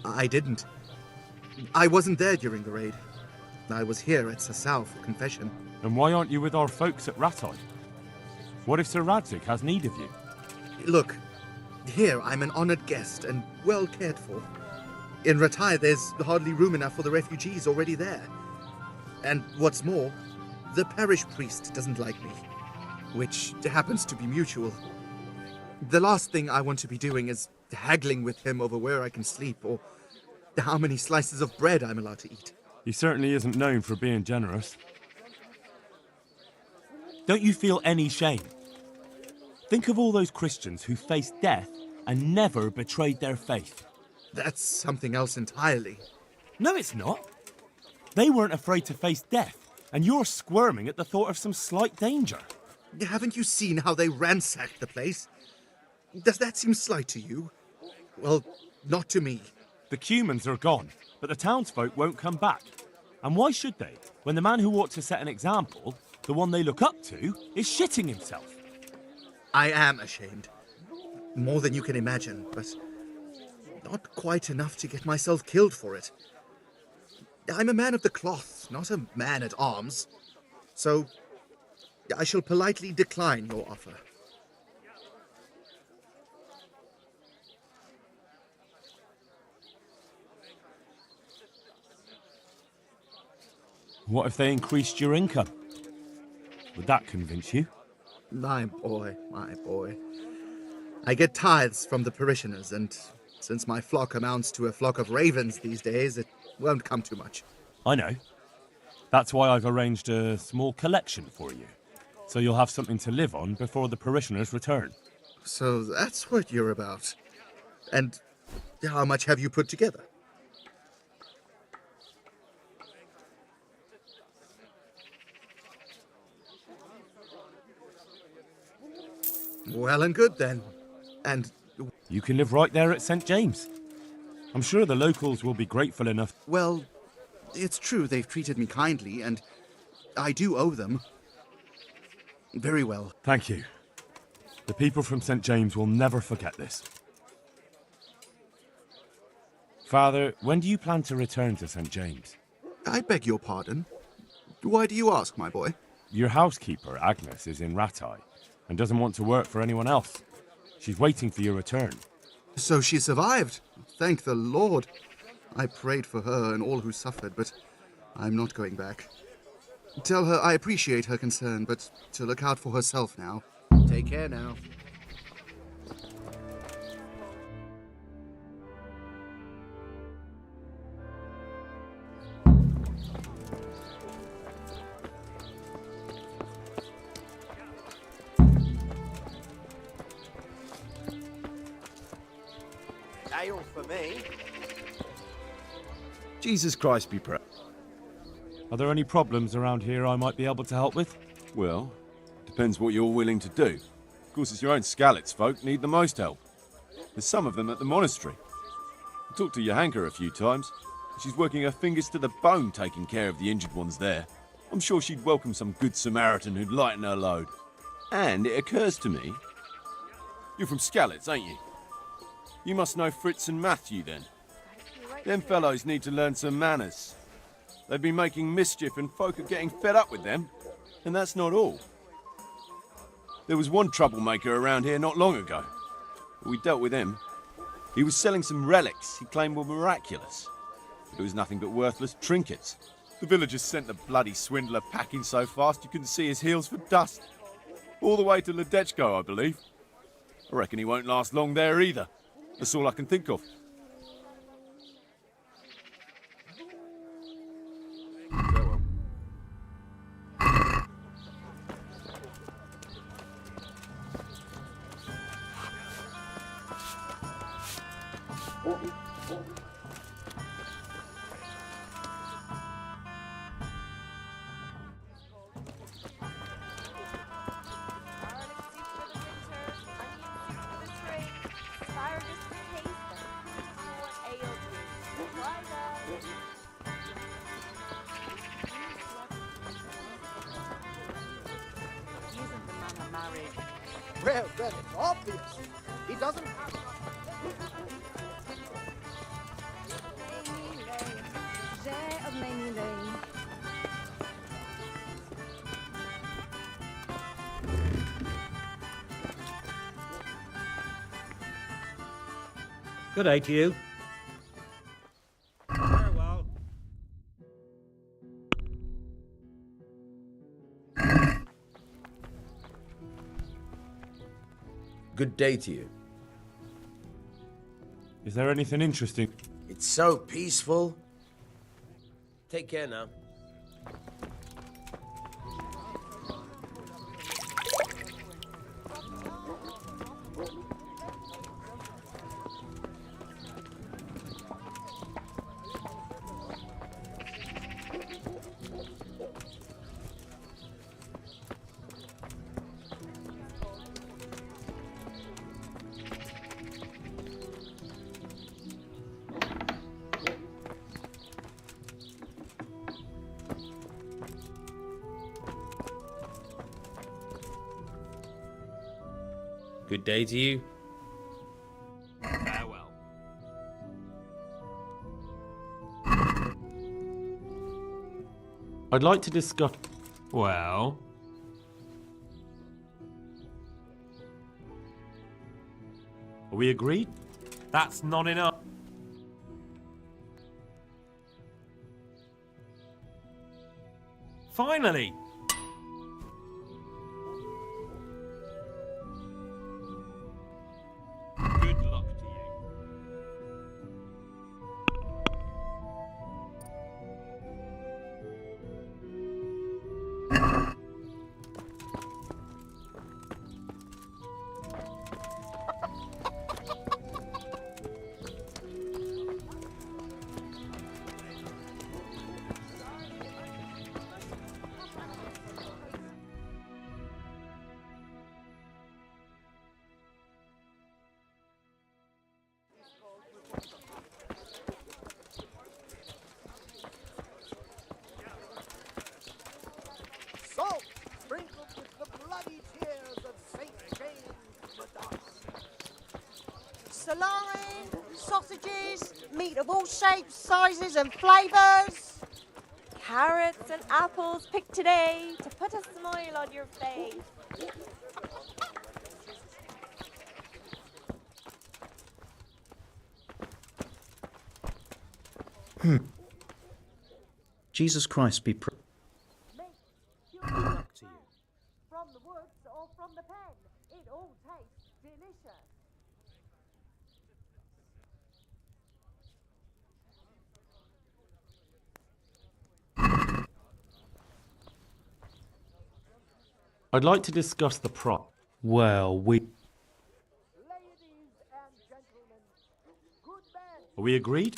I didn't. I wasn't there during the raid. I was here at Sasau for confession. And why aren't you with our folks at Rattay? What if Sir Radzig has need of you? Look, here I'm an honored guest and well cared for. In Rattay, there's hardly room enough for the refugees already there. And what's more, the parish priest doesn't like me, which happens to be mutual. The last thing I want to be doing is haggling with him over where I can sleep or how many slices of bread I'm allowed to eat. He certainly isn't known for being generous. Don't you feel any shame? Think of all those Christians who faced death and never betrayed their faith. That's something else entirely. No, it's not. They weren't afraid to face death, and you're squirming at the thought of some slight danger. Haven't you seen how they ransacked the place? Does that seem slight to you? Well, not to me. The Cumans are gone, but the townsfolk won't come back. And why should they, when the man who ought to set an example, the one they look up to, is shitting himself? I am ashamed. More than you can imagine, but not quite enough to get myself killed for it. I'm a man of the cloth, not a man at arms. So, I shall politely decline your offer. What if they increased your income? Would that convince you? My boy, my boy. I get tithes from the parishioners, and since my flock amounts to a flock of ravens these days, it won't come to much. I know. That's why I've arranged a small collection for you, so you'll have something to live on before the parishioners return. So that's what you're about. And how much have you put together? Well and good then. And you can live right there at St. James. I'm sure the locals will be grateful enough. Well, it's true they've treated me kindly, and I do owe them. Very well. Thank you. The people from St. James will never forget this. Father, when do you plan to return to St. James? I beg your pardon. Why do you ask, my boy? Your housekeeper, Agnes, is in Rattay and doesn't want to work for anyone else. She's waiting for your return. So she survived. Thank the Lord. I prayed for her and all who suffered, but I'm not going back. Tell her I appreciate her concern, but to look out for herself now. Take care now. Ale for me. Jesus Christ be praised. Are there any problems around here I might be able to help with? Well, depends what you're willing to do. Of course, it's your own Skalitz folk need the most help. There's some of them at the monastery. I talked to Johanka a few times. She's working her fingers to the bone taking care of the injured ones there. I'm sure she'd welcome some good Samaritan who'd lighten her load. And it occurs to me, you're from Skalitz, ain't you? You must know Fritz and Matthew, then. Them fellows need to learn some manners. They've been making mischief and folk are getting fed up with them. And that's not all. There was one troublemaker around here not long ago. We dealt with him. He was selling some relics he claimed were miraculous. But it was nothing but worthless trinkets. The villagers sent the bloody swindler packing so fast you couldn't see his heels for dust. All the way to Ledechko, I believe. I reckon he won't last long there either. That's all I can think of. Well, then it's obvious. He doesn't have... Good day to you. Farewell. Good day to you. Is there anything interesting? It's so peaceful. Take care now. Good day to you. Farewell. I'd like to discuss... Well... Are we agreed? That's not enough. Finally! Good luck to you. Salt sprinkled with the bloody tears of St. James the Dust. Saline, sausages, meat of all shapes, sizes and flavours. Carrots and apples picked today to put a smile on your face. Jesus Christ be praised. From the woods or from the pen, it all tastes delicious. I'd like to discuss the prop. Well, we... Are we agreed?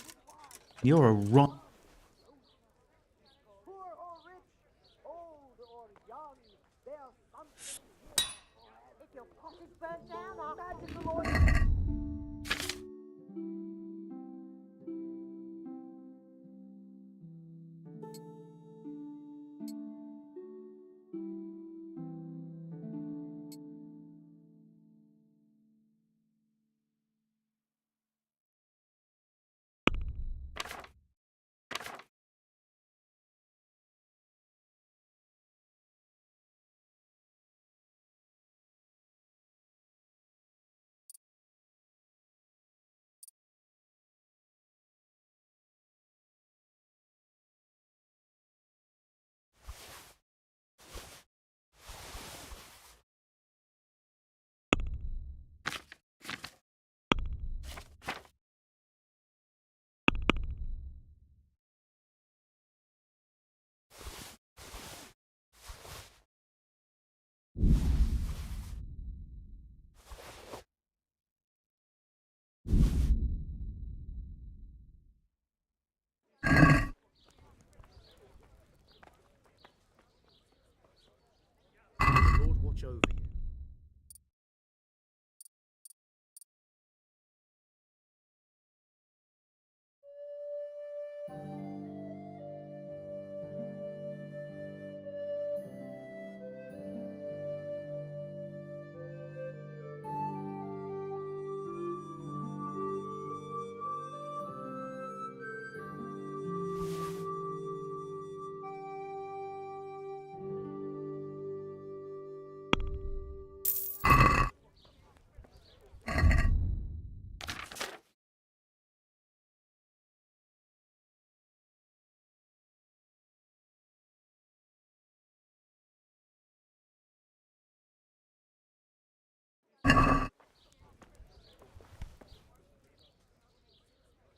You're a wrong... Poor or rich, old or young, there's something here. If your pot is burnt down, I imagine the Lord... watch over you.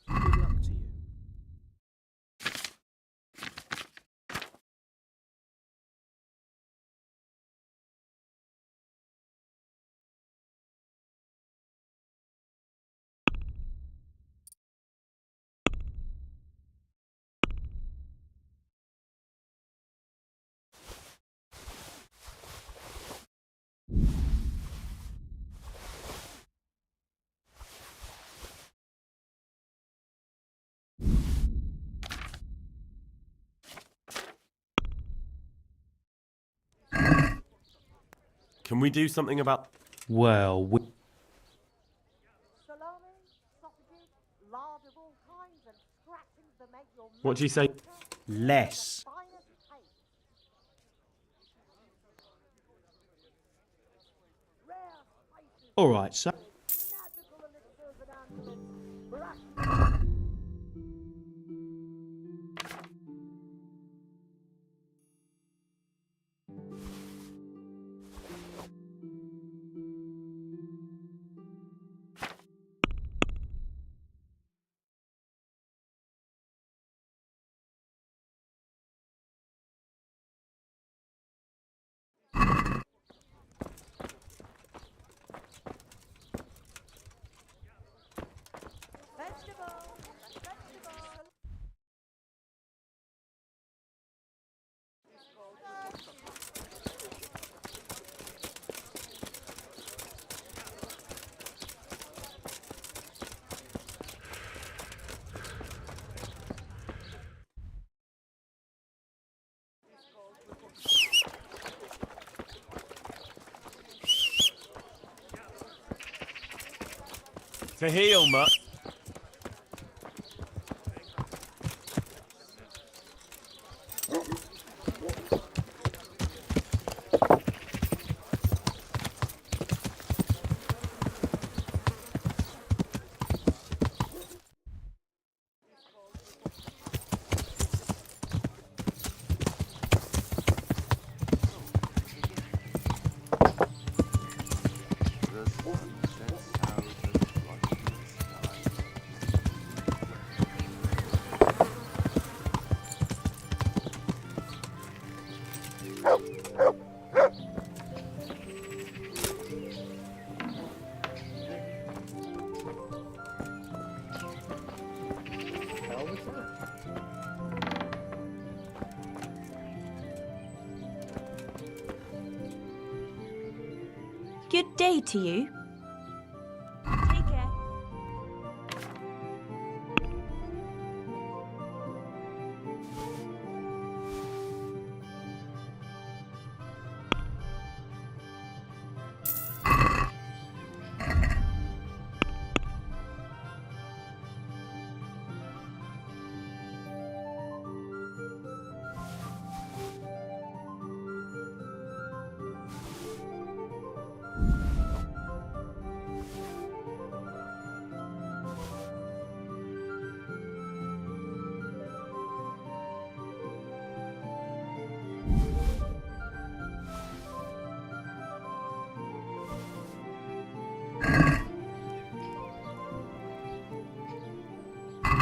Good luck to you. Can we do something about... Well, Salami, sausages, lard of all kinds, and scratchings that make your What do you say? less. finest taste. All right, so. To heal, Mutt. Good day to you. Take care.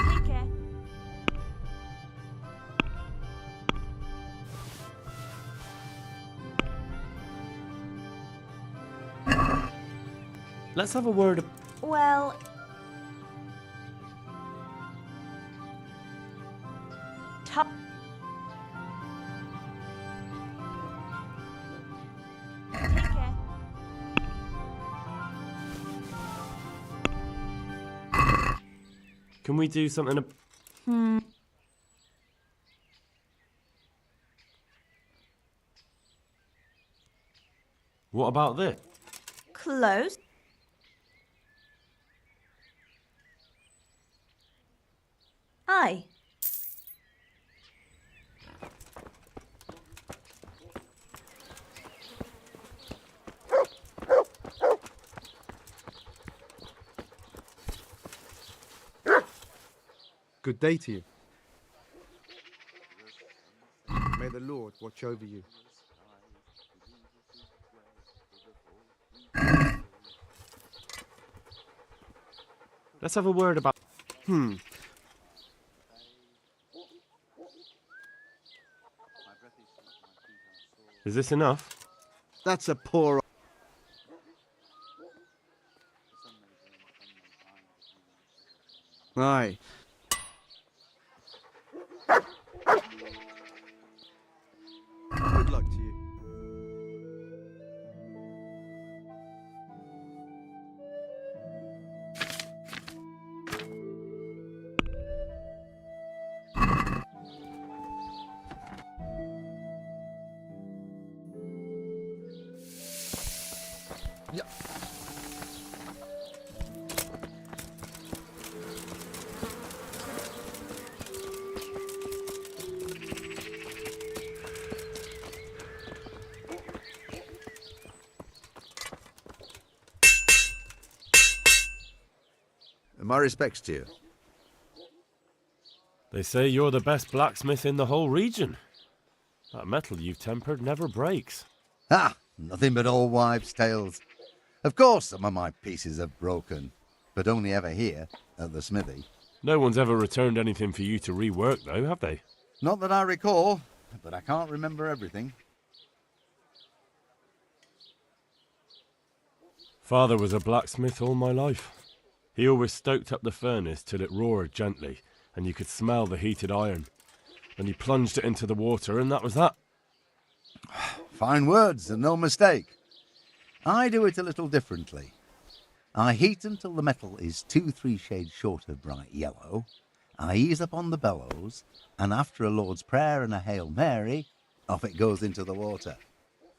Take care. Let's have a word... Well, top. Take Can we do something? What about this? Close. Aye. Good day to you. May the Lord watch over you. Let's have a word about... Is this enough? That's a poor... Aye. Good luck to you. Yeah. My respects to you. They say you're the best blacksmith in the whole region. That metal you've tempered never breaks. Ah, nothing but old wives' tales. Of course some of my pieces have broken, but only ever here, at the smithy. No one's ever returned anything for you to rework, though, have they? Not that I recall, but I can't remember everything. Father was a blacksmith all my life. He always stoked up the furnace till it roared gently, and you could smell the heated iron. Then he plunged it into the water, and that was that. Fine words, and no mistake. I do it a little differently. I heat until the metal is 2-3 shades short of bright yellow. I ease up on the bellows, and after a Lord's Prayer and a Hail Mary, off it goes into the water.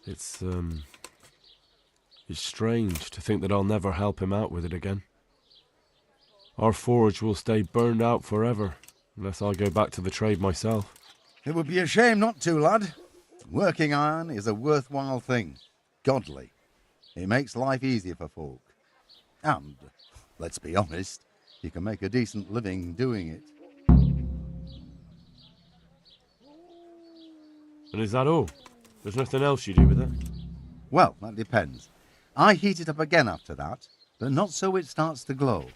It's strange to think that I'll never help him out with it again. Our forge will stay burned out forever, unless I go back to the trade myself. It would be a shame not to, lad. Working iron is a worthwhile thing. Godly. It makes life easier for folk. And, let's be honest, you can make a decent living doing it. And is that all? There's nothing else you do with it? Well, that depends. I heat it up again after that, but not so it starts to glow.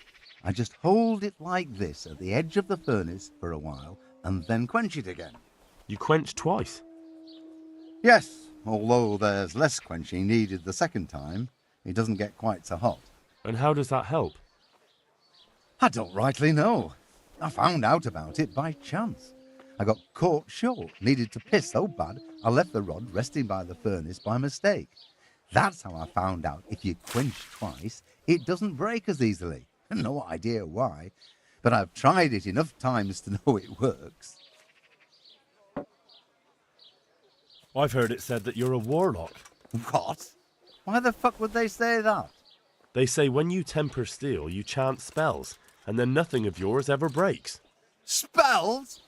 I just hold it like this at the edge of the furnace for a while and then quench it again. You quench twice? Yes, although there's less quenching needed the second time. It doesn't get quite so hot. And how does that help? I don't rightly know. I found out about it by chance. I got caught short, needed to piss so bad I left the rod resting by the furnace by mistake. That's how I found out if you quench twice, it doesn't break as easily. No idea why, but I've tried it enough times to know it works. I've heard it said that you're a warlock. What? Why the fuck would they say that? They say when you temper steel, you chant spells, and then nothing of yours ever breaks. Spells?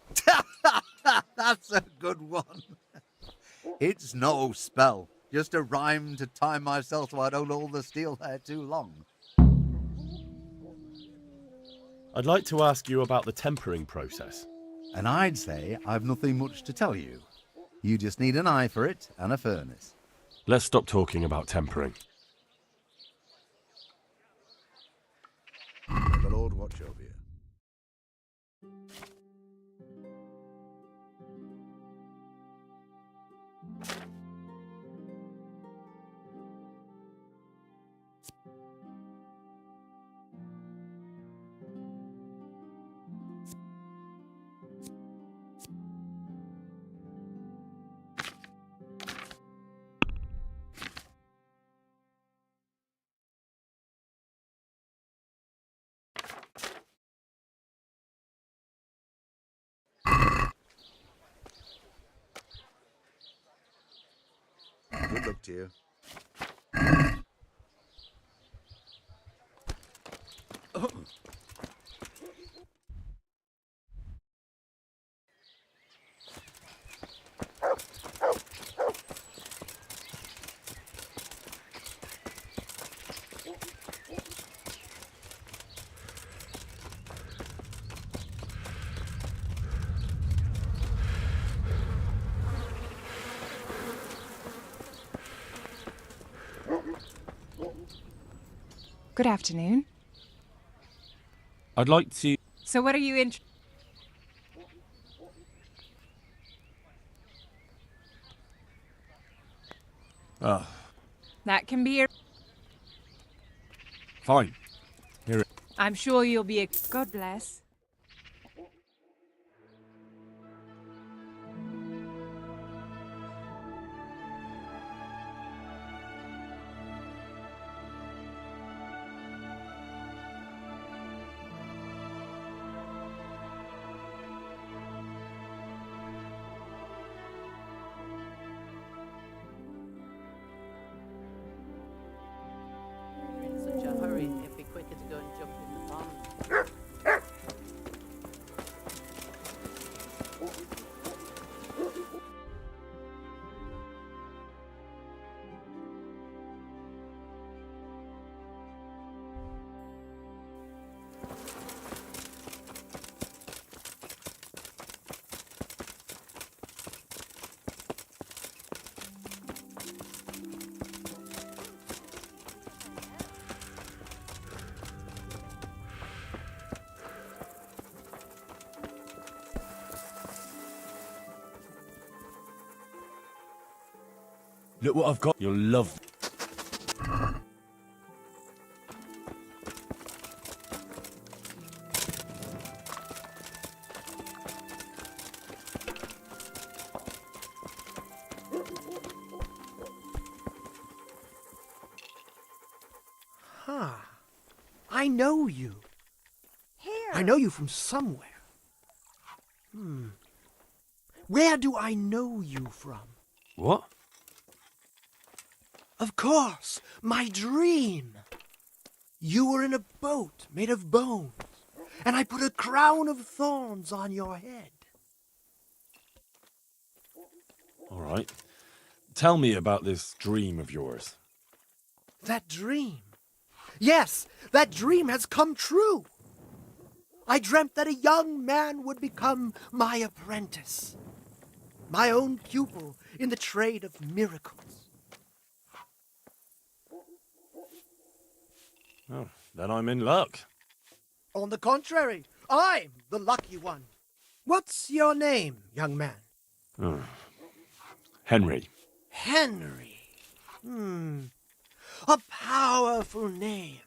That's a good one. It's no spell, just a rhyme to time myself so I don't hold the steel there too long. I'd like to ask you about the tempering process. And I'd say I've nothing much to tell you. You just need an eye for it and a furnace. Let's stop talking about tempering. May the Lord watch over you. to you. Good afternoon. I'd like to... So what are you in... Oh, That can be a... fine. Here it... I'm sure you'll be a... God bless. You're in such a hurry, it'd be quicker to go and jump in the pond. Look what I've got. You'll love... Huh. I know you. Here. I know you from somewhere. Where do I know you from? What? Of course, my dream. You were in a boat made of bones, and I put a crown of thorns on your head. All right. Tell me about this dream of yours. That dream. Yes, that dream has come true. I dreamt that a young man would become my apprentice, my own pupil in the trade of miracles. Oh, then I'm in luck. On the contrary, I'm the lucky one. What's your name, young man? Oh. Henry. Henry. A powerful name.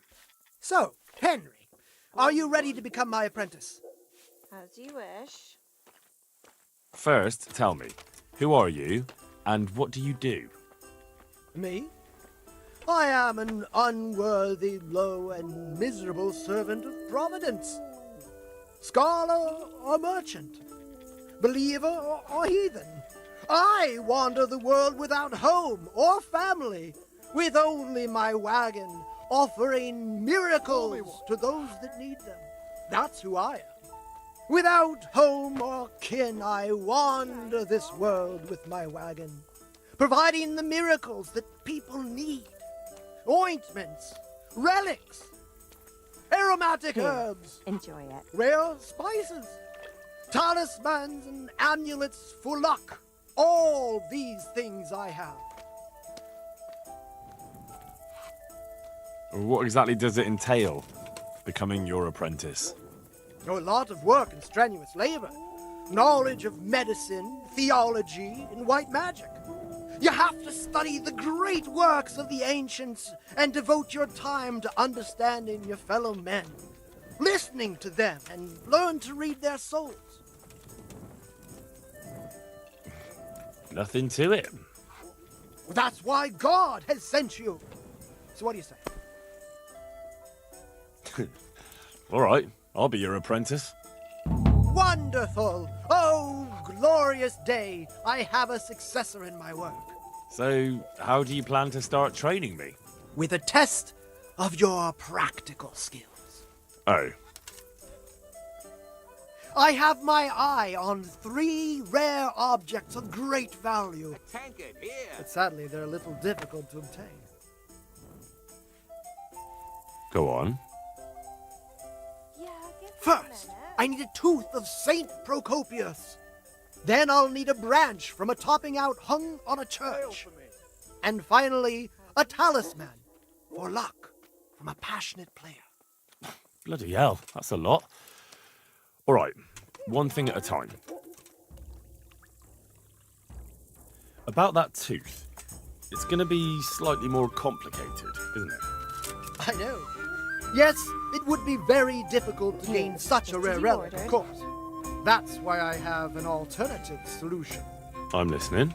So, Henry, are you ready to become my apprentice? As you wish. First, tell me, who are you, and what do you do? Me? I am an unworthy, low, and miserable servant of Providence. Scholar or merchant, believer or heathen, I wander the world without home or family, with only my wagon, offering miracles to those that need them. That's who I am. Without home or kin, I wander this world with my wagon, providing the miracles that people need. Ointments, relics, aromatic herbs. Enjoy it. Rare spices, talismans and amulets for luck. All these things I have. What exactly does it entail, becoming your apprentice? A lot of work and strenuous labor. Knowledge of medicine, theology, and white magic. You have to study the great works of the ancients and devote your time to understanding your fellow men, listening to them, and learn to read their souls. Nothing to it. That's why God has sent you. So what do you say? All right, I'll be your apprentice. Wonderful! Oh, glorious day! I have a successor in my work. So, how do you plan to start training me? With a test of your practical skills. Oh, I have my eye on 3 rare objects of great value. But sadly, they're a little difficult to obtain. go on. First, I need a tooth of Saint Procopius. Then I'll need a branch from a topping out hung on a church. And finally, a talisman for luck from a passionate player. Bloody hell, that's a lot. All right, one thing at a time. About that tooth, it's going to be slightly more complicated, isn't it? I know. Yes, it would be very difficult to gain such a rare relic, of course. That's why I have an alternative solution. I'm listening.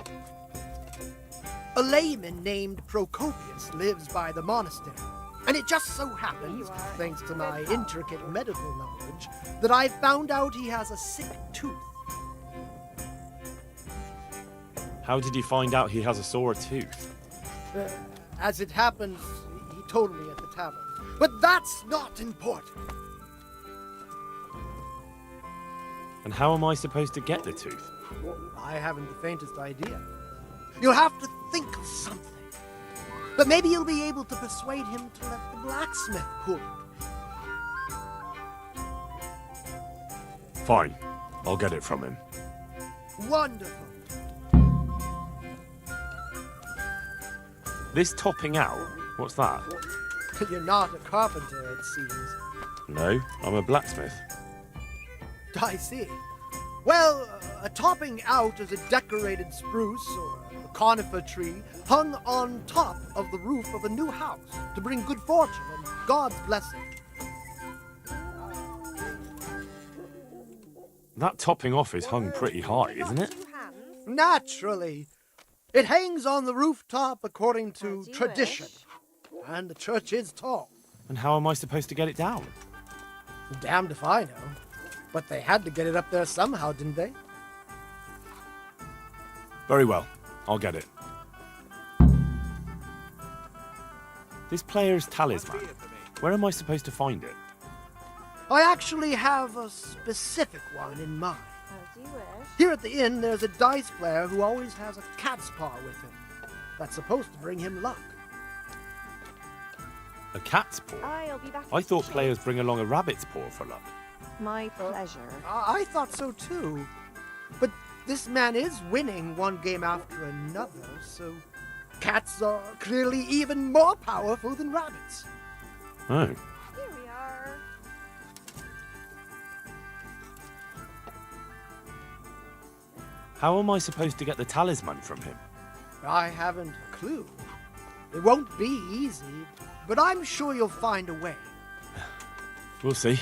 A layman named Procopius lives by the monastery. And it just so happens, thanks to my intricate medical knowledge, that I found out he has a sick tooth. How did you find out he has a sore tooth? As it happens, he told me at the tavern. But that's not important. And how am I supposed to get the tooth? I haven't the faintest idea. You'll have to think of something. But maybe you'll be able to persuade him to let the blacksmith pull it. Fine, I'll get it from him. Wonderful. This topping out, what's that? You're not a carpenter, it seems. No, I'm a blacksmith. I see. Well, a topping out is a decorated spruce or a conifer tree hung on top of the roof of a new house to bring good fortune and God's blessing. That topping off is hung pretty high, isn't it? Naturally. It hangs on the rooftop according to tradition. And the church is tall. And how am I supposed to get it down? Damned if I know. But they had to get it up there somehow, didn't they? Very well, I'll get it. This player's talisman, where am I supposed to find it? I actually have a specific one in mind. Here at the inn, there's a dice player who always has a cat's paw with him. That's supposed to bring him luck. A cat's paw? I'll be back. I thought players bring along a rabbit's paw for luck. My pleasure. I thought so too. But this man is winning one game after another, so cats are clearly even more powerful than rabbits. Oh. Here we are. How am I supposed to get the talisman from him? I haven't a clue. It won't be easy, but I'm sure you'll find a way. We'll see.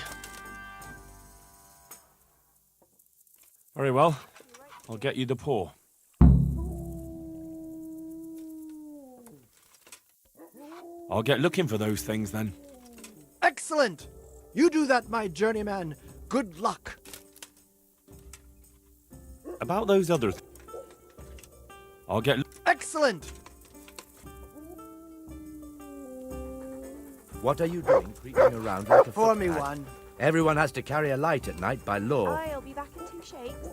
Very well. I'll get you the paw. I'll get looking for those things then. Excellent! You do that, my journeyman. Good luck. About those other I'll get... Excellent! What are you doing, creeping around like a Pour me footpad? one. Everyone has to carry a light at night by law. I'll be back in 2 shakes.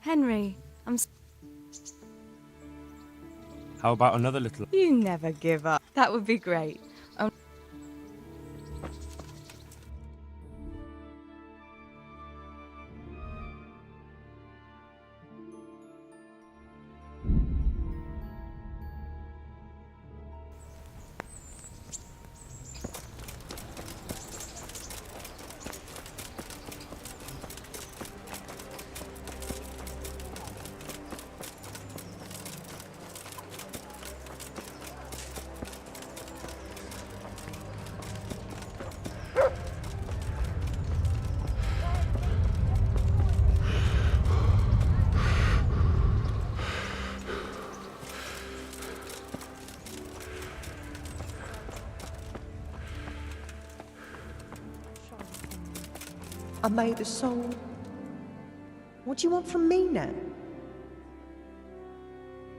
Henry, How about another little... You never give up. That would be great. I made a soul. What do you want from me now?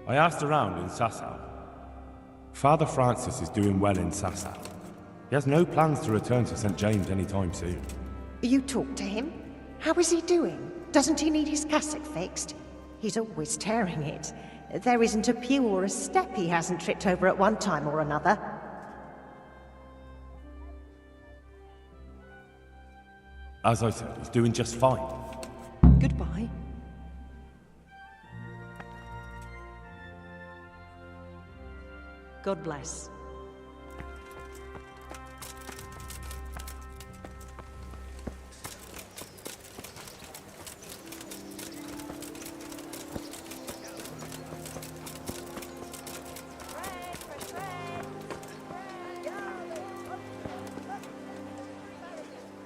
I asked around in Sasau. Father Francis is doing well in Sasau. He has no plans to return to St. James anytime soon. You talked to him? How is he doing? Doesn't he need his cassock fixed? He's always tearing it. There isn't a pew or a step he hasn't tripped over at one time or another. As I said, he's doing just fine. Goodbye. God bless.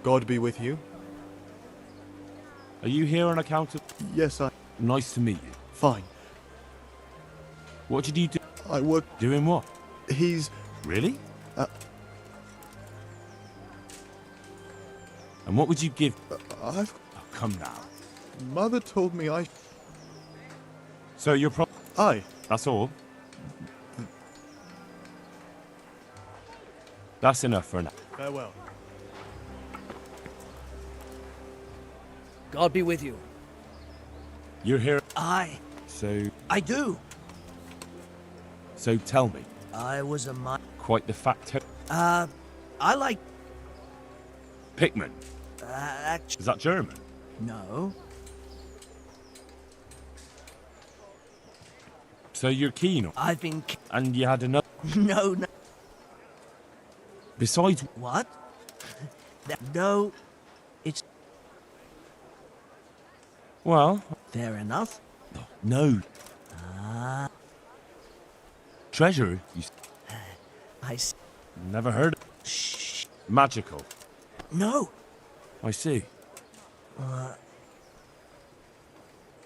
God be with you. Are you here on account of... Yes, I... Nice to meet you. Fine. What did you do? I work... Doing what? He's... Really? And what would you give... I've... Oh, come now. Mother told me I... So you're Aye. That's all? That's enough for now. Farewell. God be with you. You're here... Aye. So... I do. So tell me. I was a Quite the facto... I like... Pickman. Is that German? No. So you're keen on... I've been... And you had another... No. Besides... What? No. It's... Well... Fair enough. No. Treasure? I... Never heard of... Shh. Magical. No. I see.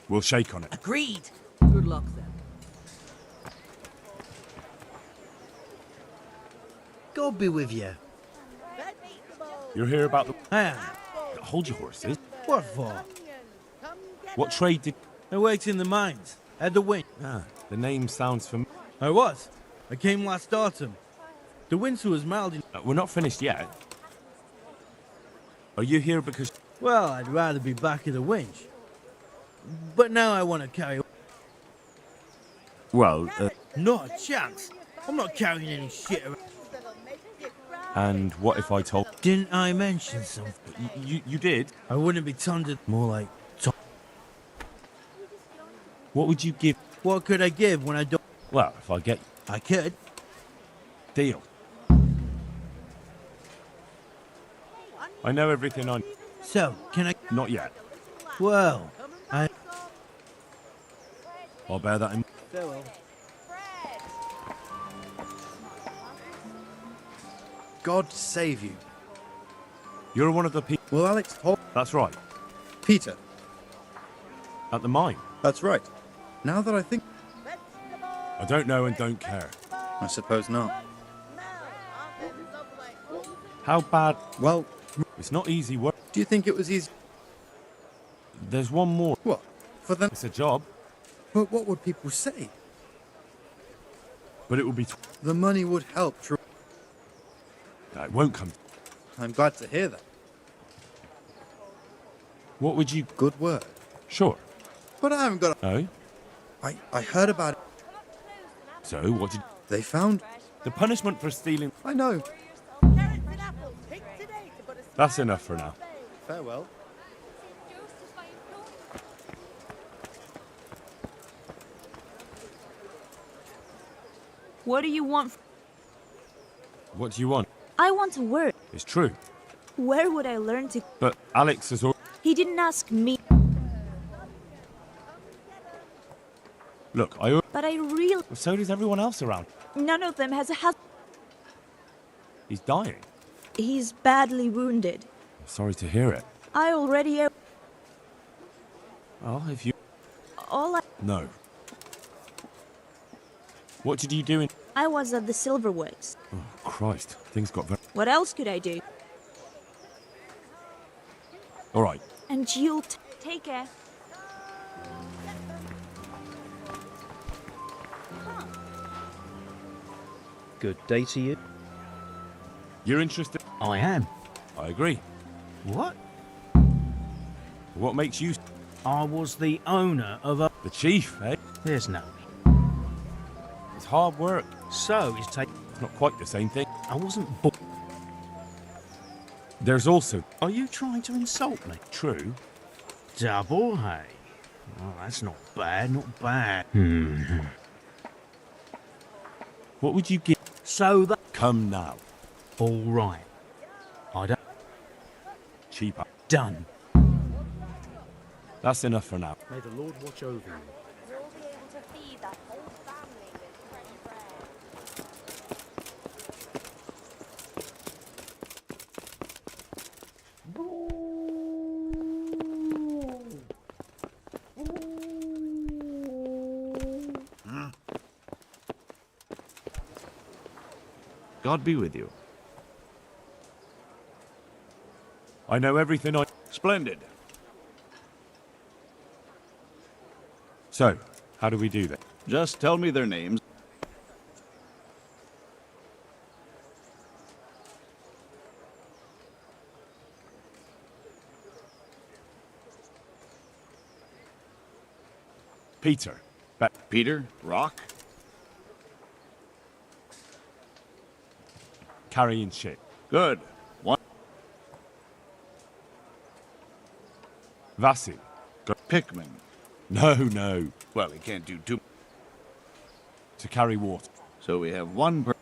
We'll shake on it. Agreed. Good luck then. God be with you. You're here about the... Ah, Hold your horses. what for? What trade did... I worked in the mines. Had the wind. The name sounds familiar. I was. I came last autumn. The winter was mild. We're not finished yet. Are you here because... Well, I'd rather be back at the winch. But now I want to carry... Well, Not a chance. I'm not carrying any shit around. and what if I told... Didn't I mention something? You did? I wouldn't be tundered. More like... What would you give... What could I give when I don't... Well, if I get... I could. Deal. I know everything on... So, can I... Not yet. Well, I'll bear that in... Farewell. God save you. You're one of the people... Well, Alex told... That's right. Peter. At the mine. That's right. Now that I think... I don't know and don't care. I suppose not. How bad... Well, It's not easy work. do you think it was easy? There's one more. What? For them? It's a job, But what would people say? but it will be... The money would help, true. It won't come... I'm glad to hear that. What would you... Good work. Sure. But I haven't got a... Oh? I heard about it. So, what did... They found... The punishment for stealing... I know. That's enough for now. Farewell. What do you want? What do you want? I want to work. It's true. Where would I learn to? But Alex has... He didn't ask me. Look, I... But I really... So does everyone else around. None of them has a husband. He's dying. He's badly wounded. Sorry to hear it. I already owe... Well, if you... All I... No. What did you do in... I was at the Silverworks. Oh, Christ. Things got very... What else could I do? All right. And you'll take care. Good day to you. You're interested? I am. I agree. What? What makes you... I was the owner of a... The chief, eh? There's no... It's hard work. So, he's taking... It's not quite the same thing. I wasn't There's also... Are you trying to insult me? True. Double, hey? Oh, that's not bad, not bad. What would you give? So that... Come now. All right. I don't... Cheaper. Done. That's enough for now. May the Lord watch over you. We'll be able to feed that whole family with fresh bread. God be with you. I know everything I... Splendid. So, how do we do that? Just tell me their names. Peter. Peter? Rock? Carrying shit. Good. One. Vasil. Pickman. No. Well, he can't do two. To carry water. So we have one per...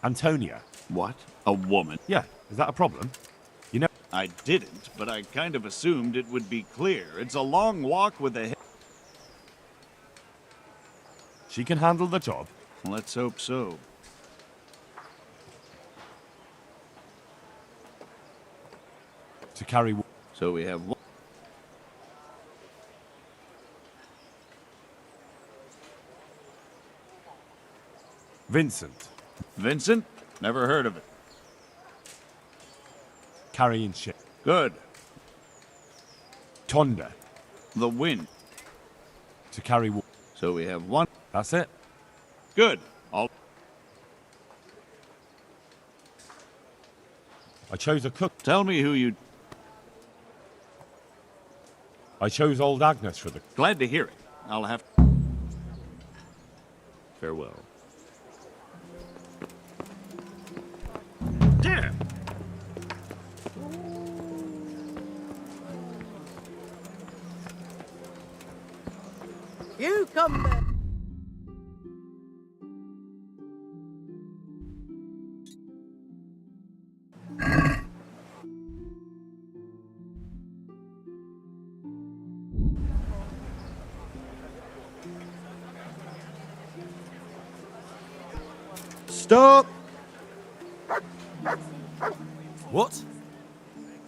Antonia. What? A woman? Yeah, is that a problem? You know... I didn't, but I kind of assumed it would be clear. It's a long walk with a... She can handle the job. Let's hope so. To carry water. So we have one. Vincent. Vincent? Never heard of it. Carrying shit. Good. Tonda. The wind. To carry water. So we have one. That's it. Good. All. I chose a cook. Tell me who you... I chose old Agnes for the... Glad to hear it. I'll have... Farewell. Damn! You come back. Stop! What?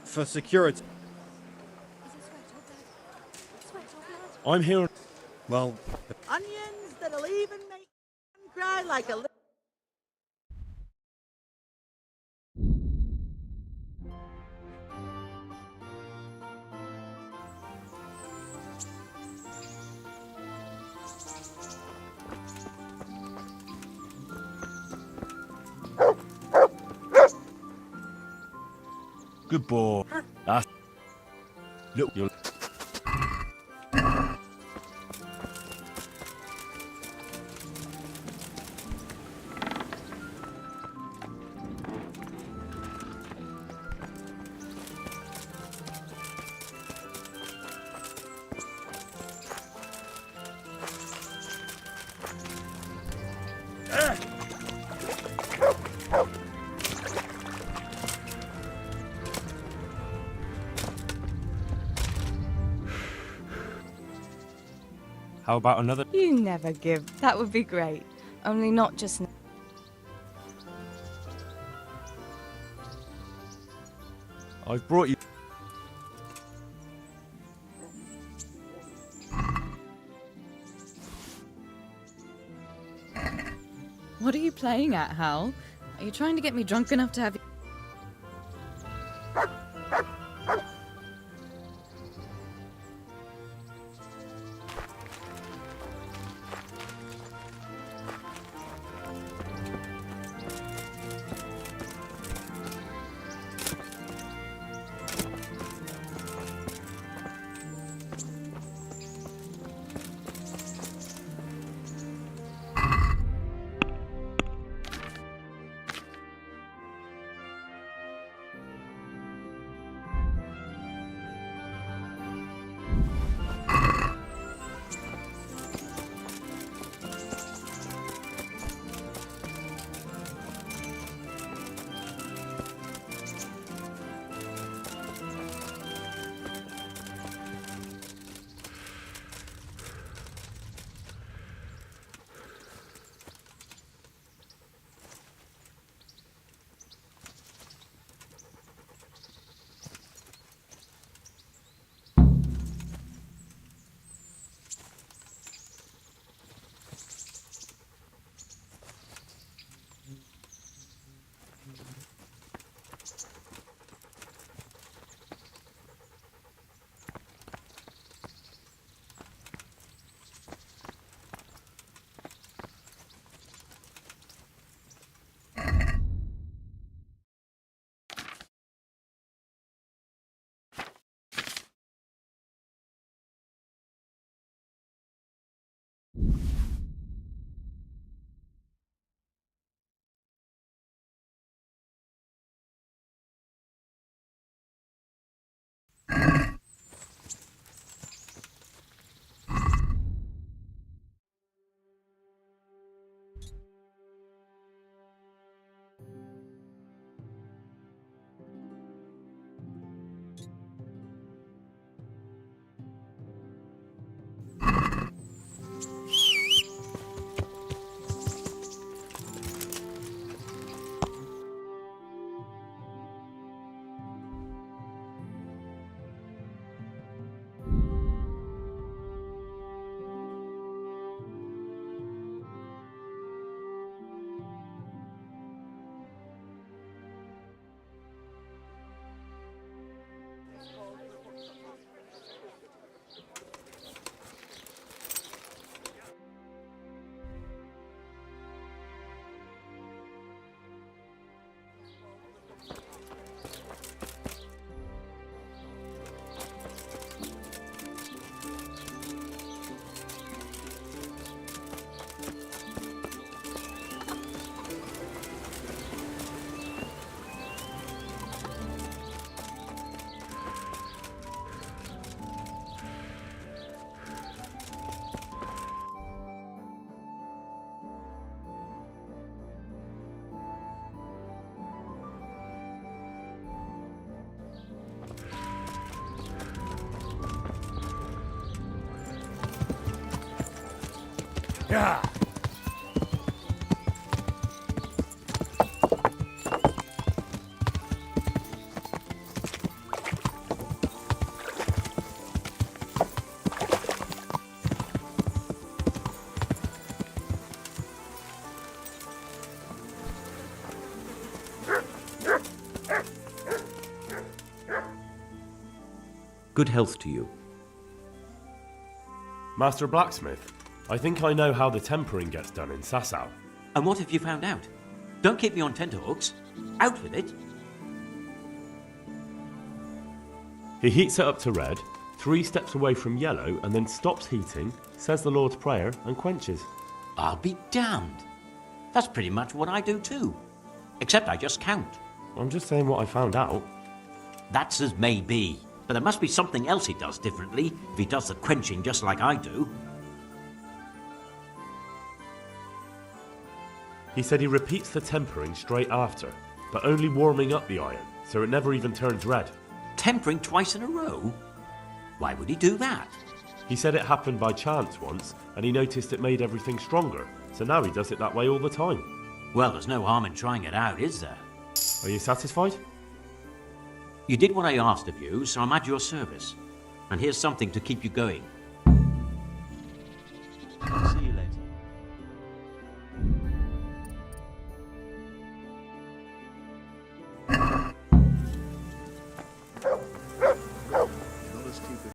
For security. I'm here... Well... Onions that'll even make one cry like a little... Good boy. That's... Look, you're... How about another? You never give. That would be great. Only not just now. I've brought you... What are you playing at, Hal? Are you trying to get me drunk enough to have... Yeah. Good health to you. Master Blacksmith, I think I know how the tempering gets done in Sasau. And what have you found out? Don't keep me on tenterhooks. Out with it. He heats it up to red, 3 steps away from yellow, and then stops heating, says the Lord's Prayer, and quenches. I'll be damned. That's pretty much what I do too. Except I just count. I'm just saying what I found out. That's as may be. But there must be something else he does differently if he does the quenching just like I do. He said he repeats the tempering straight after, but only warming up the iron, so it never even turns red. Tempering twice in a row? Why would he do that? He said it happened by chance once, and he noticed it made everything stronger, so now he does it that way all the time. Well, there's no harm in trying it out, is there? Are you satisfied? You did what I asked of you, so I'm at your service. And here's something to keep you going.